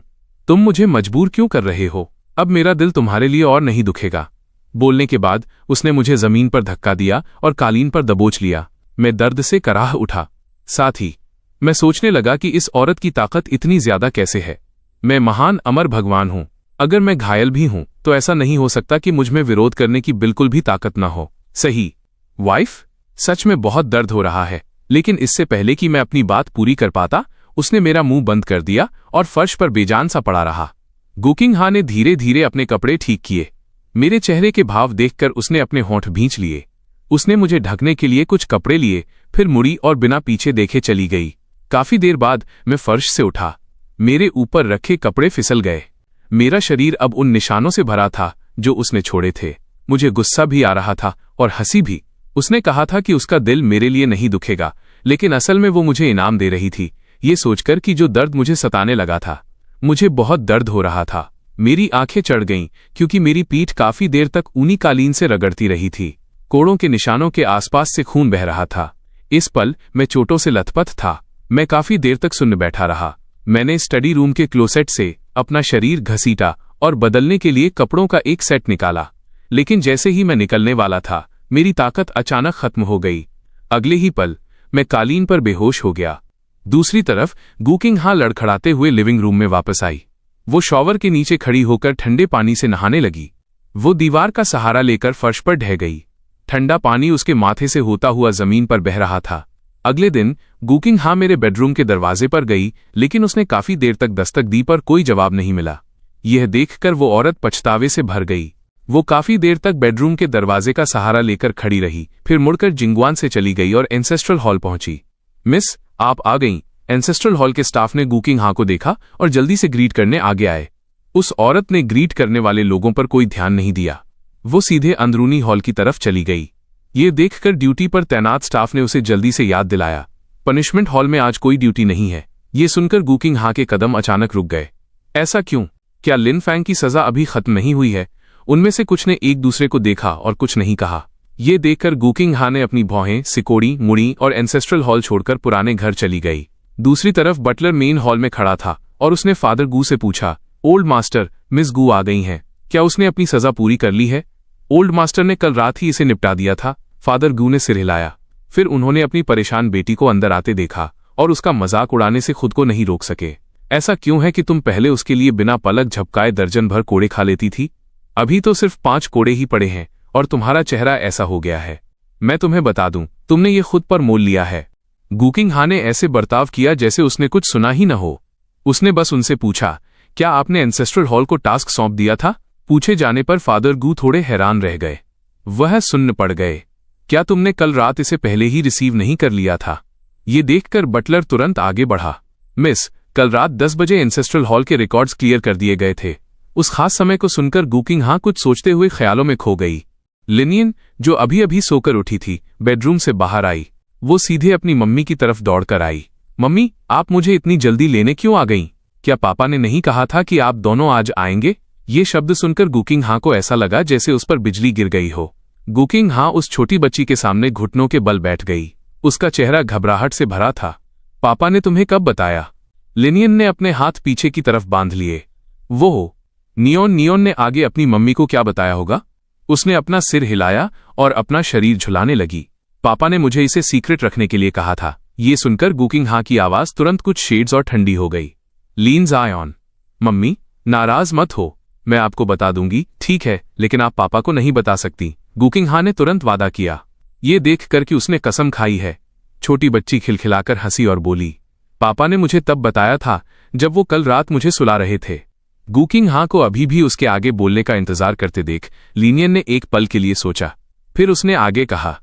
तुम मुझे मजबूर क्यों कर रहे हो? अब मेरा दिल तुम्हारे लिए और नहीं दुखेगा। बोलने के बाद उसने मुझे जमीन पर धक्का दिया और कालीन पर दबोच लिया। मैं दर्द से कराह उठा। साथ ही मैं सोचने लगा कि इस औरत की ताकत इतनी ज्यादा कैसे है। मैं महान अमर भगवान हूं। अगर मैं घायल भी हूं तो ऐसा नहीं हो सकता कि मुझमें विरोध करने की बिल्कुल भी ताकत ना हो। सही। वाइफ, सच में बहुत दर्द हो रहा है, लेकिन इससे पहले कि मैं अपनी बात पूरी कर पाता, उसने मेरा मुंह बंद कर दिया और फर्श पर बेजान सा पड़ा रहा। गुकिंग हा ने धीरे धीरे अपने कपड़े ठीक किए। मेरे चेहरे के भाव देखकर उसने अपने होंठ भींच लिए। उसने मुझे ढकने के लिए कुछ कपड़े लिए, फिर मुड़ी और बिना पीछे देखे चली गई। काफी देर बाद मैं फर्श से उठा। मेरे ऊपर रखे कपड़े फिसल गए। मेरा शरीर अब उन निशानों से भरा था जो उसने छोड़े थे। मुझे गुस्सा भी आ रहा था और हंसी भी। उसने कहा था कि उसका दिल मेरे लिए नहीं दुखेगा, लेकिन असल में वो मुझे इनाम दे रही थी, ये सोचकर कि जो दर्द मुझे सताने लगा था। मुझे बहुत दर्द हो रहा था। मेरी आंखें चढ़ गईं क्योंकि मेरी पीठ काफी देर तक ऊनी कालीन से रगड़ती रही थी। कोड़ों के निशानों के आसपास से खून बह रहा था। इस पल मैं चोटों से लथपथ था। मैं काफी देर तक सुन्न बैठा रहा। मैंने स्टडी रूम के क्लोसेट से अपना शरीर घसीटा और बदलने के लिए कपड़ों का एक सेट निकाला, लेकिन जैसे ही मैं निकलने वाला था, मेरी ताकत अचानक खत्म हो गई। अगले ही पल मैं कालीन पर बेहोश हो गया। दूसरी तरफ गुकिंग हा लड़खड़ाते हुए लिविंग रूम में वापस आई। वो शॉवर के नीचे खड़ी होकर ठंडे पानी से नहाने लगी। वो दीवार का सहारा लेकर फर्श पर ढह गई। ठंडा पानी उसके माथे से होता हुआ जमीन पर बह रहा था। अगले दिन गुकिंग हा मेरे बेडरूम के दरवाजे पर गई, लेकिन उसने काफी देर तक दस्तक दी पर कोई जवाब नहीं मिला। यह देखकर वो औरत पछतावे से भर गई। वो काफी देर तक बेडरूम के दरवाजे का सहारा लेकर खड़ी रही, फिर मुड़कर जिंगवान से चली गई और एंसेस्ट्रल हॉल पहुंची। मिस, आप आ गईं। एंसेस्ट्रल हॉल के स्टाफ ने गुकिंग हा को देखा और जल्दी से ग्रीट करने आगे आए। उस औरत ने ग्रीट करने वाले लोगों पर कोई ध्यान नहीं दिया। वो सीधे अंदरूनी हॉल की तरफ चली गई। ये देखकर ड्यूटी पर तैनात स्टाफ ने उसे जल्दी से याद दिलाया, पनिशमेंट हॉल में आज कोई ड्यूटी नहीं है। ये सुनकर गुकिंग हा के कदम अचानक रुक गए। ऐसा क्यों? क्या लिन फैंग की सजा अभी खत्म नहीं हुई है? उनमें से कुछ ने एक दूसरे को देखा और कुछ नहीं कहा। ये देखकर गुकिंग हा ने अपनी भौहें, सिकोड़ी, मुड़ी और एंसेस्ट्रल हॉल छोड़कर पुराने घर चली गई। दूसरी तरफ बटलर मेन हॉल में खड़ा था और उसने फादर गू से पूछा, ओल्ड मास्टर, मिस गू आ गई हैं, क्या उसने अपनी सजा पूरी कर ली है? ओल्ड मास्टर ने कल रात ही इसे निपटा दिया था। फादर गू ने सिर हिलाया। फिर उन्होंने अपनी परेशान बेटी को अंदर आते देखा और उसका मजाक उड़ाने से खुद को नहीं रोक सके। ऐसा क्यों है कि तुम पहले उसके लिए बिना पलक झपकाए दर्जन भर कोड़े खा लेती थी? अभी तो सिर्फ 5 कोड़े ही पड़े हैं और तुम्हारा चेहरा ऐसा हो गया है। मैं तुम्हें बता दूं, तुमने ये खुद पर मोल लिया है। गुकिंग हा ने ऐसे बर्ताव किया जैसे उसने कुछ सुना ही न हो। उसने बस उनसे पूछा, क्या आपने एंसेस्ट्रल हॉल को टास्क सौंप दिया था? पूछे जाने पर फादर गू थोड़े हैरान रह गए। वह सुन्न पड़ गए। क्या तुमने कल रात इसे पहले ही रिसीव नहीं कर लिया था? ये देखकर बटलर तुरंत आगे बढ़ा। मिस, कल रात 10 बजे एंसेस्ट्रल हॉल के रिकॉर्ड्स क्लियर कर दिए गए थे। उस खास समय को सुनकर गुकिंग हा कुछ सोचते हुए ख्यालों में खो गई। लिनियन, जो अभी अभी सोकर उठी थी, बेडरूम से बाहर आई। वो सीधे अपनी मम्मी की तरफ दौड़कर आई। मम्मी, आप मुझे इतनी जल्दी लेने क्यों आ गईं? क्या पापा ने नहीं कहा था कि आप दोनों आज आएंगे? ये शब्द सुनकर गुकिंग हा को ऐसा लगा जैसे उस पर बिजली गिर गई हो। गुकिंग हा उस छोटी बच्ची के सामने घुटनों के बल बैठ गई। उसका चेहरा घबराहट से भरा था। पापा ने तुम्हें कब बताया? लिनियन ने अपने हाथ पीछे की तरफ बांध लिए। वो नियोन ने आगे अपनी मम्मी को क्या बताया होगा? उसने अपना सिर हिलाया और अपना शरीर झुलाने लगी। पापा ने मुझे इसे सीक्रेट रखने के लिए कहा था। ये सुनकर गुकिंग हा की आवाज तुरंत कुछ शेड्स और ठंडी हो गई। Leans I on. मम्मी, नाराज मत हो, मैं आपको बता दूंगी, ठीक है, लेकिन आप पापा को नहीं बता सकती। गुकिंग हा ने तुरंत वादा किया। ये देखकर कि उसने कसम खाई है। छोटी बच्ची खिलखिलाकर हंसी और बोली, पापा ने मुझे तब बताया था जब वो कल रात मुझे सुला रहे थे। गुकिंग हा को अभी भी उसके आगे बोलने का इंतजार करते देख लिनियन ने एक पल के लिए सोचा। फिर उसने आगे कहा,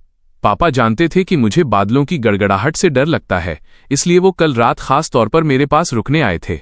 पापा जानते थे कि मुझे बादलों की गड़गड़ाहट से डर लगता है, इसलिए वो कल रात खास तौर पर मेरे पास रुकने आए थे।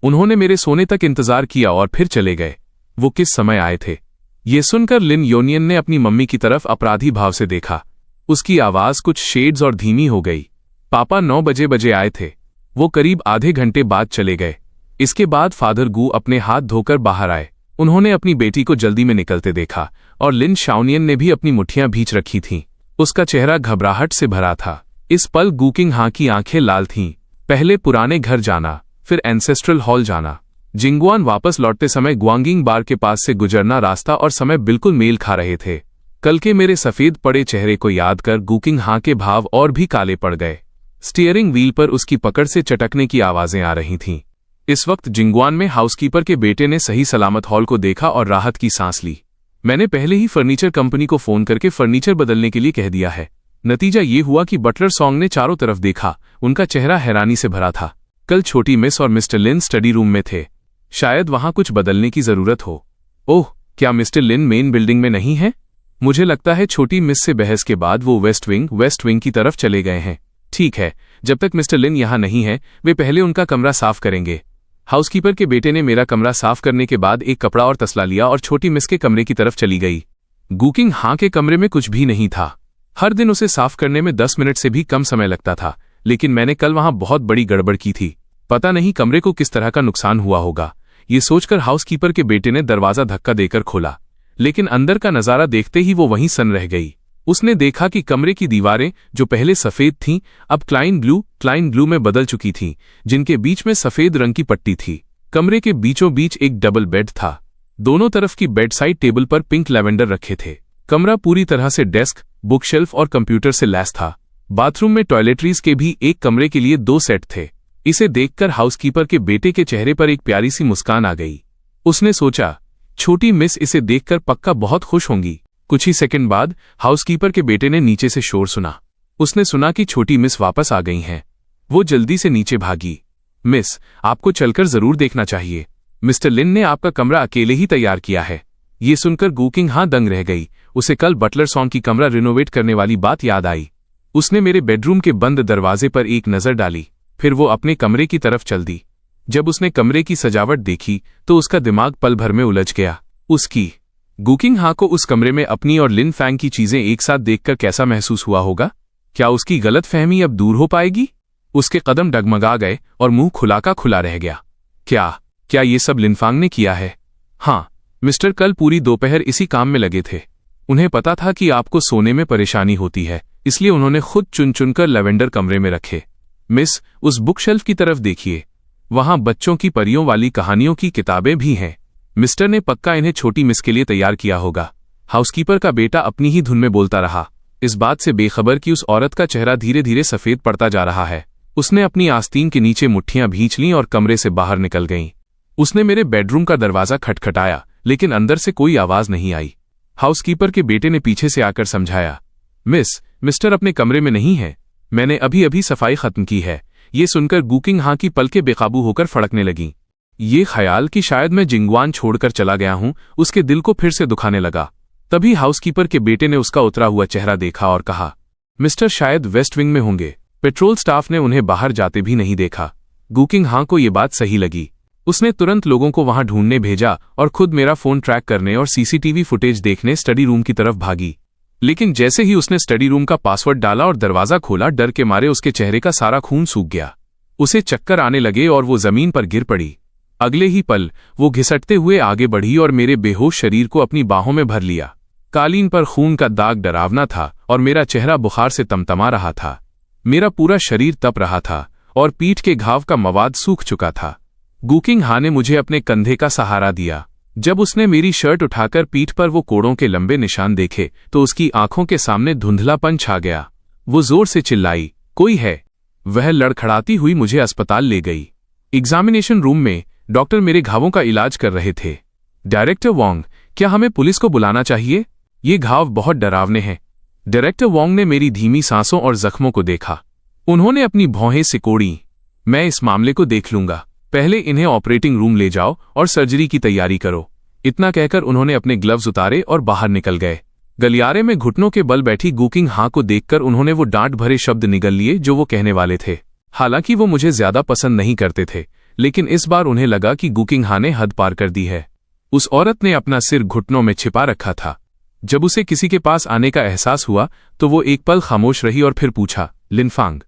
उन्होंने मेरे सोने तक इंतजार किया और फिर चले गए। वो किस समय आए थे? ये सुनकर लिन योनियन ने अपनी मम्मी की तरफ अपराधी भाव से देखा। उसकी आवाज कुछ शेड्स और धीमी हो गई। पापा 9 बजे आए थे। वो करीब आधे घंटे बाद चले गए। इसके बाद फादर गू अपने हाथ धोकर बाहर आए। उन्होंने अपनी बेटी को जल्दी में निकलते देखा और लिन शाओनियन ने भी अपनी मुट्ठियां भींच रखी थीं। उसका चेहरा घबराहट से भरा था। इस पल गुकिंग हां की आंखें लाल थीं। पहले पुराने घर जाना, फिर एंसेस्ट्रल हॉल जाना। जिंगुआन वापस लौटते समय ग्वांगिंग बार के पास से गुजरना रास्ता और समय बिल्कुल मेल खा रहे थे। कल के मेरे सफेद पड़े चेहरे को याद कर गुकिंग हां के भाव और भी काले पड़ गए। स्टीयरिंग व्हील पर उसकी पकड़ से चटकने की आवाजें आ रही थीं। इस वक्त जिंगुआन में हाउसकीपर के बेटे ने सही सलामत हॉल को देखा और राहत की सांस ली। मैंने पहले ही फर्नीचर कंपनी को फोन करके फर्नीचर बदलने के लिए कह दिया है। नतीजा ये हुआ कि बटलर सॉन्ग ने चारों तरफ देखा। उनका चेहरा हैरानी से भरा था। कल छोटी मिस और मिस्टर लिन स्टडी रूम में थे। शायद वहां कुछ बदलने की जरूरत हो। ओह, क्या मिस्टर लिन मेन बिल्डिंग में नहीं है? मुझे लगता है छोटी मिस से बहस के बाद वो वेस्ट विंग की तरफ चले गए हैं। ठीक है, जब तक मिस्टर लिन यहां नहीं है, वे पहले उनका कमरा साफ करेंगे। हाउसकीपर के बेटे ने मेरा कमरा साफ करने के बाद एक कपड़ा और तसला लिया और छोटी मिस के कमरे की तरफ चली गई। गुकिंग हां के कमरे में कुछ भी नहीं था। हर दिन उसे साफ करने में 10 मिनट से भी कम समय लगता था, लेकिन मैंने कल वहां बहुत बड़ी गड़बड़ की थी। पता नहीं कमरे को किस तरह का नुकसान हुआ होगा। ये सोचकर हाउसकीपर के बेटे ने दरवाजा धक्का देकर खोला, लेकिन अंदर का नजारा देखते ही वो वहीं सन रह गई। उसने देखा कि कमरे की दीवारें, जो पहले सफेद थीं, अब क्लाइन ब्लू में बदल चुकी थीं, जिनके बीच में सफेद रंग की पट्टी थी। कमरे के बीचों बीच एक डबल बेड था। दोनों तरफ की बेड साइड टेबल पर पिंक लैवेंडर रखे थे। कमरा पूरी तरह से डेस्क, बुकशेल्फ और कंप्यूटर से लैस था। बाथरूम में टॉयलेटरीज के भी एक कमरे के लिए 2 सेट थे। इसे देखकर हाउसकीपर के बेटे के चेहरे पर एक प्यारी सी मुस्कान आ गई। उसने सोचा, छोटी मिस इसे देखकर पक्का बहुत खुश होंगी। कुछ ही सेकंड बाद हाउसकीपर के बेटे ने नीचे से शोर सुना। उसने सुना कि छोटी मिस वापस आ गई हैं। वो जल्दी से नीचे भागी। मिस, आपको चलकर जरूर देखना चाहिए। मिस्टर लिन ने आपका कमरा अकेले ही तैयार किया है। ये सुनकर गुकिंग हां दंग रह गई। उसे कल बटलर सॉन्ग की कमरा रिनोवेट करने वाली बात याद आई। उसने मेरे बेडरूम के बंद दरवाजे पर एक नजर डाली, फिर वो अपने कमरे की तरफ चल दी। जब उसने कमरे की सजावट देखी तो उसका दिमाग पल भर में उलझ गया। गुकिंग हां को उस कमरे में अपनी और लिन फैंग की चीजें एक साथ देखकर कैसा महसूस हुआ होगा? क्या उसकी गलतफहमी अब दूर हो पाएगी? उसके कदम डगमगा गए और मुंह खुला का खुला रह गया। क्या ये सब लिनफांग ने किया है? हाँ, मिस्टर कल पूरी दोपहर इसी काम में लगे थे। उन्हें पता था कि आपको सोने में परेशानी होती है, इसलिए उन्होंने खुद चुन चुनकर लेवेंडर कमरे में रखे। मिस, उस बुकशेल्फ की तरफ देखिए। वहां बच्चों की परियों वाली कहानियों की किताबें भी हैं। मिस्टर ने पक्का इन्हें छोटी मिस के लिए तैयार किया होगा। हाउसकीपर का बेटा अपनी ही धुन में बोलता रहा, इस बात से बेखबर कि उस औरत का चेहरा धीरे धीरे सफेद पड़ता जा रहा है। उसने अपनी आस्तीन के नीचे मुट्ठियां भींच लीं और कमरे से बाहर निकल गईं। उसने मेरे बेडरूम का दरवाजा खटखटाया, लेकिन अंदर से कोई आवाज नहीं आई। हाउसकीपर के बेटे ने पीछे से आकर समझाया, मिस्टर अपने कमरे में नहीं है। मैंने अभी अभी सफाई खत्म की है। ये सुनकर गुकिंग हां की पलकें बेकाबू होकर फड़कने लगीं। ये ख्याल कि शायद मैं जिंगवान छोड़कर चला गया हूं, उसके दिल को फिर से दुखाने लगा। तभी हाउसकीपर के बेटे ने उसका उतरा हुआ चेहरा देखा और कहा, मिस्टर शायद वेस्ट विंग में होंगे। पेट्रोल स्टाफ ने उन्हें बाहर जाते भी नहीं देखा। गुकिंग हां को ये बात सही लगी। उसने तुरंत लोगों को वहां ढूंढने भेजा और खुद मेरा फोन ट्रैक करने और सीसीटीवी फुटेज देखने स्टडी रूम की तरफ भागी। लेकिन जैसे ही उसने स्टडी रूम का पासवर्ड डाला और दरवाजा खोला, डर के मारे उसके चेहरे का सारा खून सूख गया। उसे चक्कर आने लगे और वो जमीन पर गिर पड़ी। अगले ही पल वो घिसटते हुए आगे बढ़ी और मेरे बेहोश शरीर को अपनी बाहों में भर लिया। कालीन पर खून का दाग डरावना था और मेरा चेहरा बुखार से तमतमा रहा था। मेरा पूरा शरीर तप रहा था और पीठ के घाव का मवाद सूख चुका था। गुकिंग हां ने मुझे अपने कंधे का सहारा दिया। जब उसने मेरी शर्ट उठाकर पीठ पर वो कोड़ों के लंबे निशान देखे तो उसकी आंखों के सामने धुंधलापन छा गया। वो जोर से चिल्लाई, कोई है? वह लड़खड़ाती हुई मुझे अस्पताल ले गई। एग्जामिनेशन रूम में डॉक्टर मेरे घावों का इलाज कर रहे थे। डायरेक्टर वोंग, क्या हमें पुलिस को बुलाना चाहिए? ये घाव बहुत डरावने हैं। डायरेक्टर वोंग ने मेरी धीमी सांसों और जख्मों को देखा। उन्होंने अपनी भौहें सिकोड़ी। मैं इस मामले को देख लूंगा। पहले इन्हें ऑपरेटिंग रूम ले जाओ और सर्जरी की तैयारी करो। इतना कहकर उन्होंने अपने ग्लव्स उतारे और बाहर निकल गए। गलियारे में घुटनों के बल बैठी गुकिंग हां को देखकर उन्होंने वो डांट भरे शब्द निगल लिए जो वो कहने वाले थे। हालांकि वो मुझे ज्यादा पसंद नहीं करते थे, लेकिन इस बार उन्हें लगा कि गुकिंग हां ने हद पार कर दी है। उस औरत ने अपना सिर घुटनों में छिपा रखा था। जब उसे किसी के पास आने का एहसास हुआ तो वो एक पल खामोश रही और फिर पूछा, लिनफांग,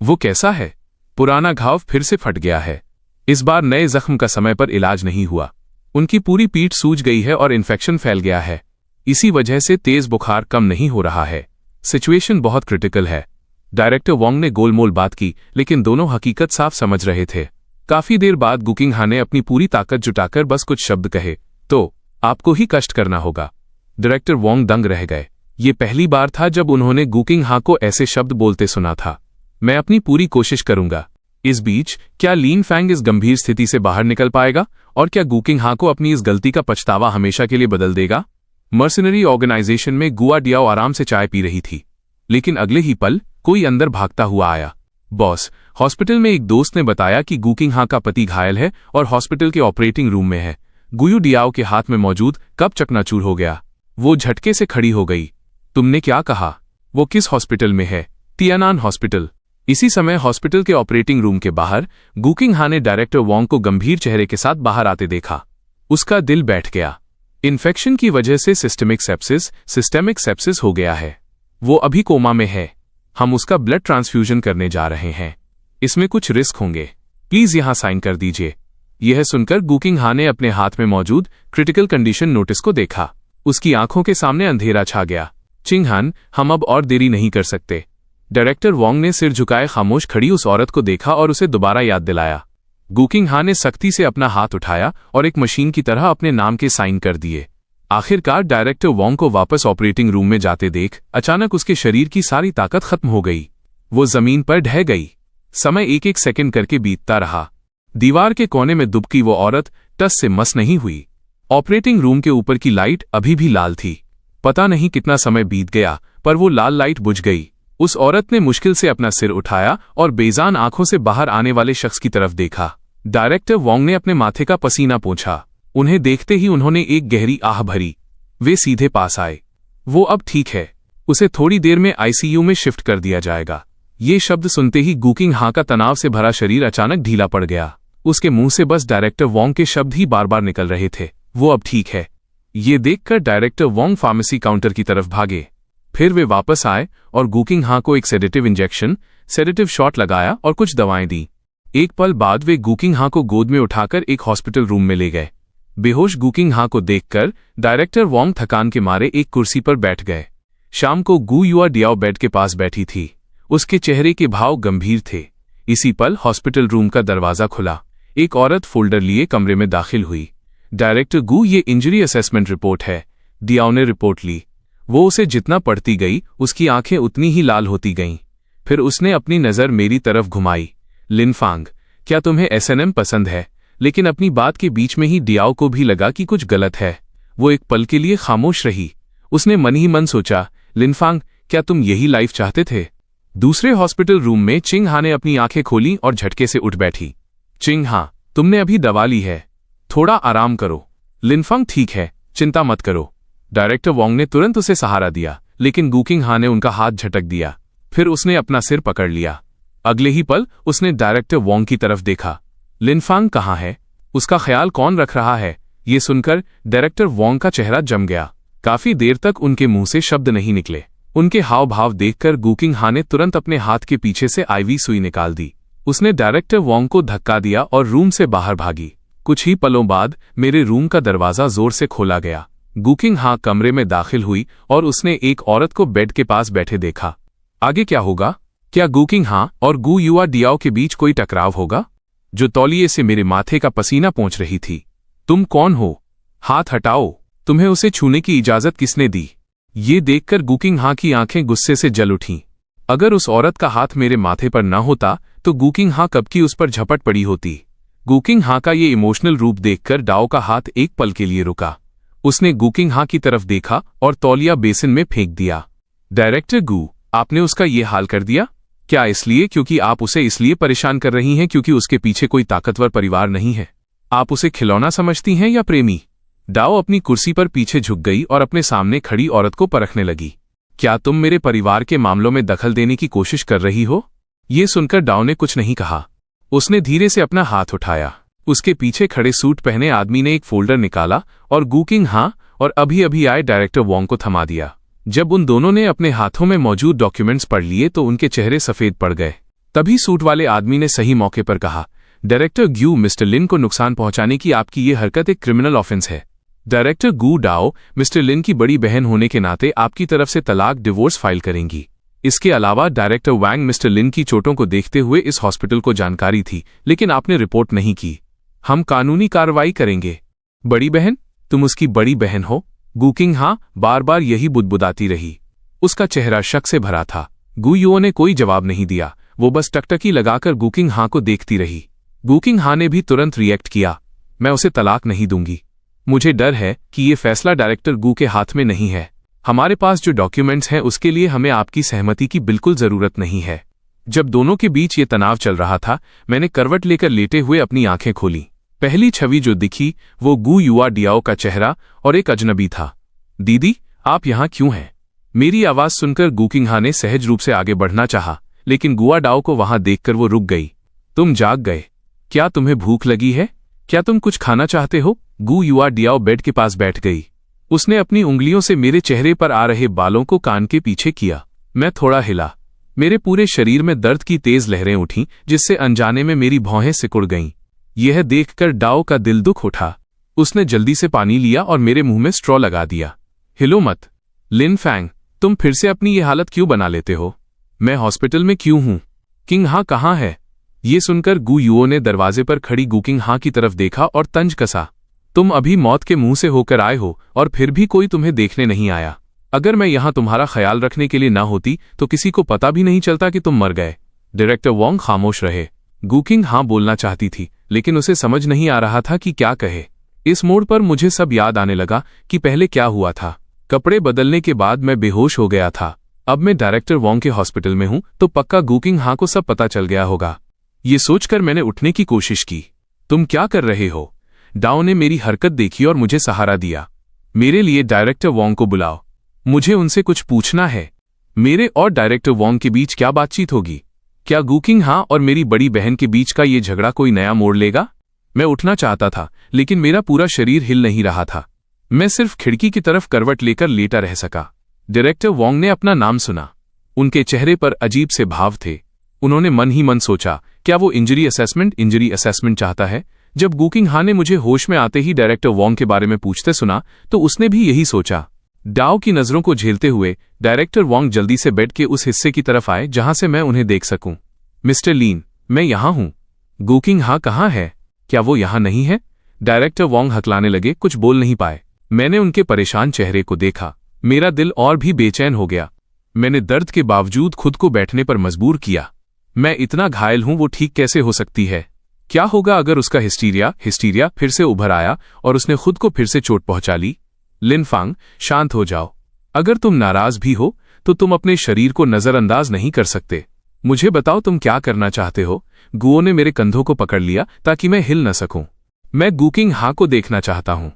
वो कैसा है? पुराना घाव फिर से फट गया है। इस बार नए जख्म का समय पर इलाज नहीं हुआ। उनकी पूरी पीठ सूज गई है और इन्फेक्शन फैल गया है। इसी वजह से तेज बुखार कम नहीं हो रहा है। सिचुएशन बहुत क्रिटिकल है। डायरेक्टर वोंग ने गोलमोल बात की, लेकिन दोनों हकीकत साफ समझ रहे थे। काफी देर बाद गुकिंग हा ने अपनी पूरी ताकत जुटाकर बस कुछ शब्द कहे, तो आपको ही कष्ट करना होगा। डायरेक्टर वोंग दंग रह गए। ये पहली बार था जब उन्होंने गुकिंग हा को ऐसे शब्द बोलते सुना था। मैं अपनी पूरी कोशिश करूंगा। इस बीच क्या लिन फैंग इस गंभीर स्थिति से बाहर निकल पाएगा और क्या गुकिंग हा को अपनी इस गलती का पछतावा हमेशा के लिए बदल देगा? मर्सनरी ऑर्गेनाइजेशन में गुआ डियाओ आराम से चाय पी रही थी, लेकिन अगले ही पल कोई अंदर भागता हुआ आया। बॉस, हॉस्पिटल में एक दोस्त ने बताया कि गुकिंग हा का पति घायल है और हॉस्पिटल के ऑपरेटिंग रूम में है। गुयू डियाओ के हाथ में मौजूद कप चकनाचूर हो गया। वो झटके से खड़ी हो गई। तुमने क्या कहा? वो किस हॉस्पिटल में है? तियानान हॉस्पिटल। इसी समय हॉस्पिटल के ऑपरेटिंग रूम के बाहर गुकिंग हा ने डायरेक्टर वोंग को गंभीर चेहरे के साथ बाहर आते देखा। उसका दिल बैठ गया। इन्फेक्शन की वजह से सिस्टेमिक सेप्सिस हो गया है। वो अभी कोमा में है। हम उसका ब्लड ट्रांसफ्यूजन करने जा रहे हैं। इसमें कुछ रिस्क होंगे। प्लीज यहां साइन कर दीजिए। यह सुनकर गुकिंग हा ने अपने हाथ में मौजूद क्रिटिकल कंडीशन नोटिस को देखा। उसकी आंखों के सामने अंधेरा छा गया। चिंगहान, हम अब और देरी नहीं कर सकते। डायरेक्टर वोंग ने सिर झुकाए खामोश खड़ी उस औरत को देखा और उसे दोबारा याद दिलाया। गुकिंग हा ने सख्ती से अपना हाथ उठाया और एक मशीन की तरह अपने नाम के साइन कर दिए। आखिरकार डायरेक्टर वोंग को वापस ऑपरेटिंग रूम में जाते देख अचानक उसके शरीर की सारी ताकत खत्म हो गई। वो जमीन पर ढह गई। समय एक एक सेकंड करके बीतता रहा। दीवार के कोने में दुबकी वो औरत टस से मस नहीं हुई। ऑपरेटिंग रूम के ऊपर की लाइट अभी भी लाल थी। पता नहीं कितना समय बीत गया, पर वो लाल लाइट बुझ गई। उस औरत ने मुश्किल से अपना सिर उठाया और बेजान आंखों से बाहर आने वाले शख्स की तरफ देखा। डायरेक्टर वोंग ने अपने माथे का पसीना पोंछा। उन्हें देखते ही उन्होंने एक गहरी आह भरी। वे सीधे पास आए। वो अब ठीक है। उसे थोड़ी देर में आईसीयू में शिफ्ट कर दिया जाएगा। ये शब्द सुनते ही गुकिंग हा का तनाव से भरा शरीर अचानक ढीला पड़ गया। उसके मुंह से बस डायरेक्टर वोंग के शब्द ही बार बार निकल रहे थे, वो अब ठीक है। ये देखकर डायरेक्टर वोंग फार्मेसी काउंटर की तरफ भागे। फिर वे वापस आए और गुकिंग हा को एक सेडेटिव शॉट लगाया और कुछ दवाएं दी। एक पल बाद वे गुकिंग हा को गोद में उठाकर एक हॉस्पिटल रूम में ले गए। बेहोश गुकिंग हा को देखकर डायरेक्टर वोंग थकान के मारे एक कुर्सी पर बैठ गए। शाम को गु युआ डियाओ बेड के पास बैठी थी। उसके चेहरे के भाव गंभीर थे। इसी पल हॉस्पिटल रूम का दरवाजा खुला। एक औरत फोल्डर लिए कमरे में दाखिल हुई। डायरेक्टर गु, ये इंजरी असेसमेंट रिपोर्ट है। डियाओ ने रिपोर्ट ली। वो उसे जितना पढ़ती गई उसकी आंखें उतनी ही लाल होती गईं। फिर उसने अपनी नजर मेरी तरफ घुमाई। लिनफांग, क्या तुम्हें एसएनएम पसंद है? लेकिन अपनी बात के बीच में ही डियाओ को भी लगा कि कुछ गलत है। वो एक पल के लिए खामोश रही। उसने मन ही मन सोचा, लिनफांग, क्या तुम यही लाइफ चाहते थे? दूसरे हॉस्पिटल रूम में चिंग हा ने अपनी आंखें खोली और झटके से उठ बैठी। चिंग हा, तुमने अभी दवा ली है, थोड़ा आराम करो। लिनफांग ठीक है, चिंता मत करो। डायरेक्टर वोंग ने तुरंत उसे सहारा दिया, लेकिन गुकिंग हा ने उनका हाथ झटक दिया। फिर उसने अपना सिर पकड़ लिया। अगले ही पल उसने डायरेक्टर वोंग की तरफ देखा। लिनफांग कहाँ है? उसका ख्याल कौन रख रहा है? ये सुनकर डायरेक्टर वोंग का चेहरा जम गया। काफी देर तक उनके मुंह से शब्द नहीं निकले। उनके हाव भाव देखकर गुकिंग हा ने तुरंत अपने हाथ के पीछे से आईवी सुई निकाल दी। उसने डायरेक्टर वोंग को धक्का दिया और रूम से बाहर भागी। कुछ ही पलों बाद मेरे रूम का दरवाजा जोर से खोला गया। गुकिंग हा कमरे में दाखिल हुई और उसने एक औरत को बेड के पास बैठे देखा। आगे क्या होगा? क्या गुकिंग हा और गु युआ डियाओ के बीच कोई टकराव होगा? जो तौलिए से मेरे माथे का पसीना पोंछ रही थी। तुम कौन हो? हाथ हटाओ। तुम्हें उसे छूने की इजाजत किसने दी? ये देखकर गुकिंग हा की आंखें गुस्से से जल उठीं। अगर उस औरत का हाथ मेरे माथे पर न होता तो गुकिंग हा कब की उस पर झपट पड़ी होती। गुकिंग हा का ये इमोशनल रूप देखकर डाओ का हाथ एक पल के लिए रुका। उसने गुकिंग हा की तरफ देखा और तौलिया बेसिन में फेंक दिया। डायरेक्टर गु, आपने उसका ये हाल कर दिया? क्या इसलिए क्योंकि आप उसे इसलिए परेशान कर रही हैं क्योंकि उसके पीछे कोई ताकतवर परिवार नहीं है? आप उसे खिलौना समझती हैं या प्रेमी? डाओ अपनी कुर्सी पर पीछे झुक गई और अपने सामने खड़ी औरत को परखने लगी। क्या तुम मेरे परिवार के मामलों में दखल देने की कोशिश कर रही हो? ये सुनकर डाओ ने कुछ नहीं कहा। उसने धीरे से अपना हाथ उठाया। उसके पीछे खड़े सूट पहने आदमी ने एक फोल्डर निकाला और गुकिंग हां और अभी अभी आए डायरेक्टर वोंग को थमा दिया। जब उन दोनों ने अपने हाथों में मौजूद डॉक्यूमेंट्स पढ़ लिए तो उनके चेहरे सफेद पड़ गए। तभी सूट वाले आदमी ने सही मौके पर कहा, डायरेक्टर ग्यू, मिस्टर लिन को नुकसान पहुंचाने की आपकी ये हरकत एक क्रिमिनल ऑफेंस है। डायरेक्टर गू डाओ मिस्टर लिन की बड़ी बहन होने के नाते आपकी तरफ से तलाक डिवोर्स फाइल करेंगी। इसके अलावा डायरेक्टर वैंग, मिस्टर लिन की चोटों को देखते हुए इस हॉस्पिटल को जानकारी थी, लेकिन आपने रिपोर्ट नहीं की। हम कानूनी कार्रवाई करेंगे। बड़ी बहन? तुम उसकी बड़ी बहन हो? गुकिंग हां बार बार यही बुदबुदाती रही। उसका चेहरा शक से भरा था। गू युओ ने कोई जवाब नहीं दिया, वो बस टकटकी लगाकर गुकिंग हां को देखती रही। गुकिंग हां ने भी तुरंत रिएक्ट किया, मैं उसे तलाक नहीं दूंगी। मुझे डर है कि ये फैसला डायरेक्टर गू के हाथ में नहीं है। हमारे पास जो डॉक्यूमेंट्स हैं उसके लिए हमें आपकी सहमति की बिल्कुल जरूरत नहीं है। जब दोनों के बीच ये तनाव चल रहा था, मैंने करवट लेकर लेटे हुए अपनी आंखें खोली। पहली छवि जो दिखी वो गू युआ डियाओ का चेहरा और एक अजनबी था। दीदी, आप यहां क्यों हैं? मेरी आवाज सुनकर गुकिंग हां ने सहज रूप से आगे बढ़ना चाहा, लेकिन गुआ डाओ को वहां देखकर वो रुक गई। तुम जाग गए? क्या तुम्हें भूख लगी है? क्या तुम कुछ खाना चाहते हो? गू युआ डियाओ बेड के पास बैठ गई। उसने अपनी उंगलियों से मेरे चेहरे पर आ रहे बालों को कान के पीछे किया। मैं थोड़ा हिला। मेरे पूरे शरीर में दर्द की तेज लहरें उठीं, जिससे अनजाने में मेरी भौहें सिकुड़ गईं। यह देखकर डाओ का दिल दुख उठा। उसने जल्दी से पानी लिया और मेरे मुंह में स्ट्रॉ लगा दिया। हिलो मत। लिन फैंग, तुम फिर से अपनी ये हालत क्यों बना लेते हो? मैं हॉस्पिटल में क्यों हूं? किंग हां कहाँ है? ये सुनकर गू युओ ने दरवाजे पर खड़ी गुकिंग हां की तरफ देखा और तंज कसा। तुम अभी मौत के मुंह से होकर आए हो और फिर भी कोई तुम्हें देखने नहीं आया। अगर मैं यहां तुम्हारा ख्याल रखने के लिए ना होती तो किसी को पता भी नहीं चलता कि तुम मर गए। डायरेक्टर वोंग खामोश रहे। गुकिंग हां बोलना चाहती थी, लेकिन उसे समझ नहीं आ रहा था कि क्या कहे। इस मोड़ पर मुझे सब याद आने लगा कि पहले क्या हुआ था। कपड़े बदलने के बाद मैं बेहोश हो गया था। अब मैं डायरेक्टर वोंग के हॉस्पिटल में हूं तो पक्का गुकिंग हां को सब पता चल गया होगा। ये सोचकर मैंने उठने की कोशिश की। तुम क्या कर रहे हो? डाओ ने मेरी हरकत देखी और मुझे सहारा दिया। मेरे लिए डायरेक्टर वोंग को बुलाओ, मुझे उनसे कुछ पूछना है। मेरे और डायरेक्टर वोंग के बीच क्या बातचीत होगी? क्या गुकिंग हां और मेरी बड़ी बहन के बीच का ये झगड़ा कोई नया मोड़ लेगा? मैं उठना चाहता था, लेकिन मेरा पूरा शरीर हिल नहीं रहा था। मैं सिर्फ खिड़की की तरफ करवट लेकर लेटा रह सका। डायरेक्टर वोंग ने अपना नाम सुना। उनके चेहरे पर अजीब से भाव थे। उन्होंने मन ही मन सोचा, क्या वो इंजरी असेसमेंट चाहता है? जब गुकिंग हां ने मुझे होश में आते ही डायरेक्टर वोंग के बारे में पूछते सुना तो उसने भी यही सोचा। डाओ की नजरों को झेलते हुए डायरेक्टर वोंग जल्दी से बेड के उस हिस्से की तरफ आए जहां से मैं उन्हें देख सकूं। मिस्टर लीन, मैं यहां हूं। गुकिंग हां कहाँ है? क्या वो यहां नहीं है? डायरेक्टर वोंग हकलाने लगे, कुछ बोल नहीं पाए। मैंने उनके परेशान चेहरे को देखा। मेरा दिल और भी बेचैन हो गया। मैंने दर्द के बावजूद खुद को बैठने पर मजबूर किया। मैं इतना घायल हूं, वो ठीक कैसे हो सकती है? क्या होगा अगर उसका हिस्टीरिया फिर से उभर आया और उसने खुद को फिर से चोट पहुंचा ली? लिन फांग, शांत हो जाओ। अगर तुम नाराज भी हो तो तुम अपने शरीर को नजरअंदाज नहीं कर सकते। मुझे बताओ तुम क्या करना चाहते हो? गुओ ने मेरे कंधों को पकड़ लिया ताकि मैं हिल न सकूं। मैं गुकिंग हां को देखना चाहता हूं।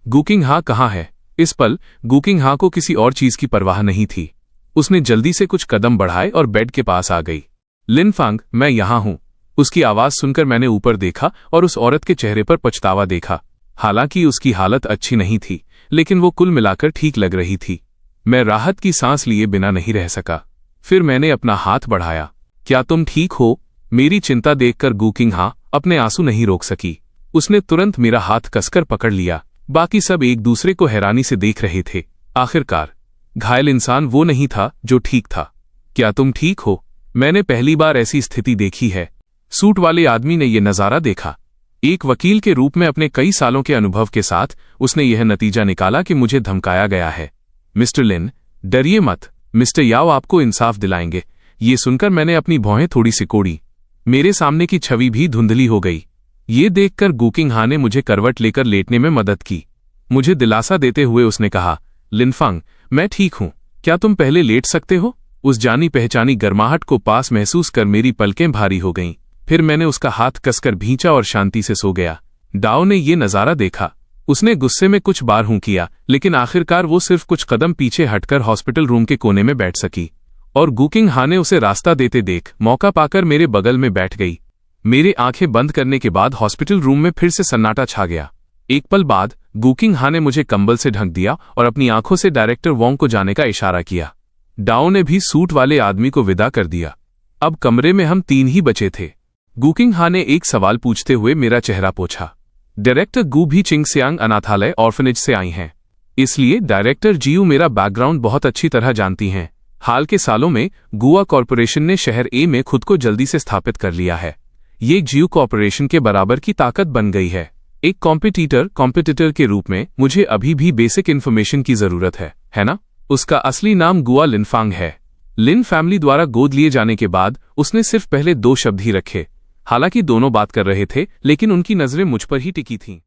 गुकिंग हां कहाँ है? इस पल गुकिंग हां को किसी और चीज की परवाह नहीं थी। उसने जल्दी से कुछ कदम बढ़ाए और बेड के पास आ गई। लिन फांग, मैं यहां हूं। उसकी आवाज सुनकर मैंने ऊपर देखा और उस औरत के चेहरे पर पछतावा देखा। हालांकि उसकी हालत अच्छी नहीं थी, लेकिन वो कुल मिलाकर ठीक लग रही थी। मैं राहत की सांस लिए बिना नहीं रह सका। फिर मैंने अपना हाथ बढ़ाया। क्या तुम ठीक हो? मेरी चिंता देखकर गुकिंग हां अपने आंसू नहीं रोक सकी। उसने तुरंत मेरा हाथ कसकर पकड़ लिया। बाकी सब एक दूसरे को हैरानी से देख रहे थे। आखिरकार घायल इंसान वो नहीं था जो ठीक था। क्या तुम ठीक हो? मैंने पहली बार ऐसी स्थिति देखी है। सूट वाले आदमी ने यह नजारा देखा। एक वकील के रूप में अपने कई सालों के अनुभव के साथ उसने यह नतीजा निकाला कि मुझे धमकाया गया है। मिस्टर लिन, डरिए मत। मिस्टर याओ आपको इंसाफ दिलाएंगे। ये सुनकर मैंने अपनी भौहें थोड़ी सिकोड़ी। मेरे सामने की छवि भी धुंधली हो गई। ये देखकर गुकिंग हां ने मुझे करवट लेकर लेटने में मदद की। मुझे दिलासा देते हुए उसने कहा, लिनफांग, मैं ठीक हूं। क्या तुम पहले लेट सकते हो? उस जानी पहचानी गर्माहट को पास महसूस कर मेरी पलकें भारी हो गईं। फिर मैंने उसका हाथ कसकर भींचा और शांति से सो गया। डाओ ने ये नजारा देखा। उसने गुस्से में कुछ बार हूं किया, लेकिन आखिरकार वो सिर्फ कुछ कदम पीछे हटकर हॉस्पिटल रूम के कोने में बैठ सकी। और गुकिंग हां ने उसे रास्ता देते देख मौका पाकर मेरे बगल में बैठ गई। मेरे आंखें बंद करने के बाद हॉस्पिटल रूम में फिर से सन्नाटा छा गया। एक पल बाद गुकिंग हा ने मुझे कंबल से ढक दिया और अपनी आंखों से डायरेक्टर वोंग को जाने का इशारा किया। डाओ ने भी सूट वाले आदमी को विदा कर दिया। अब कमरे में हम 3 ही बचे थे। गुकिंग हा ने एक सवाल पूछते हुए मेरा चेहरा पोंछा। डायरेक्टर गु भी चिंगसियांग अनाथालय ऑर्फनेज से आई हैं, इसलिए डायरेक्टर जियू मेरा बैकग्राउंड बहुत अच्छी तरह जानती हैं। हाल के सालों में गुआ कॉरपोरेशन ने शहर ए में खुद को जल्दी से स्थापित कर लिया है। ये जियू कॉरपोरेशन के बराबर की ताकत बन गई है। एक कॉम्पिटिटर के रूप में मुझे अभी भी बेसिक इन्फॉर्मेशन की जरूरत है ना? उसका असली नाम गुआ लिनफांग है। लिन फैमिली द्वारा गोद लिए जाने के बाद उसने सिर्फ पहले 2 शब्द ही रखे। हालांकि दोनों बात कर रहे थे, लेकिन उनकी नजरें मुझ पर ही टिकी थीं।